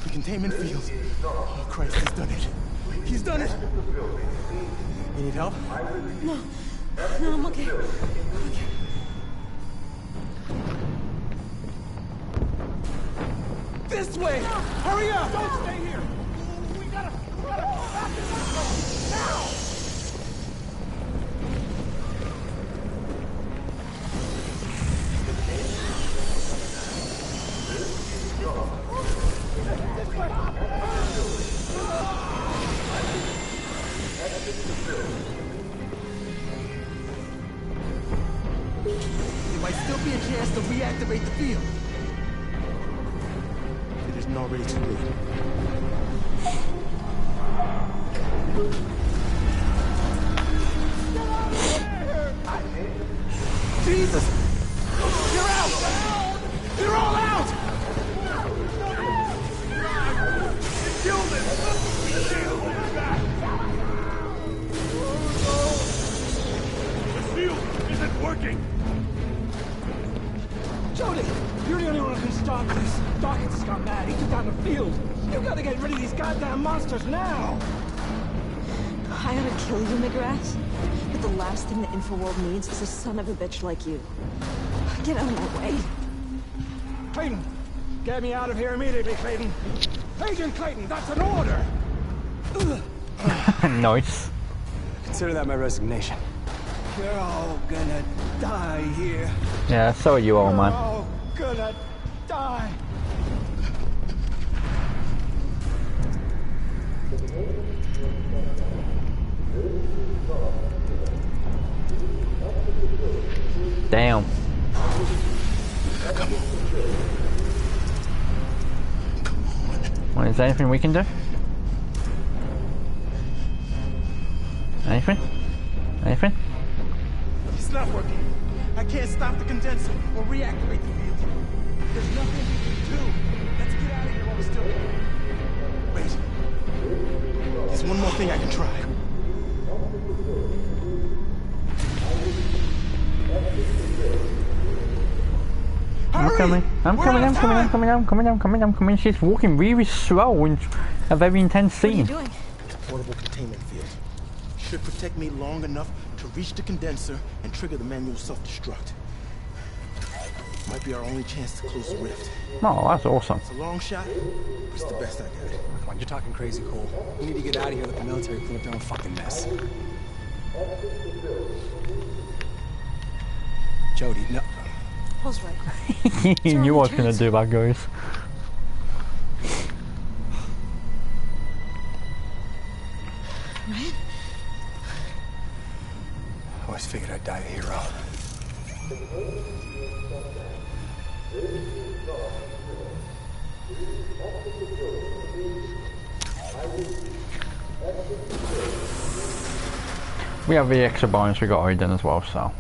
The containment field. Oh, Christ, he's done it. He's done it! You need help? No. No, I'm okay. This way! Hurry up! Don't stay here! We gotta back this up! Now! There might still be a chance to reactivate the field. It isn't already too late. Jesus! You're out! You're all out! Kill this! The field isn't working! Jody, you're the only one who can stop this. Dawkins has gone mad. He took down the field. You gotta get rid of these goddamn monsters now! I ought to kill you, McGrath. But the last thing the Infoworld needs is a son of a bitch like you. Get out of my way. Clayton! Get me out of here immediately, Clayton! Agent Clayton, that's an order! Nice. Consider that my resignation. You're all gonna die here. Yeah, so are you all, man. You're all gonna die. Damn. Well, is there anything we can do? Anything? Anything? It's not working. I can't stop the condenser or reactivate the field. There's nothing we can do. Let's get out of here while we're still here. Wait. There's one more thing I can try. I'm coming. I'm coming. I'm coming. I'm coming. I'm coming. I'm coming. I'm coming. She's walking really slow in a very intense scene. What are you doing? It's a portable containment field. Should protect me long enough to reach the condenser and trigger the manual self-destruct. Might be our only chance to close the rift. Oh, that's awesome. It's a long shot, but it's the best I got. Come on, you're talking crazy, Cole. We need to get out of here and let the military clean up their own fucking mess. Jody, no. Paul's right. You knew I was gonna do that, guys. Right? I always figured I'd die a hero. We have the extra bonus we got Aiden as well, so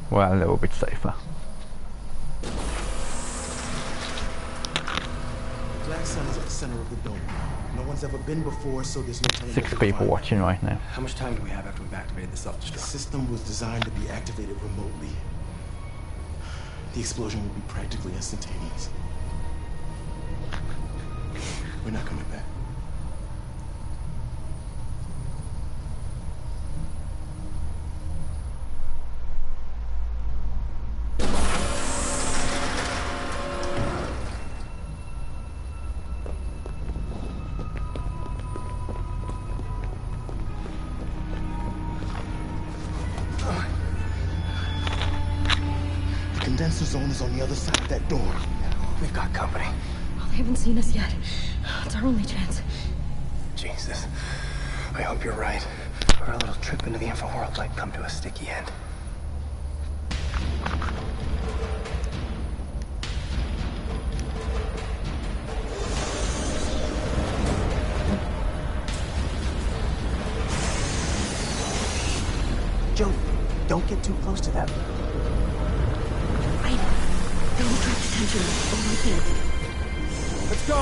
we're a little bit safer. Black Sun is at the center of the dome. No one's ever been before, so there's no telling. 6 people watching right now. How much time do we have after we've activated the self-destruct? The system was designed to be activated remotely. The explosion will be practically instantaneous. We're not coming back. The condenser zone is on the other side of that door. We've got company. Well, they haven't seen us yet. It's our only chance. Jesus. I hope you're right. Or our little trip into the infraworld might come to a sticky end. Jody, don't get too close to them. Right. Don't attract attention. Oh, I can't. Let's go!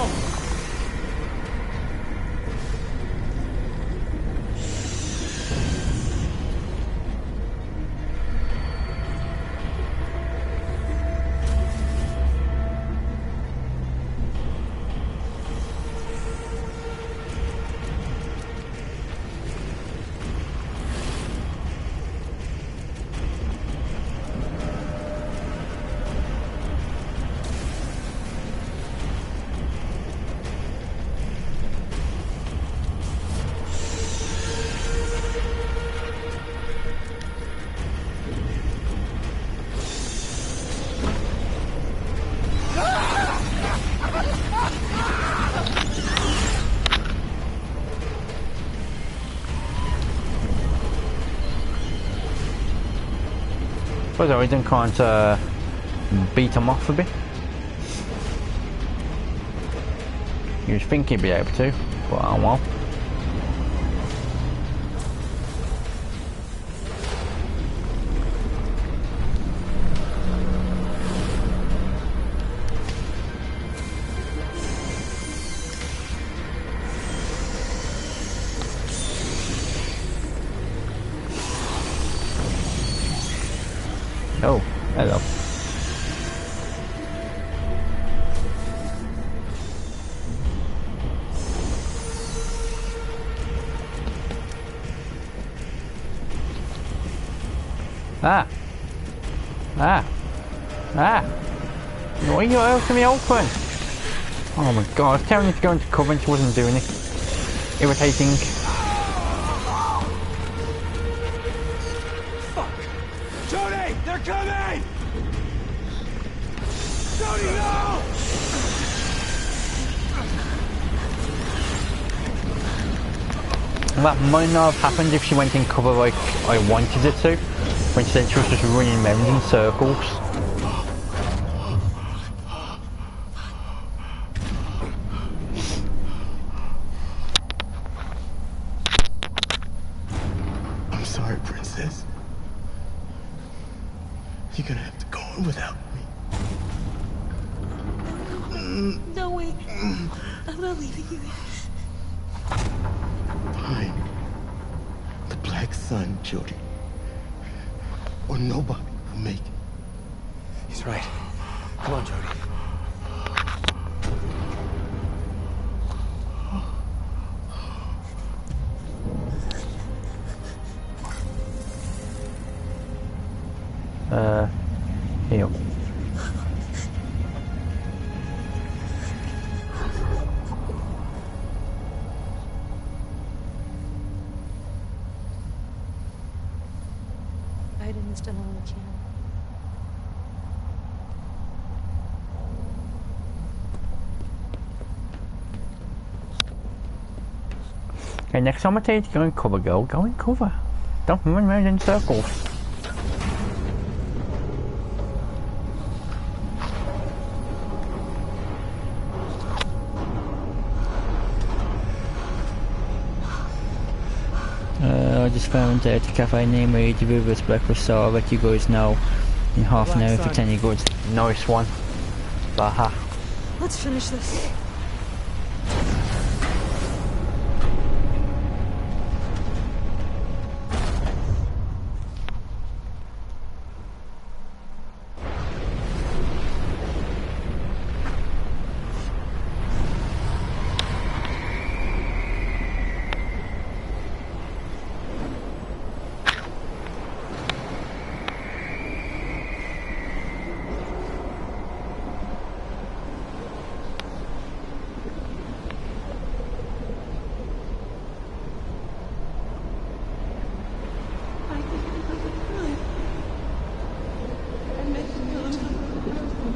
Suppose Aiden can't beat him off a bit. You'd think he'd be able to, but oh well. Oh, hello. Ah. Why are you helping me open? Oh my god, I was telling you to go into cover and she wasn't doing it. Irritating. Jody, they're coming! Jody, no! That might not have happened if she went in cover like I wanted it to, when she said she was just running around in circles. I'm sorry, Princess. You're gonna have to go on without me. No, wait. I'm not leaving you. Fine. The Black Sun, Jody. Or nobody will make it. He's right. Come on, Jody. Heal. Everything's done all we can. Okay, next time I tell you to go in cover, girl, go in cover. Don't run around in circles. I just found out a cafe name where the Rivers breakfast, so I'll let you guys know in half an hour if it's any good. Nice one. Baha. Let's finish this.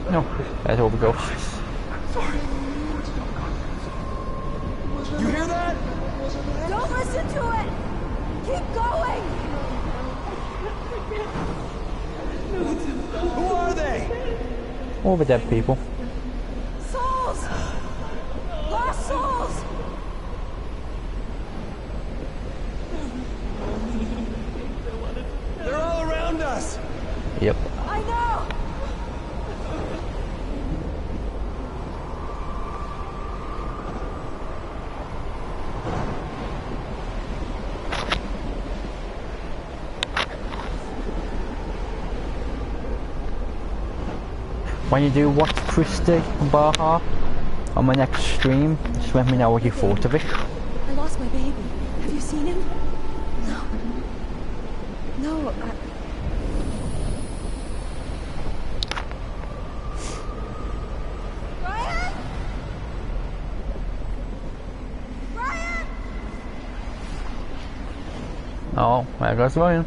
No, that's over go. Sorry. You hear that? Don't listen to it! Keep going! Who are they? All the dead people. Souls! Lost souls! They're all around us! Yep. I know! When you do watch Christy Baha on my next stream, just let me know what you thought of it. I lost my baby. Have you seen him? No. No, Ryan! Ryan! Oh, there goes Ryan.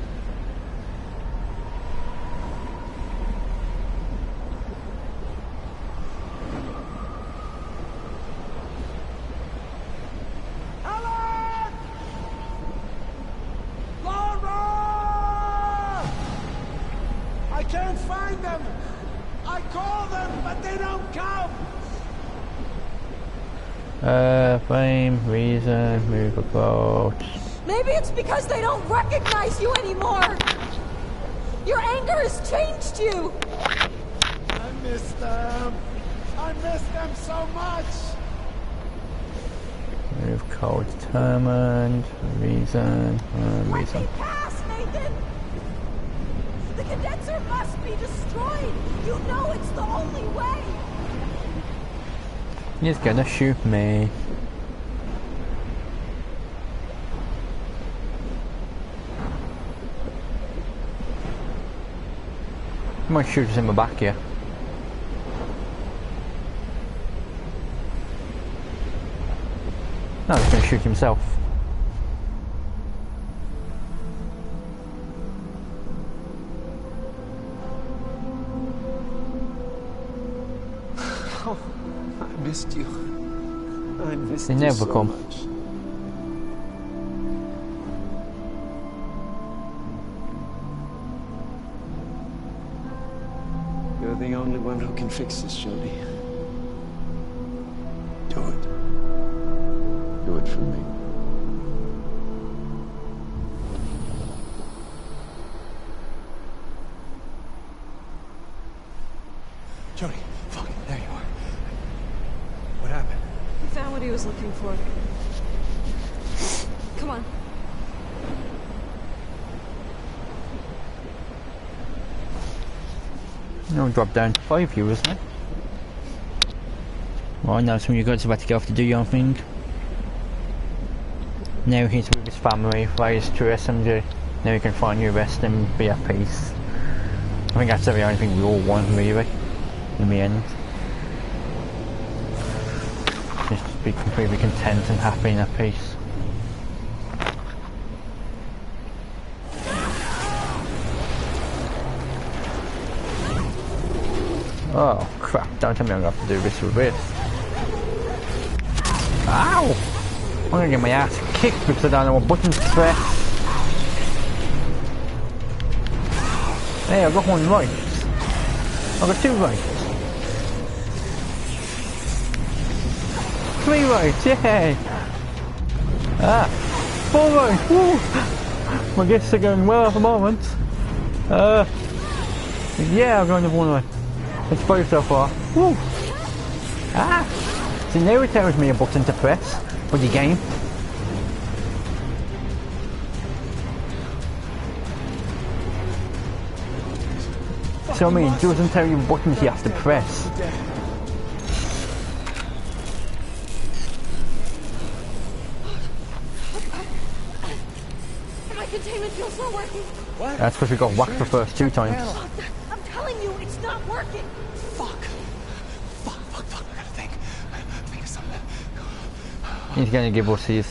Frame, reason, move approach. Maybe it's because they don't recognize you anymore! Your anger has changed you! I miss them! I miss them so much! Move code determined, reason, reason. Pass, Nathan! The condenser must be destroyed! You know it's the only way! He's gonna shoot me. He might shoot us in the back here. No, he's gonna shoot himself. Oh, I missed you. I missed They you never so come. much. You're the only one who can fix this, Jody. Do it. Do it for me. Jody, fuck, there you are. What happened? he found what he was looking for. Come on. No, drop down to 5 viewers, isn't it? Well, now some of you guys are about to go off to do your own thing. Now he's with his family, flies to SMG. Now you can find your rest and be at peace. I think that's the only thing we all want, really, in the end. Just be completely content and happy and at peace. Oh crap, don't tell me I'm gonna have to do this with this. Ow! I'm gonna get my ass kicked because I don't know what buttons to press. Hey, I got one right. I got 2 right. 3 right, yay! 4 right, woo! My guests are going well at the moment. Yeah, I'm going to 1 right. It's 5 so far. Woo! So now it tells me a button to press for the game. So I mean, it doesn't tell you buttons you have to press. My containment field's not working. What? That's because we got whacked the first 2 times. I'm telling you, it's not working. Fuck. I gotta think. Think of something. He's gonna give us his.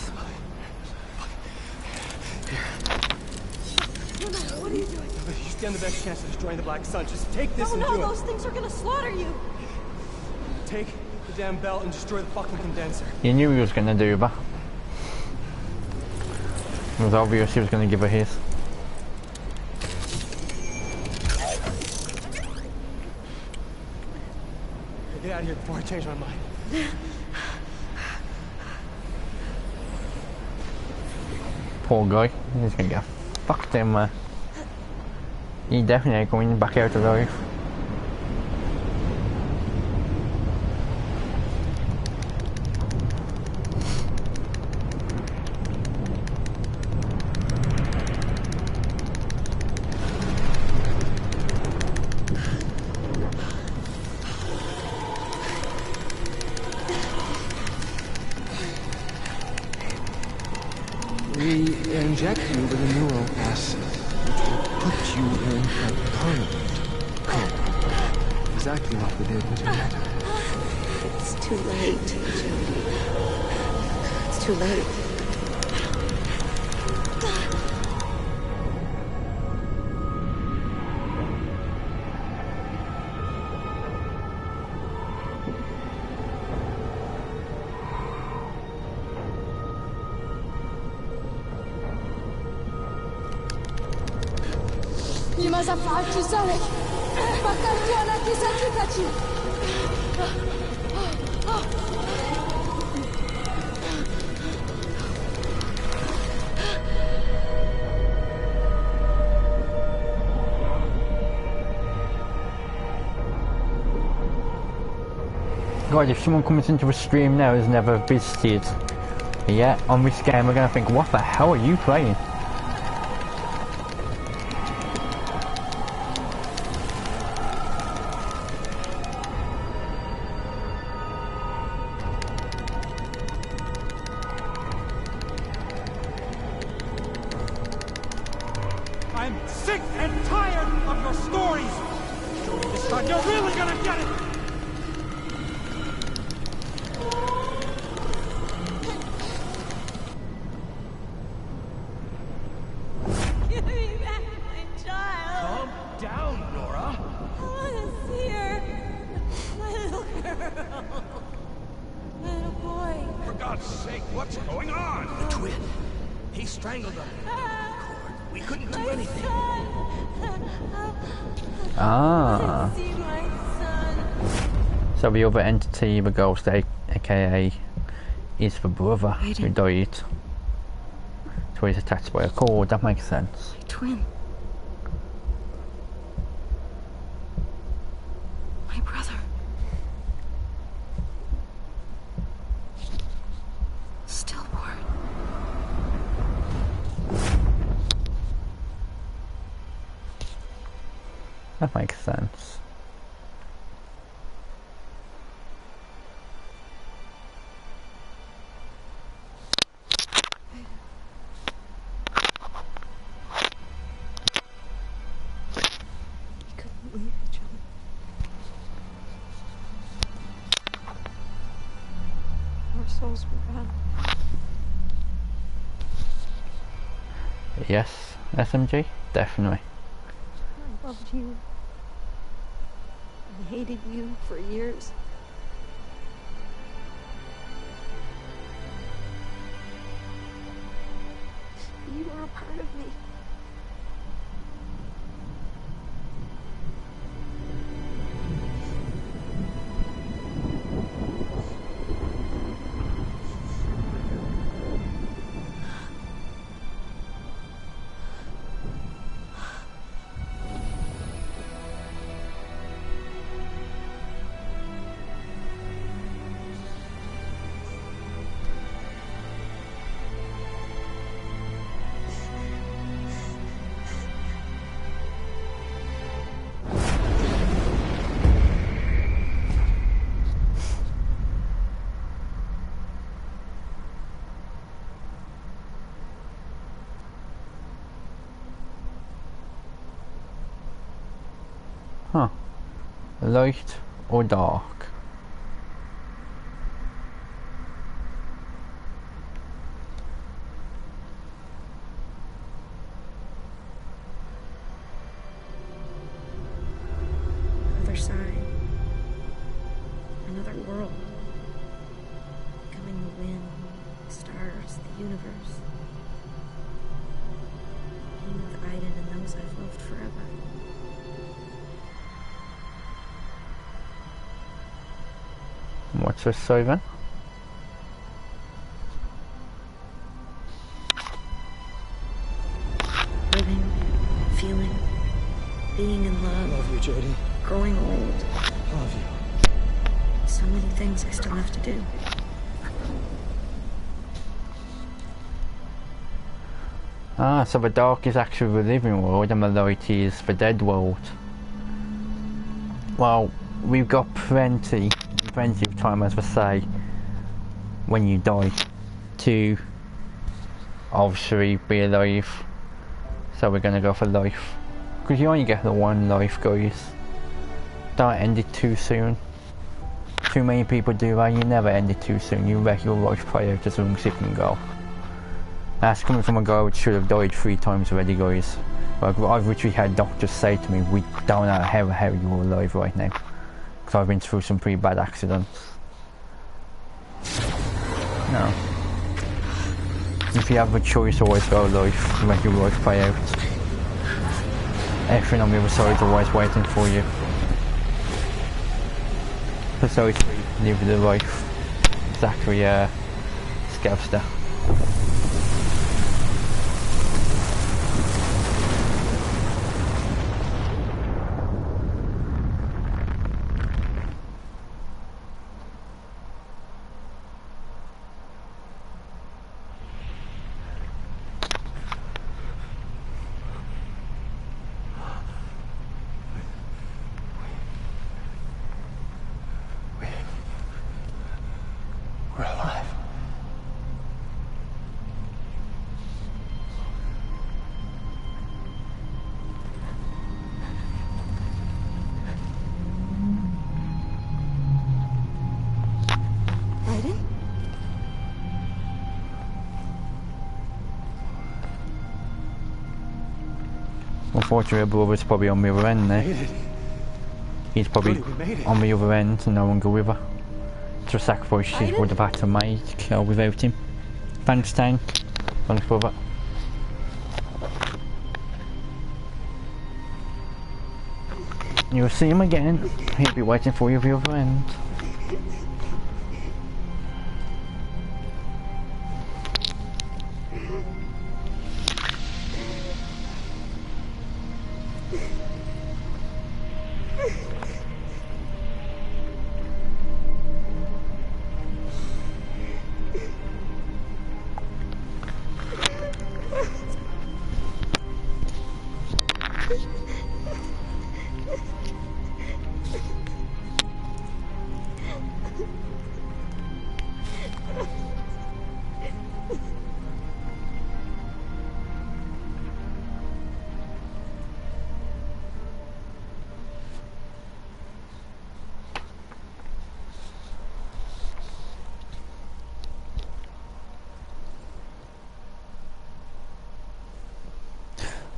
What are you doing? You stand the best chance of destroying the Black Sun. Just take this and No, do those things are gonna slaughter you. it. Take the damn belt and destroy the fucking condenser. He knew he was gonna do that. It was obvious he was gonna give her his. Get out of here before I change my mind. Poor guy. He's gonna get fucked in there. He definitely ain't going back out alive. We inject you with a neural acid, which will put you in a permanent coma. Exactly what we did with your mother. It's too late, Jody. It's too late. God, if someone comes into a stream now who's never visited yet on this game, we're gonna think, what the hell are you playing? I'm sick and tired of your stories! Jody, this time you're really gonna get it! Give me back my child. Calm down, Nora. I want to see her. My little girl. My little boy. For God's sake, what's going on? The twin. He strangled her. We couldn't do anything. Ah. See my son. So the other entity, the ghost, aka, is the brother who died. So he's attached by a cord, that makes sense. My twin. My brother. Stillborn. That makes sense. We couldn't leave each other. Our souls were bound. Yes, SMG? Definitely. I loved you. I hated you for years. You were a part of me. Huh. Light or dark? Another side. Another world. Becoming the wind, the stars, the universe. Being with Aiden and those I've loved forever. What's this side then? Living, feeling, being in love. Love you, Jody. Growing old. Love you. So many things I still have to do. Ah, so the dark is actually the living world and the light is the dead world. Well, we've got plenty of time, as they say, when you die, to obviously be alive. So we're gonna go for life. Because you only get the one life, guys. Don't end it too soon. Too many people do that, you never end it too soon. You let your life play out as long as it can go. That's coming from a guy which should have died 3 times already, guys. Like, I've literally had doctors say to me, we don't know how the hell you're alive right now. Because I've been through some pretty bad accidents. No. If you have a choice, always go life, let your life play out. Everything on the other side is always waiting for you. Besides, live the life. Exactly, Scavster. We're alive. Aiden? Unfortunately, brother's probably on the other end now. He's probably on the other end and no longer with her. It's a sacrifice she would have had to make without him. Thanks, Tank. Thanks, brother. You'll see him again. He'll be waiting for you at the other end.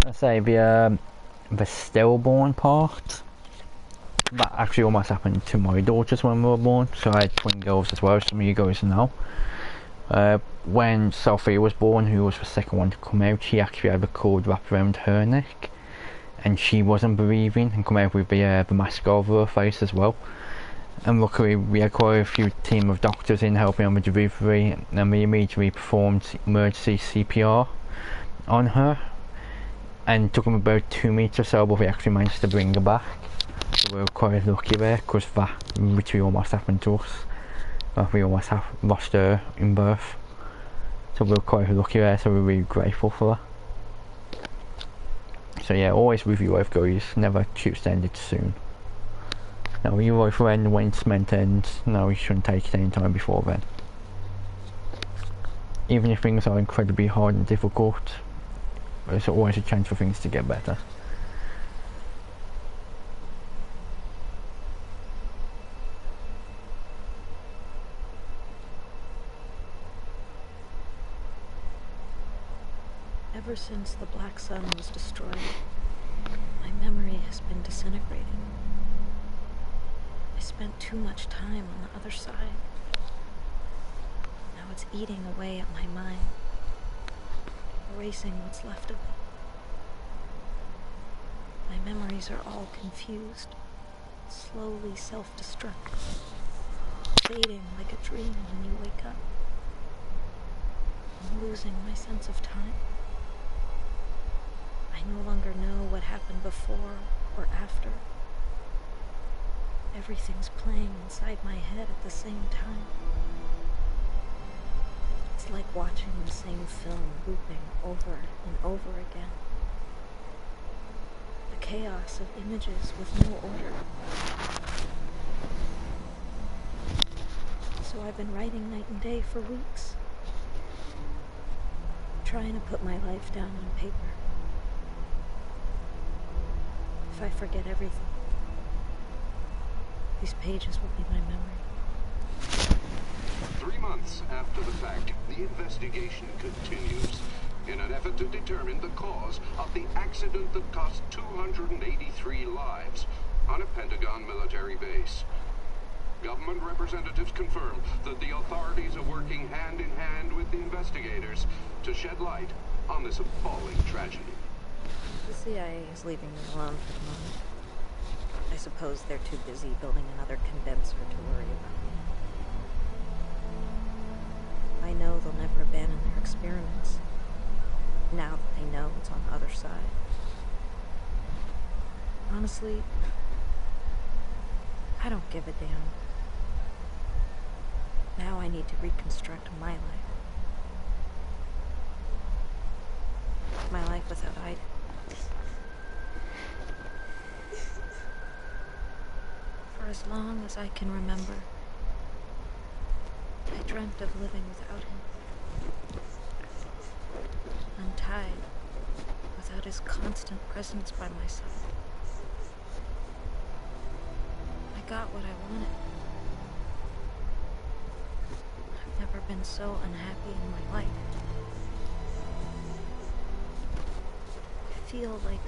I say the stillborn part that actually almost happened to my daughters when we were born. So I had twin girls as well, some of you guys know. When Sophie was born, who was the second one to come out, she actually had the cord wrapped around her neck, and she wasn't breathing, and come out with the mask over her face as well. And luckily we had quite a few team of doctors in helping on the delivery, and we immediately performed emergency CPR on her, and it took them about 2 minutes or so, but we actually managed to bring her back. So we were quite lucky there, because that literally almost happened to us. We almost lost her in birth. So we were quite lucky there, so we're really grateful for that. So yeah, always with your wife guys, never choose to end it soon. Now your wife will end when it's meant to end. No, you shouldn't take it any time before then. Even if things are incredibly hard and difficult, there's always a chance for things to get better. Ever since the Black Sun was destroyed, my memory has been disintegrating. I spent too much time on the other side. Now it's eating away at my mind, erasing what's left of it. My memories are all confused, slowly self-destructing, fading like a dream when you wake up. I'm losing my sense of time. I no longer know what happened before or after. Everything's playing inside my head at the same time. It's like watching the same film looping over and over again. A chaos of images with no order. So I've been writing night and day for weeks, trying to put my life down on paper. If I forget everything, these pages will be my memory. 3 months after the fact, the investigation continues in an effort to determine the cause of the accident that cost 283 lives on a Pentagon military base. Government representatives confirm that the authorities are working hand in hand with the investigators to shed light on this appalling tragedy. The CIA is leaving me alone for the moment. I suppose they're too busy building another condenser to worry about me. I know they'll never abandon their experiments, now that they know it's on the other side. Honestly, I don't give a damn. Now I need to reconstruct my life. My life without Ida. For as long as I can remember, I dreamt of living without him. Untied, without his constant presence by my side. I got what I wanted. I've never been so unhappy in my life. I feel like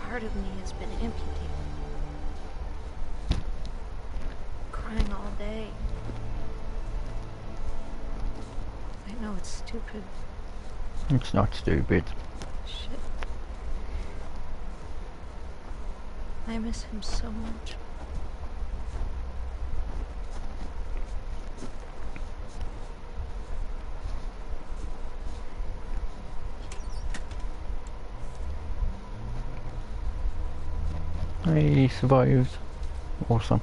part of me has been amputated. Crying all day. I know it's stupid. It's not stupid. Shit. I miss him so much. He survived. Awesome.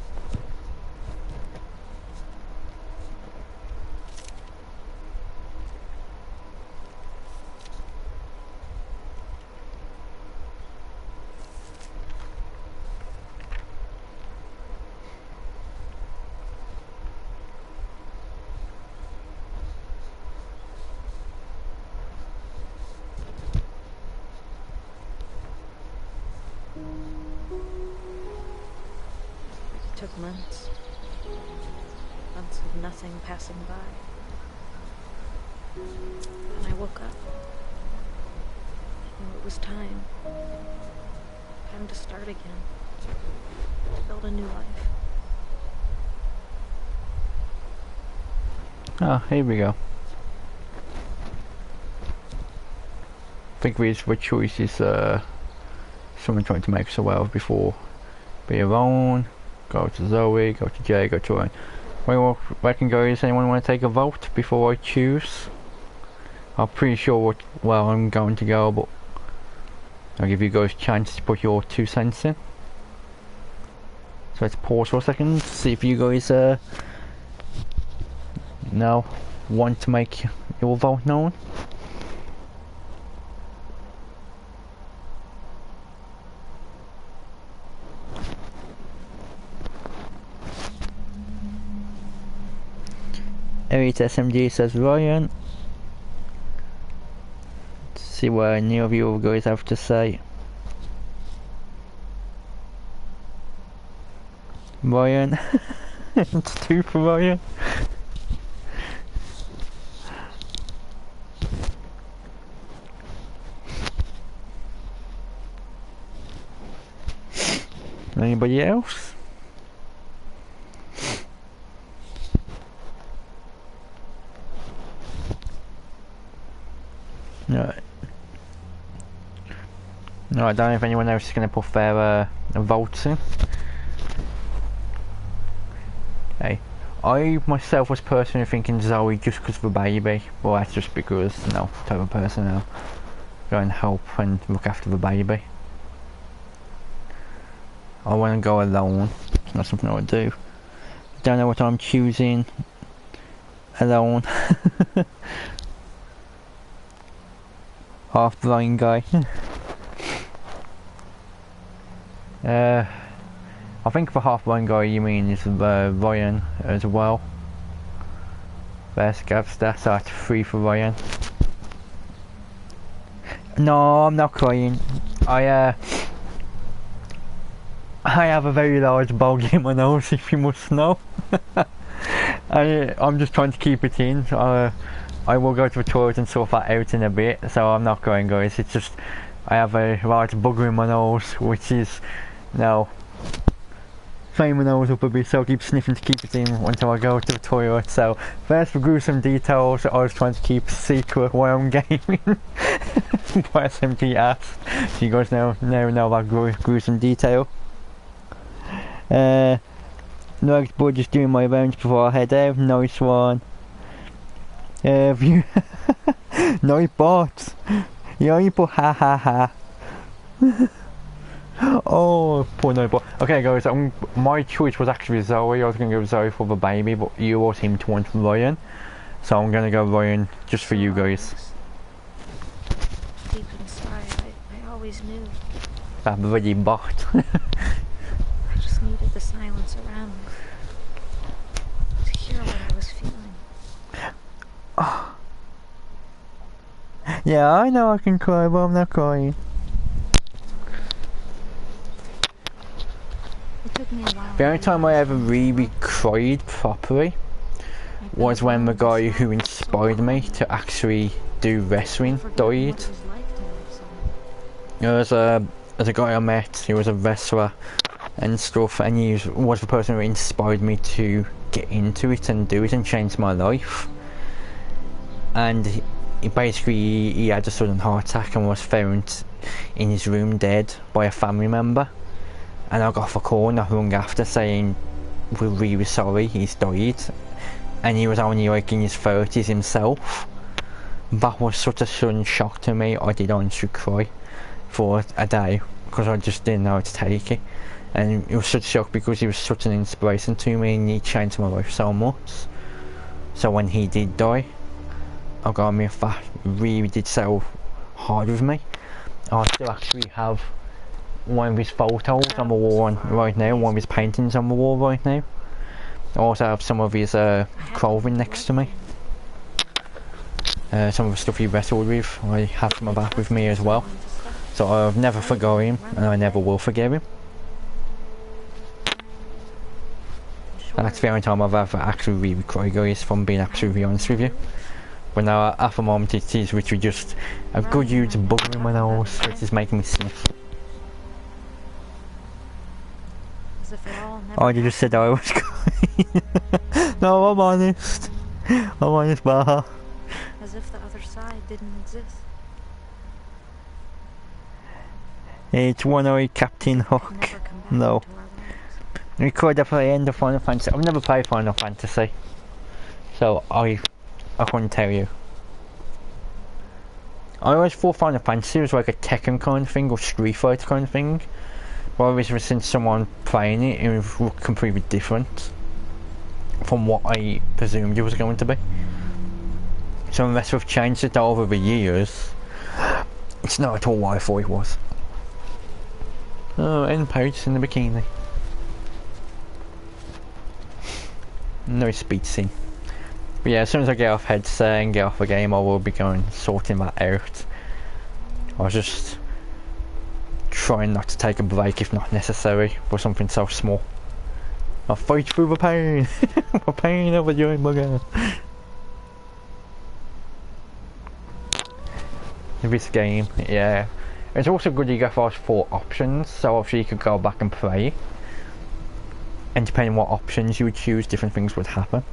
It took months. Months of nothing passing by. When I woke up, I knew it was time. Time to start again. build a new life. Ah, here we go. I think these were choices someone trying to make so well before. Be alone, go to Zoe, go to Jay, go to Ryan. Well, reckon guys, anyone want to take a vote before I choose? I'm pretty sure well I'm going to go, but I'll give you guys a chance to put your 2 cents in. So let's pause for a second, see if you guys now want to make your vote known. Elite SMG says Ryan. Let's see what any of you guys have to say. Ryan. It's 2 for Ryan. Anybody else? No. No, I don't know if anyone else is going to put their votes in. Okay. I myself was personally thinking Zoe just because of the baby. Well, that's just because, no, type of person now. Go and help and look after the baby. I want to go alone. It's not something I would do. Don't know what I'm choosing. Alone. Half blind guy. I think for half blind guy you mean is Ryan as well. Best Gav stats, so that's 3 for Ryan. No, I'm not crying. I have a very large bulge in my nose, if you must know. I'm just trying to keep it in. I will go to the toilet and sort that out in a bit, so I'm not going, guys. It's just I have a large bugger in my nose, which is now filling my nose up a bit, so I keep sniffing to keep it in until I go to the toilet. So first for gruesome details, I was trying to keep secret while I'm gaming. Why SMG asked. So you guys now know about gruesome detail. No, but just doing my rounds before I head out. Nice one. View. Nice bots. Yeah, you put ha ha ha. Oh, poor no bot. Okay, guys, my choice was actually Zoe. I was going to go Zoe for the baby, but you all seem to want Ryan. So I'm going to go Ryan just for you guys. Deep inside, I always knew. That bloody bot. I just needed the silence around me to hear what I was feeling. Oh. Yeah, I know I can cry, but I'm not crying. It took me a while. The only time I ever really cried properly was when the guy who inspired me to actually do wrestling died. There's a guy I met, he was a wrestler and stuff, and he was the person who inspired me to get into it and do it and change my life. And he had a sudden heart attack and was found in his room dead by a family member. And I got off a call not long after saying, we're really sorry, he's died. And he was only like in his 30s himself. That was such a sudden shock to me. I did honestly cry for a day because I just didn't know how to take it. And it was such a shock because he was such an inspiration to me and he changed my life so much. So when he did die, I got me that really did so hard with me. I still actually have one of his photos on the wall right now, one of his paintings on the wall right now. I also have some of his clothing next to me. Some of the stuff he wrestled with, I have some of that with me as well. So I've never forgot him, and I never will forgive him. And that's the only time I've ever actually really cried, guys, if I'm being absolutely honest with you. But now at the moment it is literally just a good huge bugger in my nose, which is making me sniff. Oh, you just said I was crying. No, I'm honest. I'm honest, Baha. As if the other side didn't exist. It's one-eyed Captain Hook. No. We could have played end of Final Fantasy. I've never played Final Fantasy, so I couldn't tell you. I always thought Final Fantasy was like a Tekken kind of thing or Street Fighter kind of thing. But obviously since someone playing it, it was completely different from what I presumed it was going to be. So unless we've changed it over the years, it's not at all what I thought it was. Oh, and Paige in the bikini. No speed scene. But yeah, as soon as I get off headset and get off the game, I will be going sorting that out. I was just trying not to take a break if not necessary for something so small. I'll fight through the pain. The pain of a giant bugger. This game, yeah. It's also good you get those 4 options, so obviously you could go back and play. And depending on what options you would choose, different things would happen.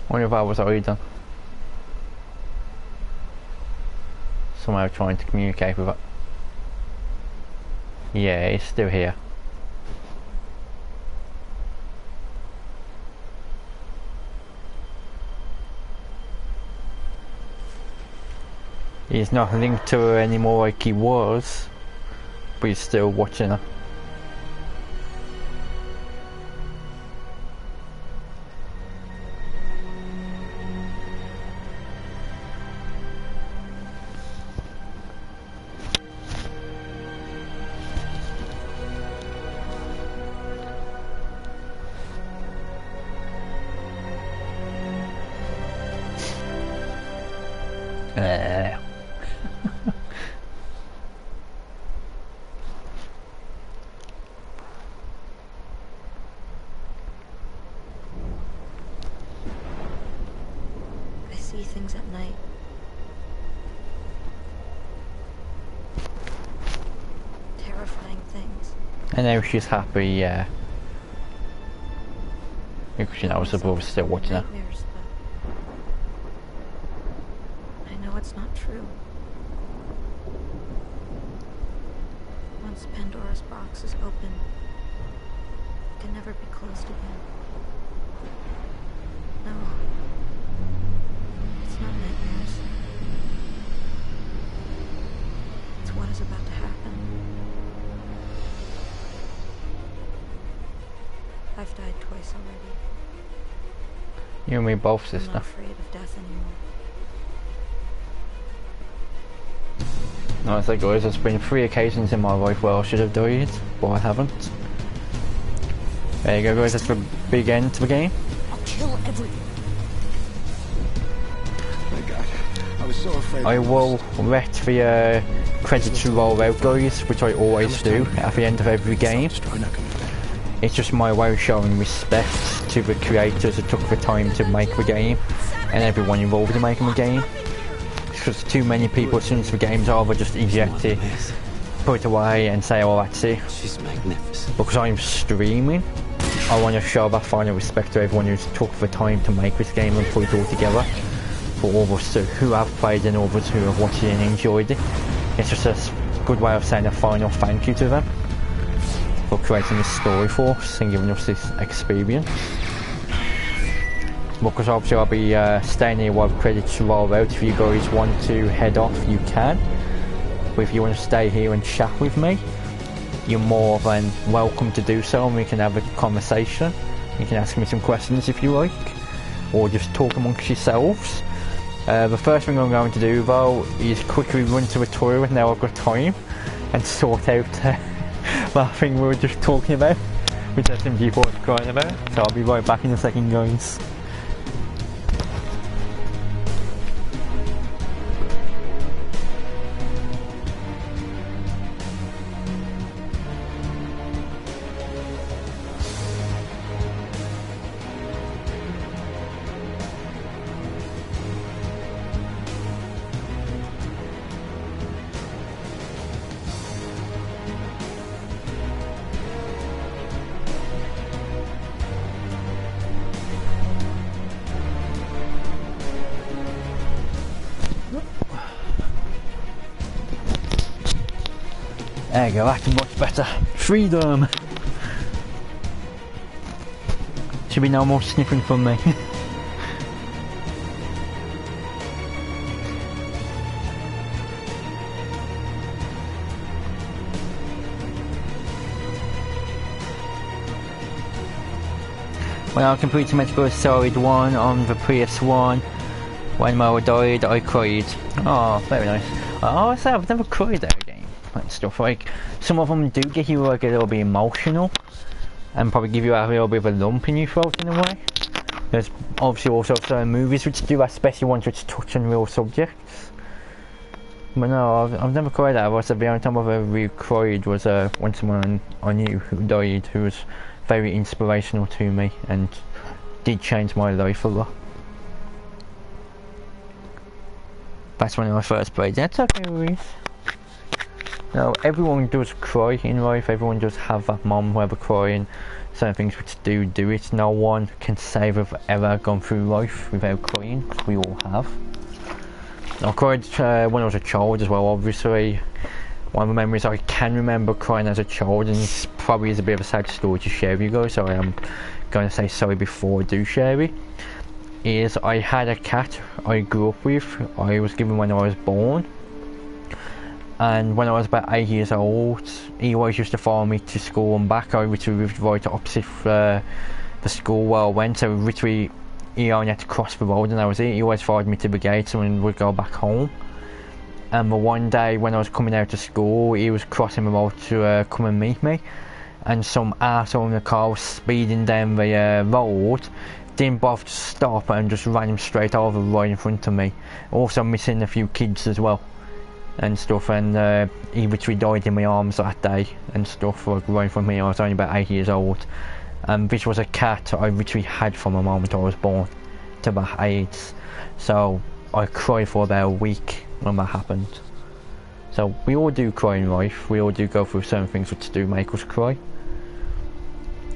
What if I was already done? Somehow trying to communicate with it. Yeah, it's still here. He's not linked to her anymore like he was, but he's still watching her. I see things at night. Terrifying things. I know she's happy, yeah. Because she knows the brother's still watching her. Nightmares, but I know it's not true. Once Pandora's box is open, it can never be closed again. No. It's not nightmares. It's what is about to happen. I've died twice already. You and me both, I'm sister. not afraid of death anymore. No, it's like guys, there's been 3 occasions in my life where I should have died, but I haven't. There you go guys, that's the big end to the game. I'll kill everyone. My God, I was so afraid. I will let the credits roll out guys, which I always do at the end of every game. It's just my way of showing respect to the creators that took the time to make the game and everyone involved in making the game. Because too many people, as soon as the game's over, just eject it, put it away and say, oh that's it. She's magnificent. Because I'm streaming, I want to show that final respect to everyone who's took the time to make this game and put it all together. For all of us who have played and all of us who have watched it and enjoyed it. It's just a good way of saying a final thank you to them for creating this story for us and giving us this experience. Because obviously I'll be staying here while the credits roll out. If you guys want to head off, you can. But if you want to stay here and chat with me, you're more than welcome to do so, and we can have a conversation. You can ask me some questions if you like, or just talk amongst yourselves. The first thing I'm going to do though is quickly run to the toilet now I've got time and sort out that thing we were just talking about, which SMG4 was crying about. So I'll be right back in a second guys. There you go, that's much better. Freedom! Should be no more sniffing from me. When I completed Metal Gear Solid 1 on the PS1, when Mo died, I cried. Oh, very nice. I say I've never cried at a game and stuff. Like, some of them do get you like a little bit emotional and probably give you a little bit of a lump in your throat in a way. There's obviously also certain movies which do that, especially ones which touch on real subjects. But no, I've never cried at it. The only time I've ever really cried was when someone I knew who died, who was very inspirational to me and did change my life a lot. That's when I first played. That's okay, Reese. No, everyone does cry in life. Everyone does have that moment where they're crying. Certain things which do it. No one can say they've ever gone through life without crying. We all have. I cried when I was a child as well, obviously. One of the memories I can remember crying as a child, and this probably is a bit of a sad story to share with you guys, so I am going to say sorry before I do share it, is I had a cat I grew up with. I was given when I was born, and when I was about 8 years old, he always used to follow me to school and back. I literally lived right opposite the school where I went, so literally he only had to cross the road and that was it. He always followed me to the gates and would go back home. And the one day when I was coming out of school, he was crossing the road to come and meet me, and some arsehole in the car was speeding down the road, didn't bother to stop and just ran him straight over right in front of me, also missing a few kids as well and stuff, and he literally died in my arms that day and stuff, like right in front of me. I was only about 8 years old, and this was a cat I literally had from the moment I was born to about 8, so I cried for about a week when that happened. So we all do cry in life, we all do go through certain things which do make us cry.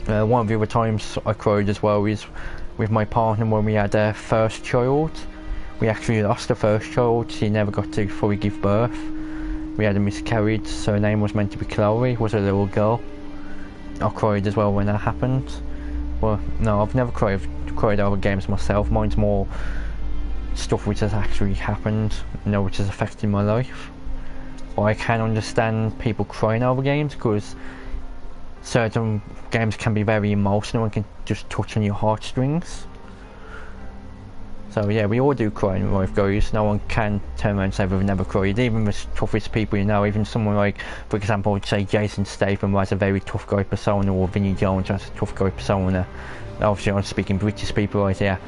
One of the other times I cried as well is with my partner when we had our first child. We actually lost the first child, she never got to fully give birth. We had a miscarriage, so her name was meant to be Chloe, was a little girl. I cried as well when that happened. Well, no, I've never cried over games myself. Mine's more stuff which has actually happened, you know, which has affected my life. But I can understand people crying over games because certain games can be very emotional and can just touch on your heartstrings. So yeah, we all do cry in life, guys. No one can turn around and say they've never cried. Even the toughest people you know, even someone like, for example, say Jason Statham has a very tough guy persona, or Vinnie Jones has a tough guy persona. Obviously I'm speaking British people right here,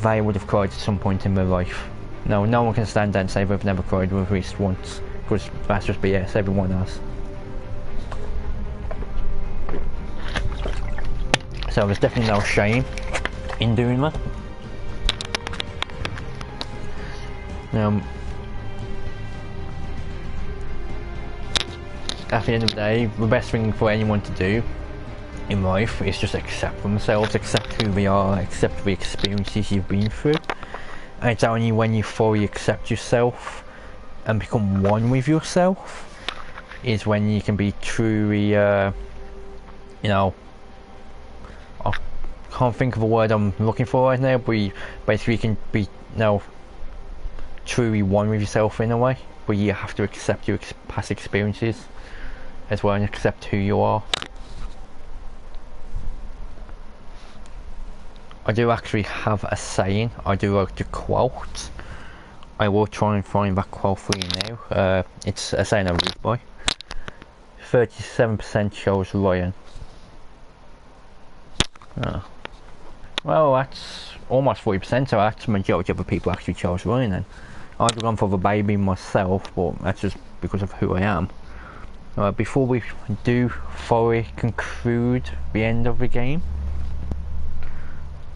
they would have cried at some point in their life. No one can stand there and say they've never cried at least once, because that's just BS, everyone has. So there's definitely no shame in doing that. At the end of the day, the best thing for anyone to do in life is just accept themselves, accept who they are, accept the experiences you've been through. And it's only when you fully accept yourself and become one with yourself is when you can be truly, you know, I can't think of a word I'm looking for right now, but basically you can be, you know, truly one with yourself in a way, but you have to accept your past experiences as well and accept who you are. I do actually have a saying I do like to quote. I will try and find that quote for you now. It's a saying I read by. 37% chose Ryan. Oh. Well, that's almost 40%, so that's the majority of the people actually chose Ryan then. I'd have gone for the baby myself, but that's just because of who I am. Before we do fully conclude the end of the game,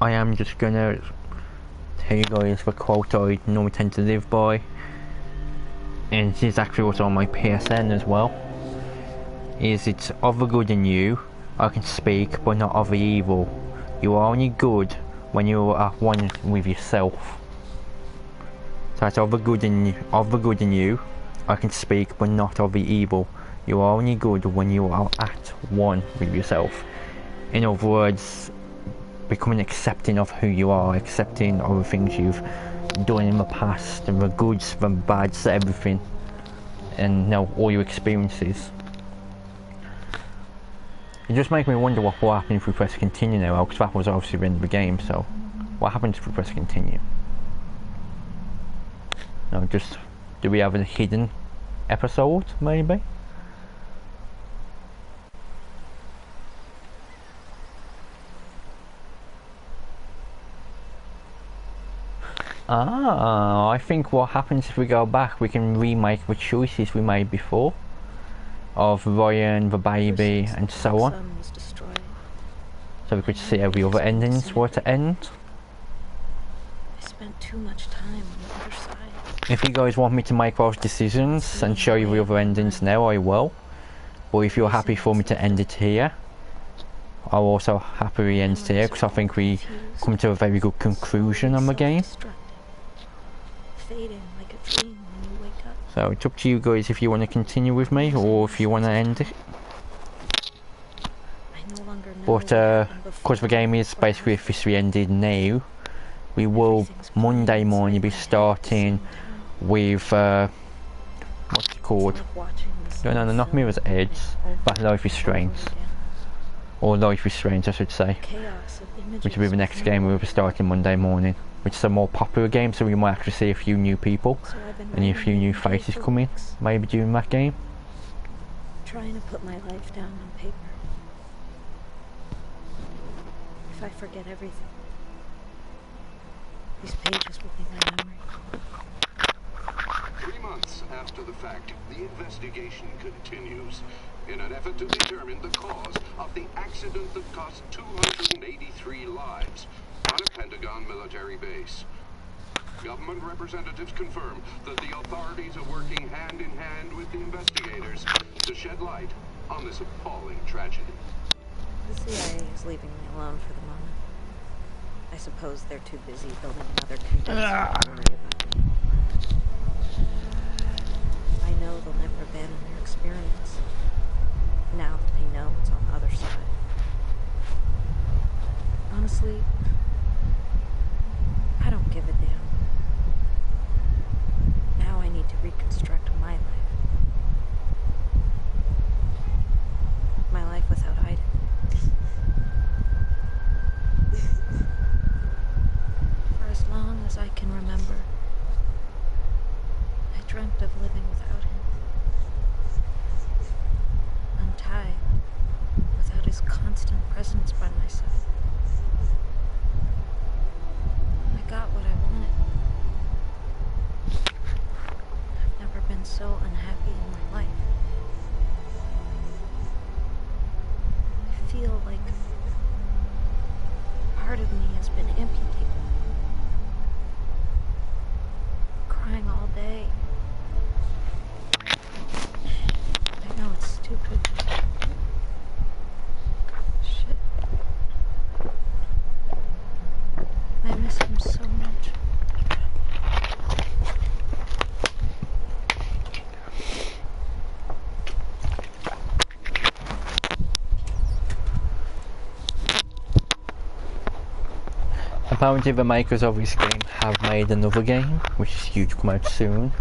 I am just gonna tell you guys the quote I normally tend to live by, and this is actually also on my PSN as well. It's of the good in you, I can speak, but not of the evil. You are only good when you are one with yourself. So it's of the good in you, I can speak, but not of the evil. You are only good when you are at one with yourself. In other words, becoming accepting of who you are, accepting of the things you've done in the past, and the goods, the bads, everything, and now all your experiences. It just makes me wonder what will happen if we press continue now, because that was obviously the end of the game, so what happens if we press continue? No, just, do we have a hidden episode, maybe? Ah, I think what happens if we go back, we can remake the choices we made before. Of Ryan, the baby, and so on. So we could see how the other endings were to end. I spent too much time on the other side. If you guys want me to make those decisions and show you the other endings now, I will. But if you're happy for me to end it here, I'll also happily end it here, because I think we come to a very good conclusion on the game. Fading like a dream when you wake up. So it's up to you guys if you want to continue with me or if you want to end it. But because the game is basically officially ended now, we will Monday morning be starting with what's it called? No, not Mirror's Edge, but Life is Strange. Or Life is Strange, I should say. Which will be the next game we'll be starting Monday morning. Which is a more popular game, so we might actually see a few new people and a few new faces come in, maybe during that game. Trying to put my life down on paper. If I forget everything, these pages will be my memory. 3 months after the fact, the investigation continues in an effort to determine the cause of the accident that cost 283 lives on a Pentagon military base. Government representatives confirm that the authorities are working hand in hand with the investigators to shed light on this appalling tragedy. The CIA is leaving me alone for the moment. I suppose they're too busy building another condenser to worry about me. I know they'll never abandon their experiments, now that they know it's on the other side. Honestly, I don't give a damn. Now I need to reconstruct my life. My life without Ida. For as long as I can remember, I dreamt of living without him. Untied, without his constant presence by my side. I got what I wanted. I've never been so unhappy in my life. I feel like part of me has been amputated. Crying all day. I know it's stupid. Shit. I miss him so much. Apparently the makers of this game have made another game, which is due to come out soon.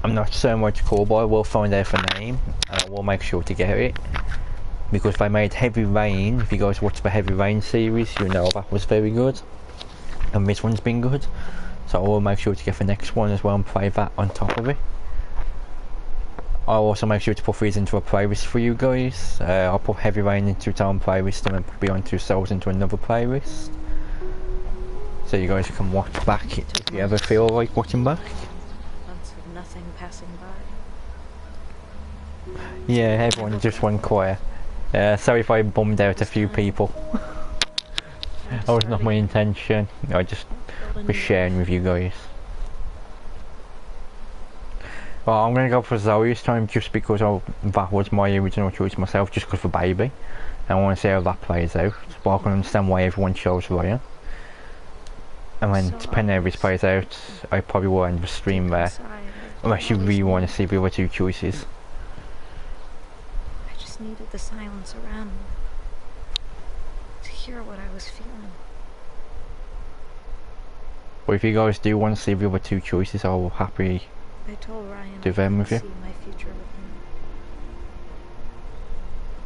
I'm not certain what it's called, but I will find out the name, and I will make sure to get it. Because they made Heavy Rain. If you guys watch the Heavy Rain series, you know that was very good. And this one's been good. So I will make sure to get the next one as well and play that on top of it. I'll also make sure to put these into a playlist for you guys. I'll put Heavy Rain into its own playlist and then put Beyond Two Souls into another playlist. So you guys can watch back if you ever feel like watching back. Months of nothing passing by. Yeah, everyone just went quiet. Sorry if I bummed out a few people. That was not my intention. I just was sharing with you guys. Well, I'm gonna go for Zoe this time just because that was my original choice myself, just because for baby. I want to see how that plays out. But I can understand why everyone chose Ryan. And when depending on how this plays out, I probably will end the stream there. Unless you really want to see the other two choices. just needed the silence around me to hear what I was feeling. But if you guys do want to see the other two choices, I'll happily I told Ryan do I them with you. couldn't see my future with him.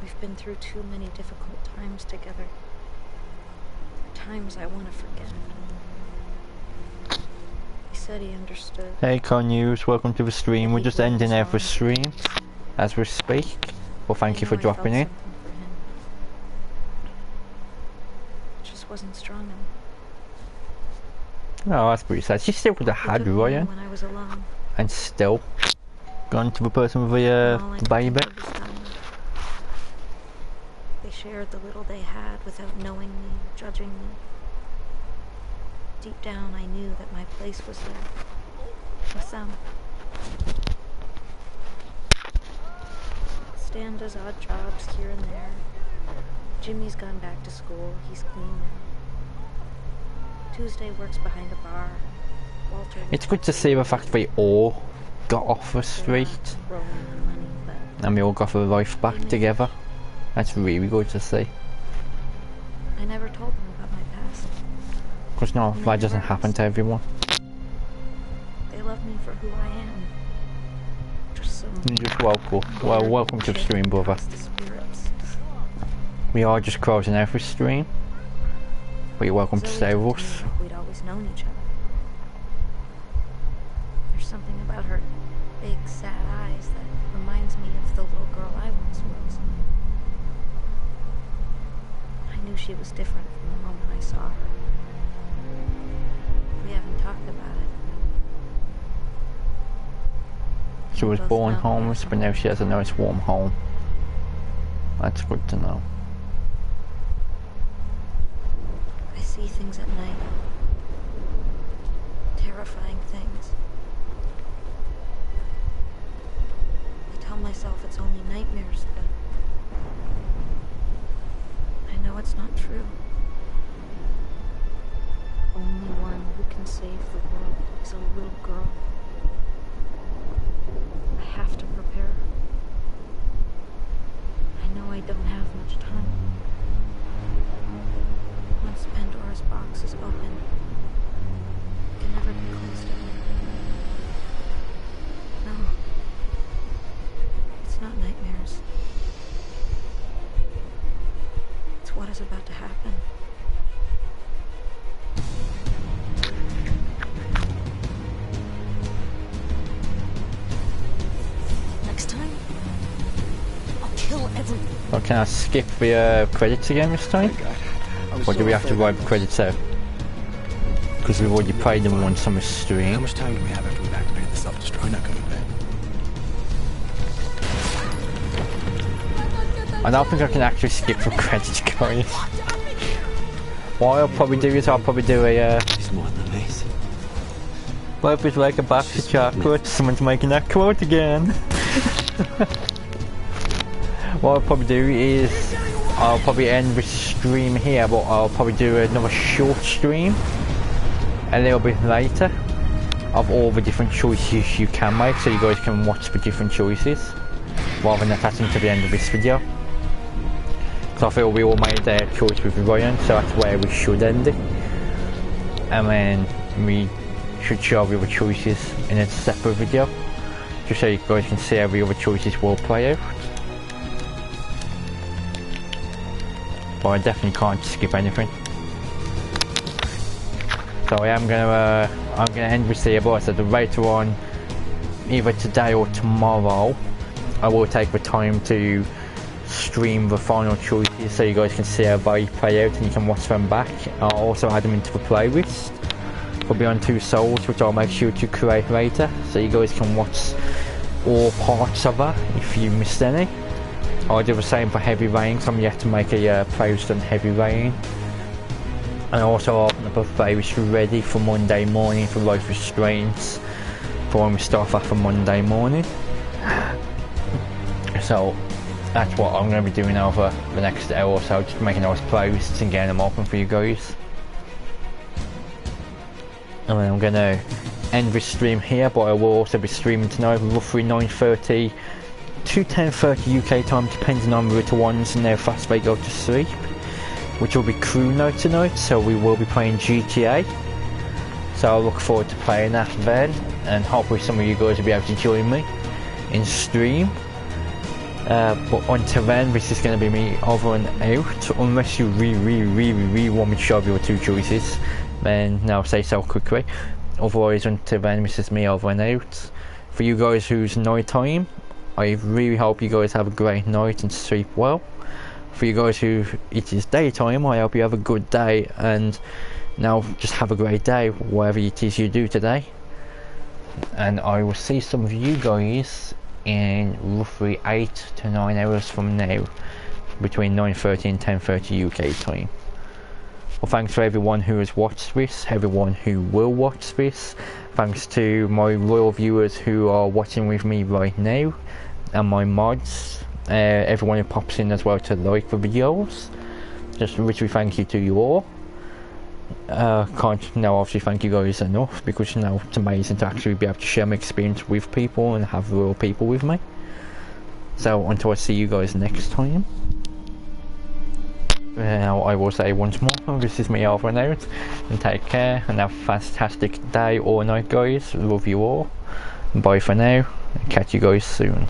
We've been through too many difficult times together. Times I want to forget. He said he understood. Hey Conyus, welcome to the stream. We're just ending every stream as we speak. Well, thank you for dropping in. It just wasn't strong enough. Oh, that's pretty sad. She still could have had Ryan, when I was alone. and still gone to the person with the baby. They shared the little they had without knowing me, judging me. Deep down, I knew that my place was there, with them. Stan does odd jobs here and there. Jimmy's gone back to school. He's clean now. Tuesday works behind a bar. Walter. It's good to see the fact they all got off the street and we all got their life back together. That's really good to see. I never told them about my past. Because no, that doesn't happen to everyone. They love me for who I am. Just so. Just welcome. Well, welcome to the stream, brother. We are just closing every stream. But you're welcome to stay with us. We'd always known each other. There's something about her big, sad eyes that reminds me of the little girl I once was. I knew she was different from the moment I saw her. We haven't talked about it. She was born homeless, but now she has a nice warm home. That's good to know. I see things at night. Terrifying things. I tell myself it's only nightmares, but I know it's not true. Only one who can save the world is a little girl. I have to prepare her. I know I don't have much time. Once Pandora's box is open, it can never be closed again. No. It's not nightmares. It's what is about to happen. Next time, I'll kill everyone. Well, can I skip the credits again this time? Or do we have to write the credits out? Because we've already played them once on the stream. How much time do we have after we've activated the self-destruct? We're not coming back. I don't think I can actually skip the credits, guys. What I'll probably do is I'll probably do a She's more than nice. life is like a box of chocolate. Someone's making that quote again. What I'll probably do is I'll probably end the stream here, but I'll probably do another short stream a little bit later of all the different choices you can make, so you guys can watch the different choices rather than attaching to the end of this video. Because I feel we all made their choice with Ryan, so that's where we should end it. And then we should show the other choices in a separate video, just so you guys can see how the other choices will play out. But I definitely can't skip anything. So I'm gonna end this here, but I said later on, either today or tomorrow, I will take the time to stream the final choices so you guys can see how they play out and you can watch them back. I'll also add them into the playlist for Beyond Two Souls, which I'll make sure to create later, so you guys can watch all parts of it if you missed any. I'll do the same for Heavy Rain, so I'm yet to make a playlist on Heavy Rain. And also I'll open up a playlist ready for Monday morning for Life is Strange, for when we start off on Monday morning. So that's what I'm going to be doing over the next hour or so, just making those playlists and getting them open for you guys. And then I'm going to end this stream here, but I will also be streaming tonight roughly 9:30 to 10:30 UK time, depending on which ones and how fast they go to sleep, which will be crew night tonight, so we will be playing GTA. So I look forward to playing that then, and hopefully some of you guys will be able to join me in stream. But until then, this is going to be me over and out, unless you really want me to show you your two choices, then now say so quickly. Otherwise, until then, this is me over and out. For you guys who's night time, I really hope you guys have a great night and sleep well. For you guys who it is daytime, I hope you have a good day, and now just have a great day whatever it is you do today. And I will see some of you guys in roughly 8 to 9 hours from now, between 9:30 and 10:30 UK time. Well, thanks for everyone who has watched this, everyone who will watch this. Thanks to my loyal viewers who are watching with me right now, and my mods, everyone who pops in as well to like the videos. Just literally thank you to you all. Can't now obviously thank you guys enough, because you know it's amazing to actually be able to share my experience with people and have real people with me. So until I see you guys next time, now I will say once more, this is me over and out, and take care and have a fantastic day or night guys. Love you all. Bye for now, catch you guys soon.